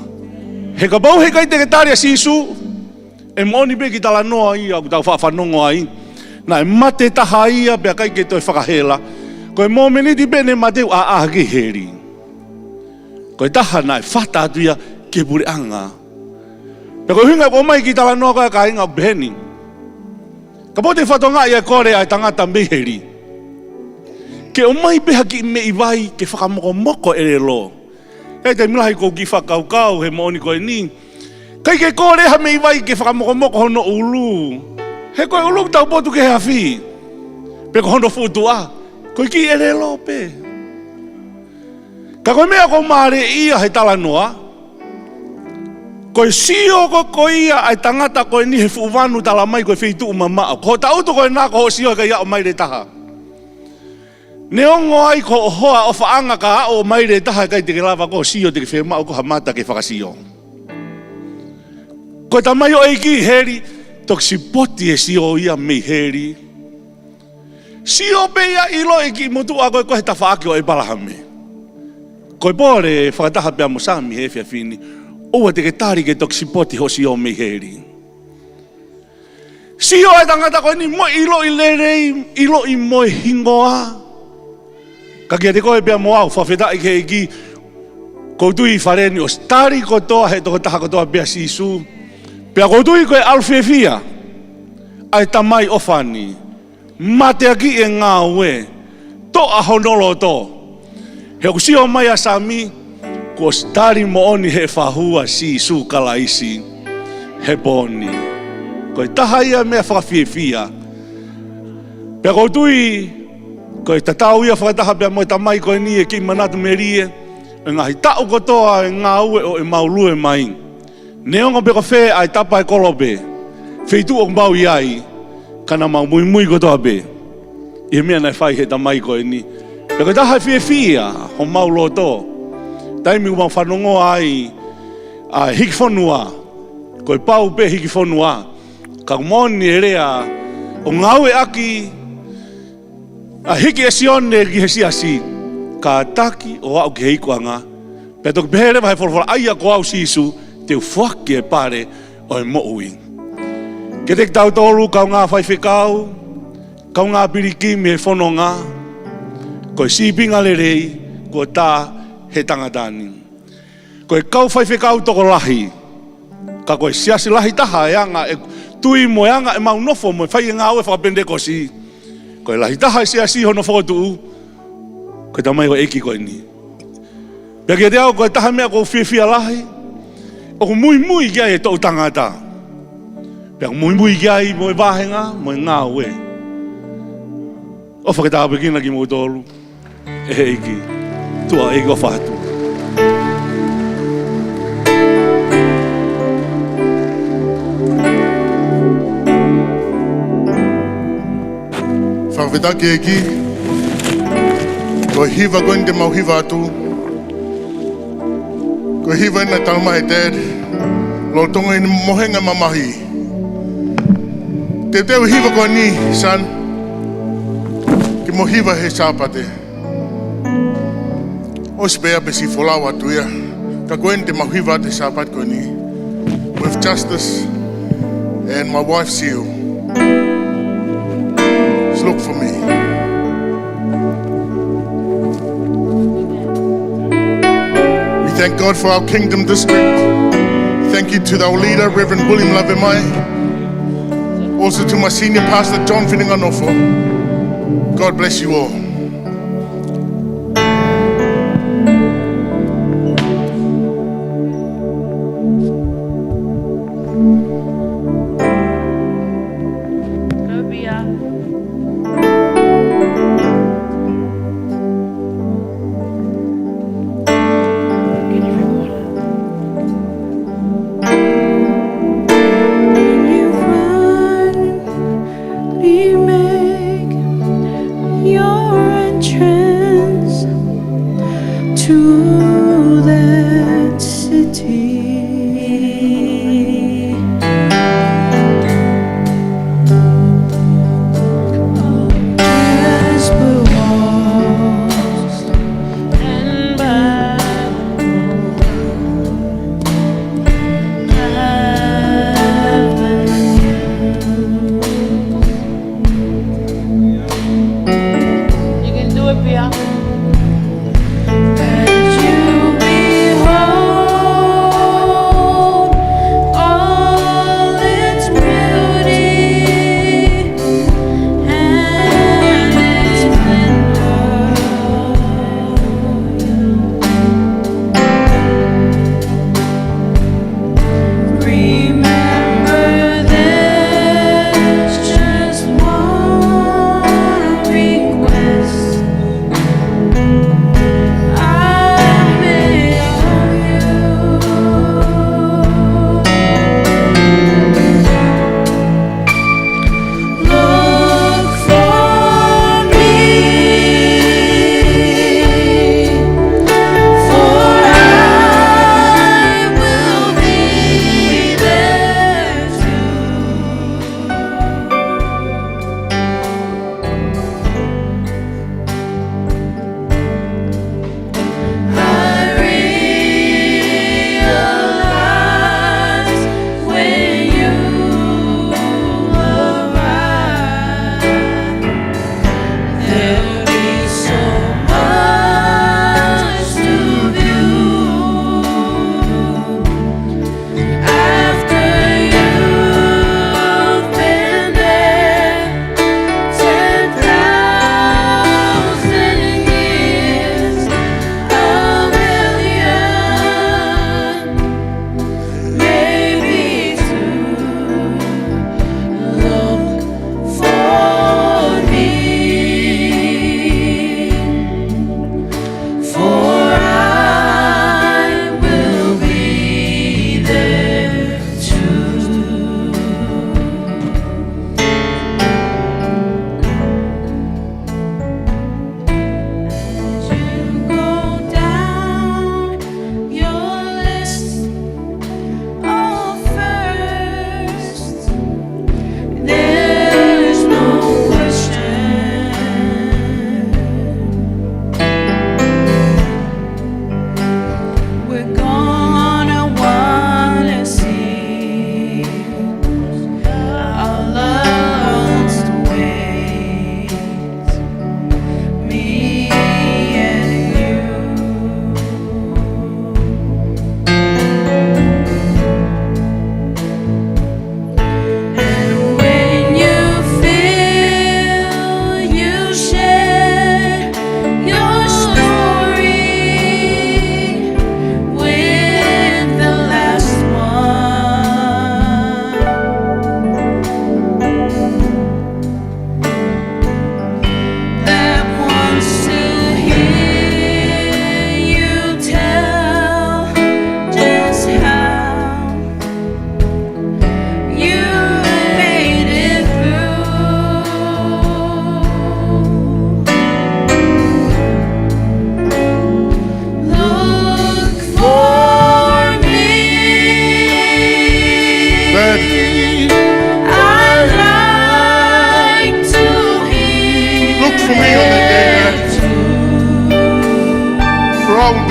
He ka pau he kai te ke tari a sisu. E moni pe ki tala noa ia. Ku tau whawhanongo ai. Na e mate taha ia. Pea kai ke toi whakahela. Koe mō meniti pene mateu a ke heri. Koe taha na e whata atu ia ke pure anga. Pea koe hinga ko mai ki tala noa koe ka inga beheni. Ka pau te whatonga ia kore ai tangata meheri. Ke o mai peha ki me i vai ke whakamoko moko ere lo. Hei te milahi kou ki whakaukau he mooni koe ni. Kai ke kore ha me i vai ke whakamoko moko hono ulu. He koe ulu tau potu ke hea whi. Pe ko hono futua. Koe ki ere lo pe. Ka koe mea ko maare ia he tala noa. Koe sio ko ia ai tangata koe ni he fuwanu tala mai koe whitu umamao. Ko tautu koe nā ko ho sio ka ia o mai re taha. Ne ongo ai ko hoa o whaanga ka o mai re taha kai te ke lava ko sio te ke whemao ko hamata ke whakasio. Koe tamai o eiki heri toksipoti e sio ia mei heri. Sio pe ia ilo eki motu a koe koe tawhaaki o e palahame. Koe pore whakataha pia mo sami he fia fini. Oua te ke tari ke toksipoti ho sio mei heri. Sio e tangata koe ni mo ilo i lerei, ilo i mo hingoa. Ka kia te koe pia mo au, whawhetai ke eki, koutui whareni o stari kotoa he toko taha kotoa pia sisu. Pia koutui koe alwhewhia, ai tamai ofani, mate aki e ngā ue, to a honolo to. He kusio mai a sami, ko stari mo oni he whahua sisu kalaisi, he poni. Koe taha ia mea whawhewhia. Pia koutui, koe tatau ia whakataha pia moe tamai koe ni e ki manatu merie. E ngahi tau kotoa e ngā ue o e maulue mai. Neongo pe ko whē ai tapa e kolope. Wheitu o mbau iai. Kana mau mui mui kotoa pe. I mea nai whai he tamai koe ni. Pia koe taha e whia ho maulo to. Taimi umau whanongo ai a hiki whanua. Koe pau pe hiki whanua. Ka kumoni e rea o ngau e aki. A hiki e sione ki he siasi. Ka taki o au ki heikoanga. Pea toki pehere vai whorwhora aia ko au sisu. Te uwhaki e pare o e moui. Ke te tau tolu kau ngā whaiwhekau. Kau ngā pirikimi e whanonga. Koe sipinga le rei. Ko tā he tangatani. Koe kau whaiwhekau toko lahi. Ka koe siasi lahi taha e anga. E tui mo e anga e mau nofo mo e whai e ngā ue whakapende ko si. Koe lahi taha sia si hono whakotuu. Koe tamai o eki koe ni. Pea kia te au koe taha mea ko whiwhia lahi. O ko mui mui kia e tau tangata. Pea ko mui mui kia i mo e wahenga, mo e ngā ue. O whakataha pekina ki mo tolu. E eki. Tua eki o whatu. Whawhetake eki, koe hiva koe te mau hiva atu, Ko hiwa ina talamahi Dad. Lo tonga ina mohenga mamahi. Te teo hiwa koe ni, son. Ki mo hiwa he sāpate. O spea pe si folawa tuia. Ka koe te mahiwa te sāpate koe ni. With justice and my wife Seal. Just look for me. We thank God for our Kingdom District. Thank you to our leader, Reverend William Lavemai. Also to my senior pastor, John Finninganofo. God bless you all.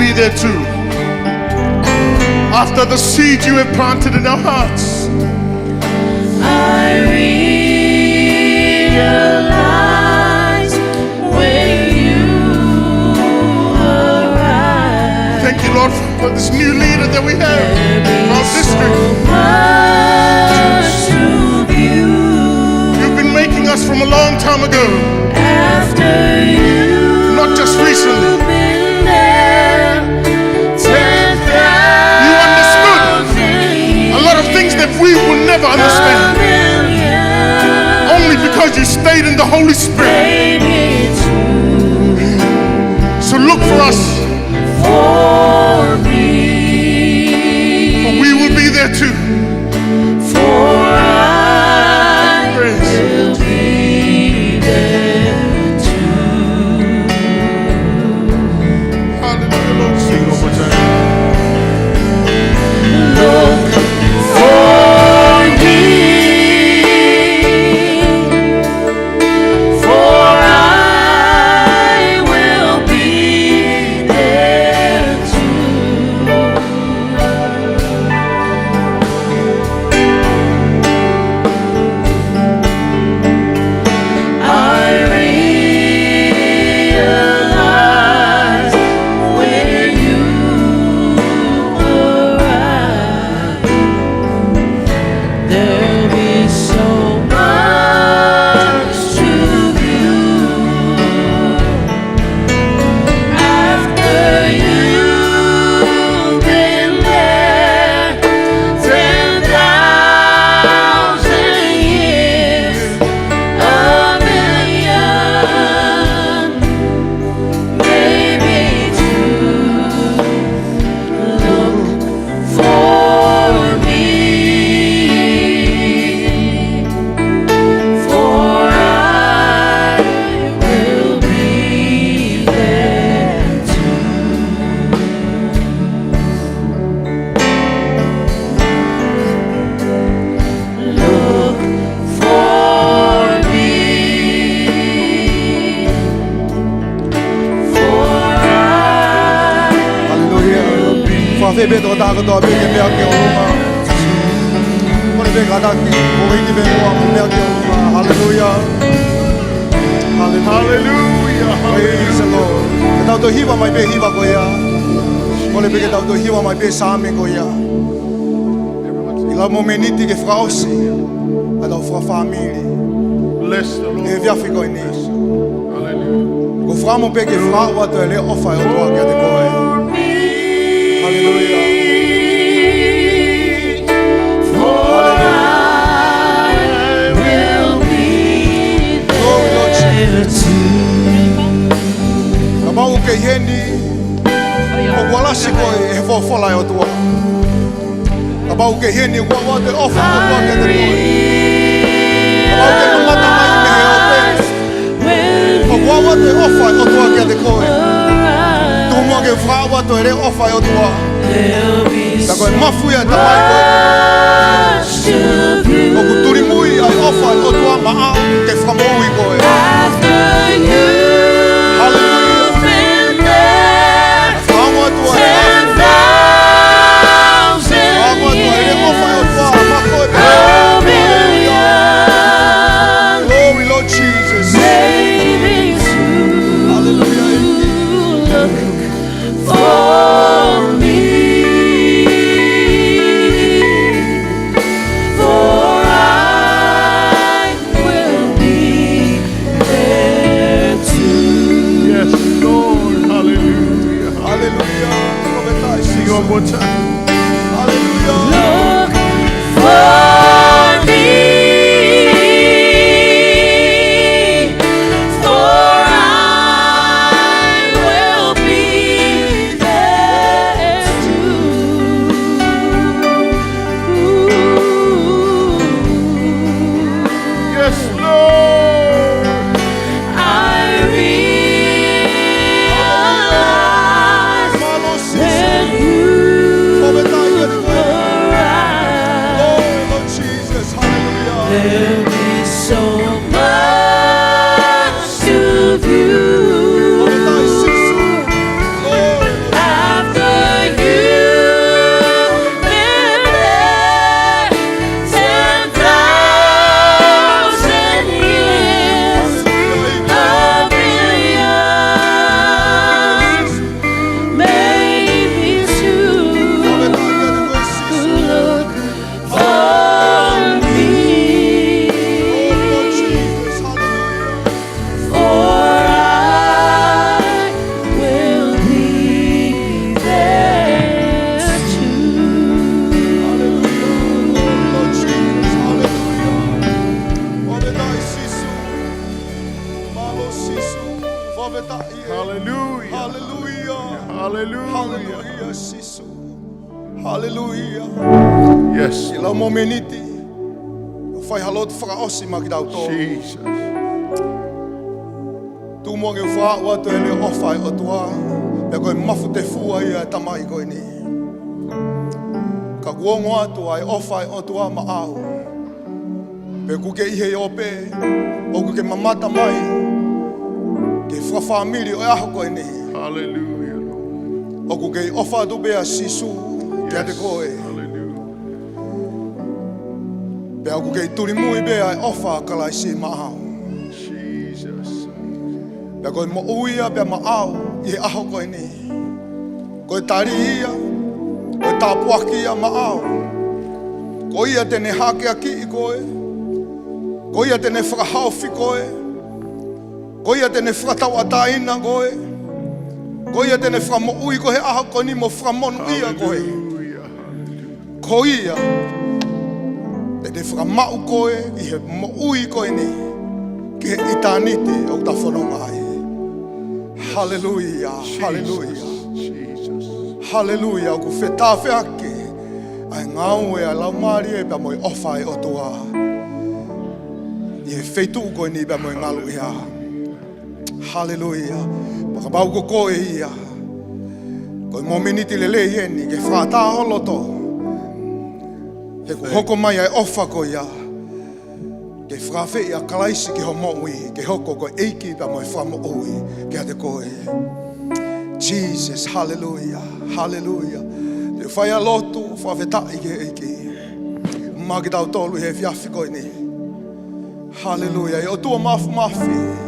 be there too. After the seed you have planted in our hearts, I realize when you arrive. thank you, Lord, for this new leader that we have in our district. You've been making us from a long time ago, not just recently. You understood a lot of things that we will never understand, only because you stayed in the Holy Spirit. So look for us, for we will be there too. Bless the Lord. Hallelujah. Hallelujah. Hallelujah. Hallelujah, Sisu. Hallelujah. Yes. Ila momeniti. Fai halot whakaosi maki tau tō. Jesus. Tu mo ke wha ua tu ele ofai o tua. E koe mafu te fua ia tamai koe ni. Ka kuongo atu ai ofai o tua ma au. Pe kuke ihe o pe. O kuke mamata mai. Ke whawhamiri o aho koe ni. Hallelujah. O kuke ofa tu bea sisu. Kia te koe. Hallelujah. Pe au kuke turi mui bea ofa kalai si ma au. Jesus. Pe koe mo uia pe ma au. I aho koe ni. Koe tari ia. Koe tāpuaki ia ma au. Ko ia tene hake aki i koe. Ko ia tene whakahauwhi koe. Ko ia tene whakatau ataina koe. Ko ia tene whakamoui koe aho koe ni mo whakamonu ia koe. Ko ia tene whakamau koe i he moui koe ni. Ki he itaniti au ta whanonga ai. Hallelujah, hallelujah. Hallelujah, ku whetā whiake. Ai ngau e a lau maari e pa moi ofai o tua. I he wheitu koe ni pa moi ngalu ia. Hallelujah. Pakabau ko koe ia. Koe mominiti lele ieni, ke whātā holoto. He ku hoko mai ai ofa ko ia. Ke whawhi ia kalaisi ki ho moui. Ke hoko koe eiki pa moi whamo ui. Ke ate koe. Jesus, hallelujah, hallelujah. Te whai alotu, whawhetai ke eiki. Maki tau tolu he whiawhi koe ni. Hallelujah. E o tua mafi.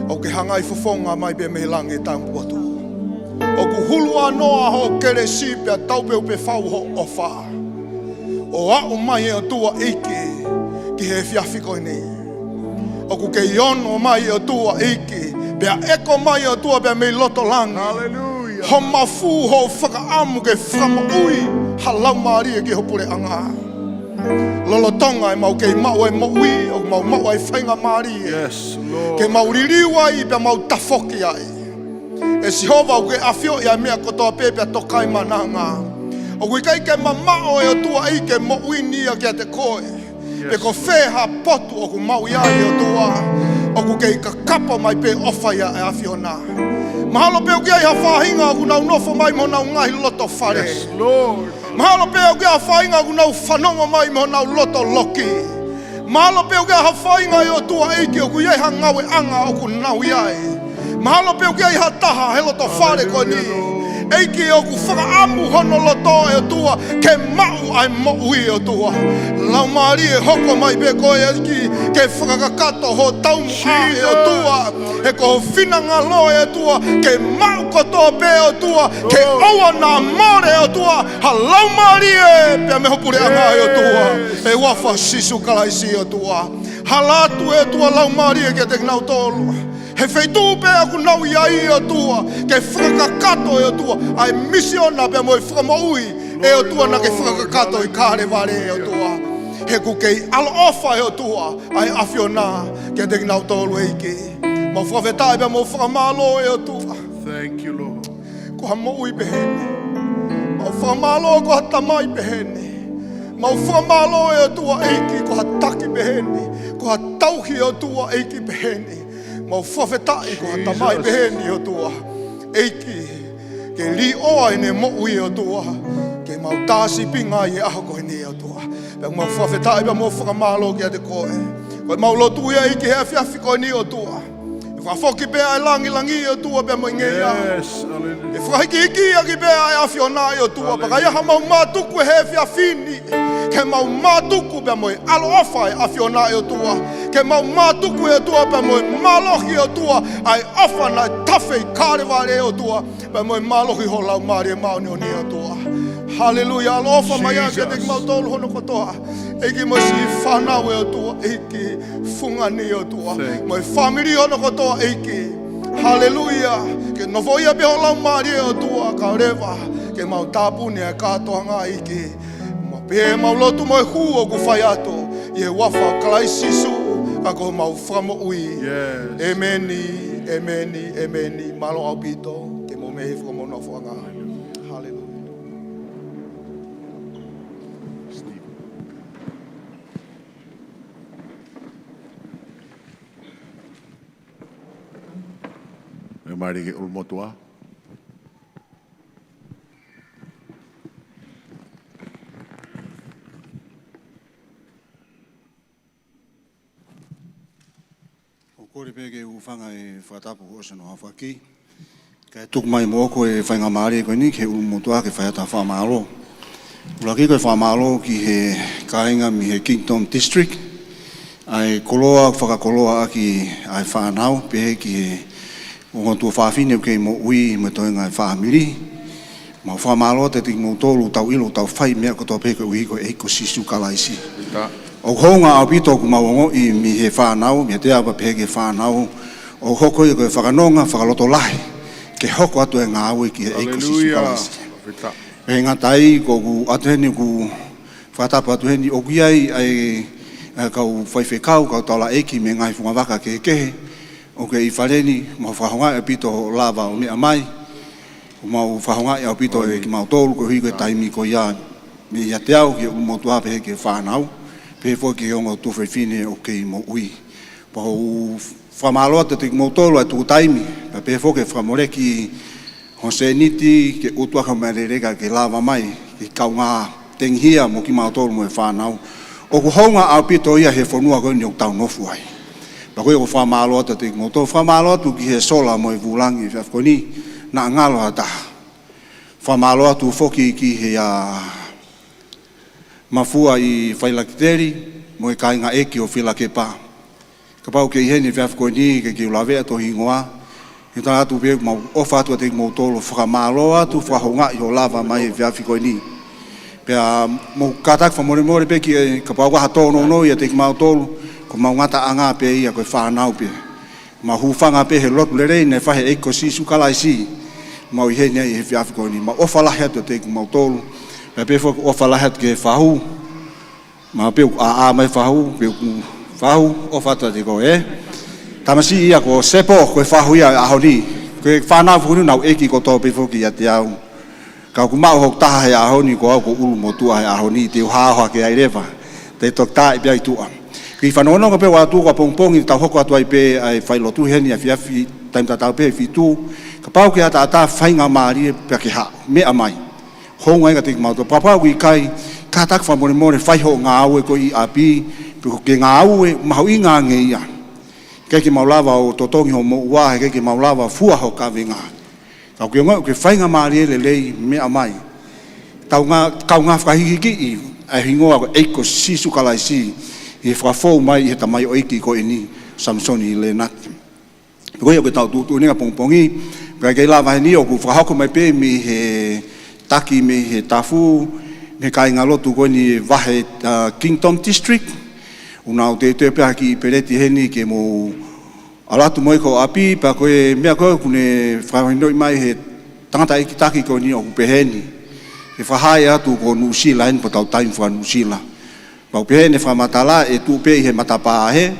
O ke hangai fofonga mai pe me lange tampu atu. O ku hulua noa ho kere sipea taupe upe whau ho ofa. O au mai e o tua eiki ki he whiawhi koe ni. O ku ke iono mai e o tua eiki. Pea eko mai o tua pea mei loto langi. Hallelujah. Ho mafu ho whakaamu ke whama ui. Halau maari ki ho pure anga. Lolo tonga e mau kei mau e moui. O mau e whainga maari. Yes, Lord. Ke mau ririwa i pea mau tafoki ai. E sihova o ke awhio i a mea kotoa pepea tokai mananga. O kui kai ke mamao e o tua ei ke moui nia kia te koe. Pe ko wheha potu o ku mau iai o tua. O ku kei ka kapa mai pe ofa ia e awhiona. Mahalo pe o kia i ha whahinga o ku nau nofo mai mo nau ngahi loto whare. Yes, Lord. Mahalo pe o kia ha whahinga o ku nau whanonga mai mo nau loto loki. Mahalo pe o kia ha whahinga i o tua eiki o ku iai ha ngawe anga o ku nau iai. Mahalo pe o kia i ha taha he loto whare ko ni. Eiki o ku whakaamu hono loto e o tua, ke mau ai moui o tua. Lau maari e hoko mai pe koe eiki, ke whakakato ho taumu a e o tua. He ko whinanga lo e o tua, ke mau koto pe o tua, ke oa nā more o tua. Ha lau maari e pia me hopure anga e o tua. E wafa sisu kalaisi o tua. Ha latu e o tua lau maari e ke te nau tolu. He wheitu pēa ku nau iai o tua, ke whakakato e o tua, ai misiona pēa moi whamaui e o tua na ke whakakato i kāre ware e o tua. He ku kei alo ofa e o tua, ai awhiona ke te nau tolu eiki. Mau whawhetai pēa mo whakamalo e o tua. Thank you, Lord. Ko ha moui pehene. Mau whakamalo ko ha tamai pehene. Mau whakamalo e o tua eiki ko ha taki pehene. Ko ha tauhi o tua eiki pehene. Mau whawhetai ko ha tamai peheni o tua. Eiki, ke li oa ene moui o tua. Ke mau tāsi pinga i aho koe ni o tua. Pea mau whawhetai pea mau whakamalo ki a te koe. Koe mau lotu ia eiki hea whiawhi koe ni o tua. E whawhoki pea e langi o tua pea mo inge ia. Yes, hallelujah. E whahiki iki a ki pea e awhiona i o tua. Paka iaha mau mātuku e he whiawhini. Ke mau mātuku pea mo e alo ofa e awhiona i o tua. Ke mau mātuku e o tua pea mo e malohi o tua. Ai ofa na tawhi i kāreware o tua. Pea mo e malohi ho lau maari e mauni o ni o tua. Hallelujah. Alo ofa mai a ke te mau tolu hono kotoa. Eiki mo si whanau e o tua. Eiki fungani o tua. Mo e whamiri hono kotoa eiki. Hallelujah. Ke novo ia beho lau maari e o tua. Ka rewa. Ke mau tāpuni e kātoa ngā eiki. Pe mau lotu mo e hu o ku whai ato. I e wafa kalai sisu. Ka ko mau framo ui. Yes. Emeni, emeni, emeni. Malo au pito. Ke mo mehe framo na fuanga. Hallelujah. E mari ke ulmotua. Kore pege u whanga e whatapu o sano hawhaki. Kai tuk mai mōko e whainga maare koe ni ke ulu motua ke whaiata whamalo. Ulaki koe whamalo ki he kāinga mi he Kingdom District. Ai koloa, whakakoloa aki ai whanau, pehe ki he ungotua whawhine u kei mo ui me toenga e whamiri. Ma whamalo te tiki mo tolu tau ilo tau whai mea kotoa pehe koe ui koe eiko sisu kalaisi. O honga au pito ku mawongo I mi he whanau, mi he te apa pehe ke whanau, o hoko I koe whakanonga, whakaloto lahi, ke hoko atu e ngā aue ki he eiko sisu kalasi. E ngā tai ko ku atu heni ku whatapu atu heni, o kiai ai kau whaiwhekau, kau taula eki me ngai whunga waka ke kehe, o ke I whareni, mau whahonga e pito lava o mea mai, o mau whahonga e au pito e ki mau tolu, ko hui koe taimi ko ia, me ia te au ki o motua pehe ke whanau, pe fo ki ongo tu fine o ke mo ui pa o famalo te mo tolo tu taimi pe fo ke famore ki hoseniti ke utua ka merega ke lava mai ki kaunga tenghia mo ki ma tolo mo fanau o ko honga a pito ia he fonua ko ni o tau no fuai pa ko famalo te mo to famalo tu ki he sola mo vulangi fa ko ni na ngalo ata famalo tu fo ki he a mafua I whailakiteri, mo e kāinga eki o whila ke pā. Ka pau ke iheni whiaf koe ni, ke ki ulawea to hingoa, he tā atu pēku mau ofa atu a teki mau tolo, whakamalo atu, whahonga I o lava mai e whiafi koe ni. Pea mo kātak whamore more peki, ka pau waha tōno no I a teki mau tolo, ko mau ngata anga pe ia koe whanau pe. Ma hufanga pe he lotu le rei, ne whahe eiko sisu kalaisi, mau iheni ai he whiafi koe ni. Ma ofa lahi atu a teki mau tolo, pe pefo o falahat ke fahu ma pe a mai fahu pe fahu o fata de go tamasi ia ko sepo ko fahu ia a honi ko fana funu na eki ko to pefo ki ya tiau ka ku ma ho ta ya honi ko ulu motua ya honi te ha ke ai leva te to ta I bai tu ki fanono ko pe wa tu ko pongpong I ta ho ko ai pe ai Failotu heni a fiafi taim ta ta pe fitu ka pau ke ata fainga mari pe ki ha me amai honga inga tiki mauto. Papa ui kai, ka tak whamore more, whai ho ngā aue ko I api, piko ke ngā aue, mahu I ngā nge ia. Kei ki maulawa o totongi ho mo ua, kei ki maulawa fua ho ka venga. Kau ke ngai, ke whainga maari ele lei, mea mai. Kau ngā whakahiki I, ai hingoa ko eiko sisu kalaisi, I whakafou mai I he tamai o iki ko ini, Samisoni Lenati. Piko ia ke tau tutu ninga pongpongi, kei lawa he ni o ku whakahoko mai pe mi he taki me he tafu, me kāinga lotu koe ni wahe Kingdom District. Unau te pēha ki pereti heni ke mo alatu moi ko api, pa koe mea koe kune whahinoi mai he tangata iki taki koe ni o kupeheni. He whahai atu ko Nusila heni po tau taim wha Nusila. Pau pehene whamatala e tu pēhi he matapā he,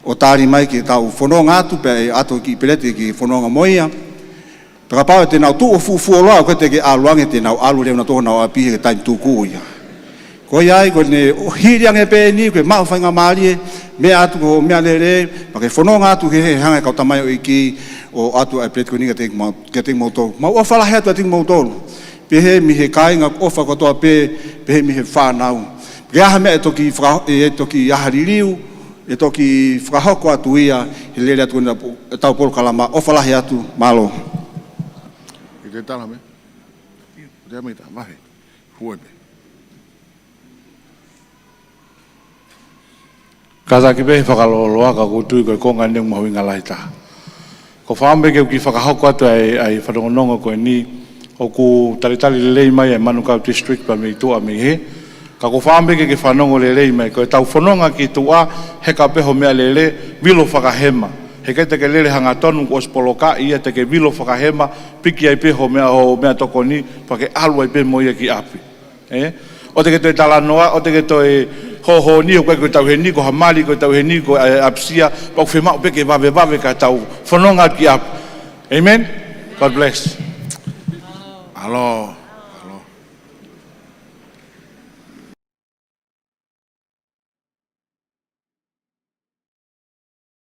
o tāri mai ke tau whanonga atu, pe ato ki pereti ki whanonga moia. Paka pau te nau tu o fufu o loa, koe te ke aluange te nau alu reo na toho nau api he taim tuku ia. Koe ai, koe ne hiriange pe ni, koe mau whainga maari e, mea atu ko mea lere, pake whanonga atu ke he hanga kau tamai o iki, o atu ai pret koe ni ke te mautolu. Mau ofa lahe atu a te mautolu. Pe he mi he kāinga ofa kotoa pe he mi he whanau. Ke aha mea e toki ahaririu, e toki whakahoko atu ia, he lere atu kone tau polo kalama, ofa lahe atu, malo. Te tala me. Te amita, mahe. Huebe. Kata ki pehe whakaloloa ka kutui koe konga neu mahui ngā laita. Ko whaambe keu ki whakahoko atu ai whanongononga koe ni o ku talitali lelei mai e Manukau District pa mei tua mei he. Ka ko whaambe ke whanongo lelei mai koe tau whanonga ki tua heka peho mea lele wilo whakahema. He kei teke lele hanga tonu o spoloka ia teke wilo whakahema piki ai peho mea toko ni pa ke alu ai pe moia ki api. O teke toi talanoa, o teke toi ho ni ko tau he ni ko hamali ko tau he ni ko apsia pa fe ma pe ke va ka tau fononga ki ap. Amen. God bless. Alo.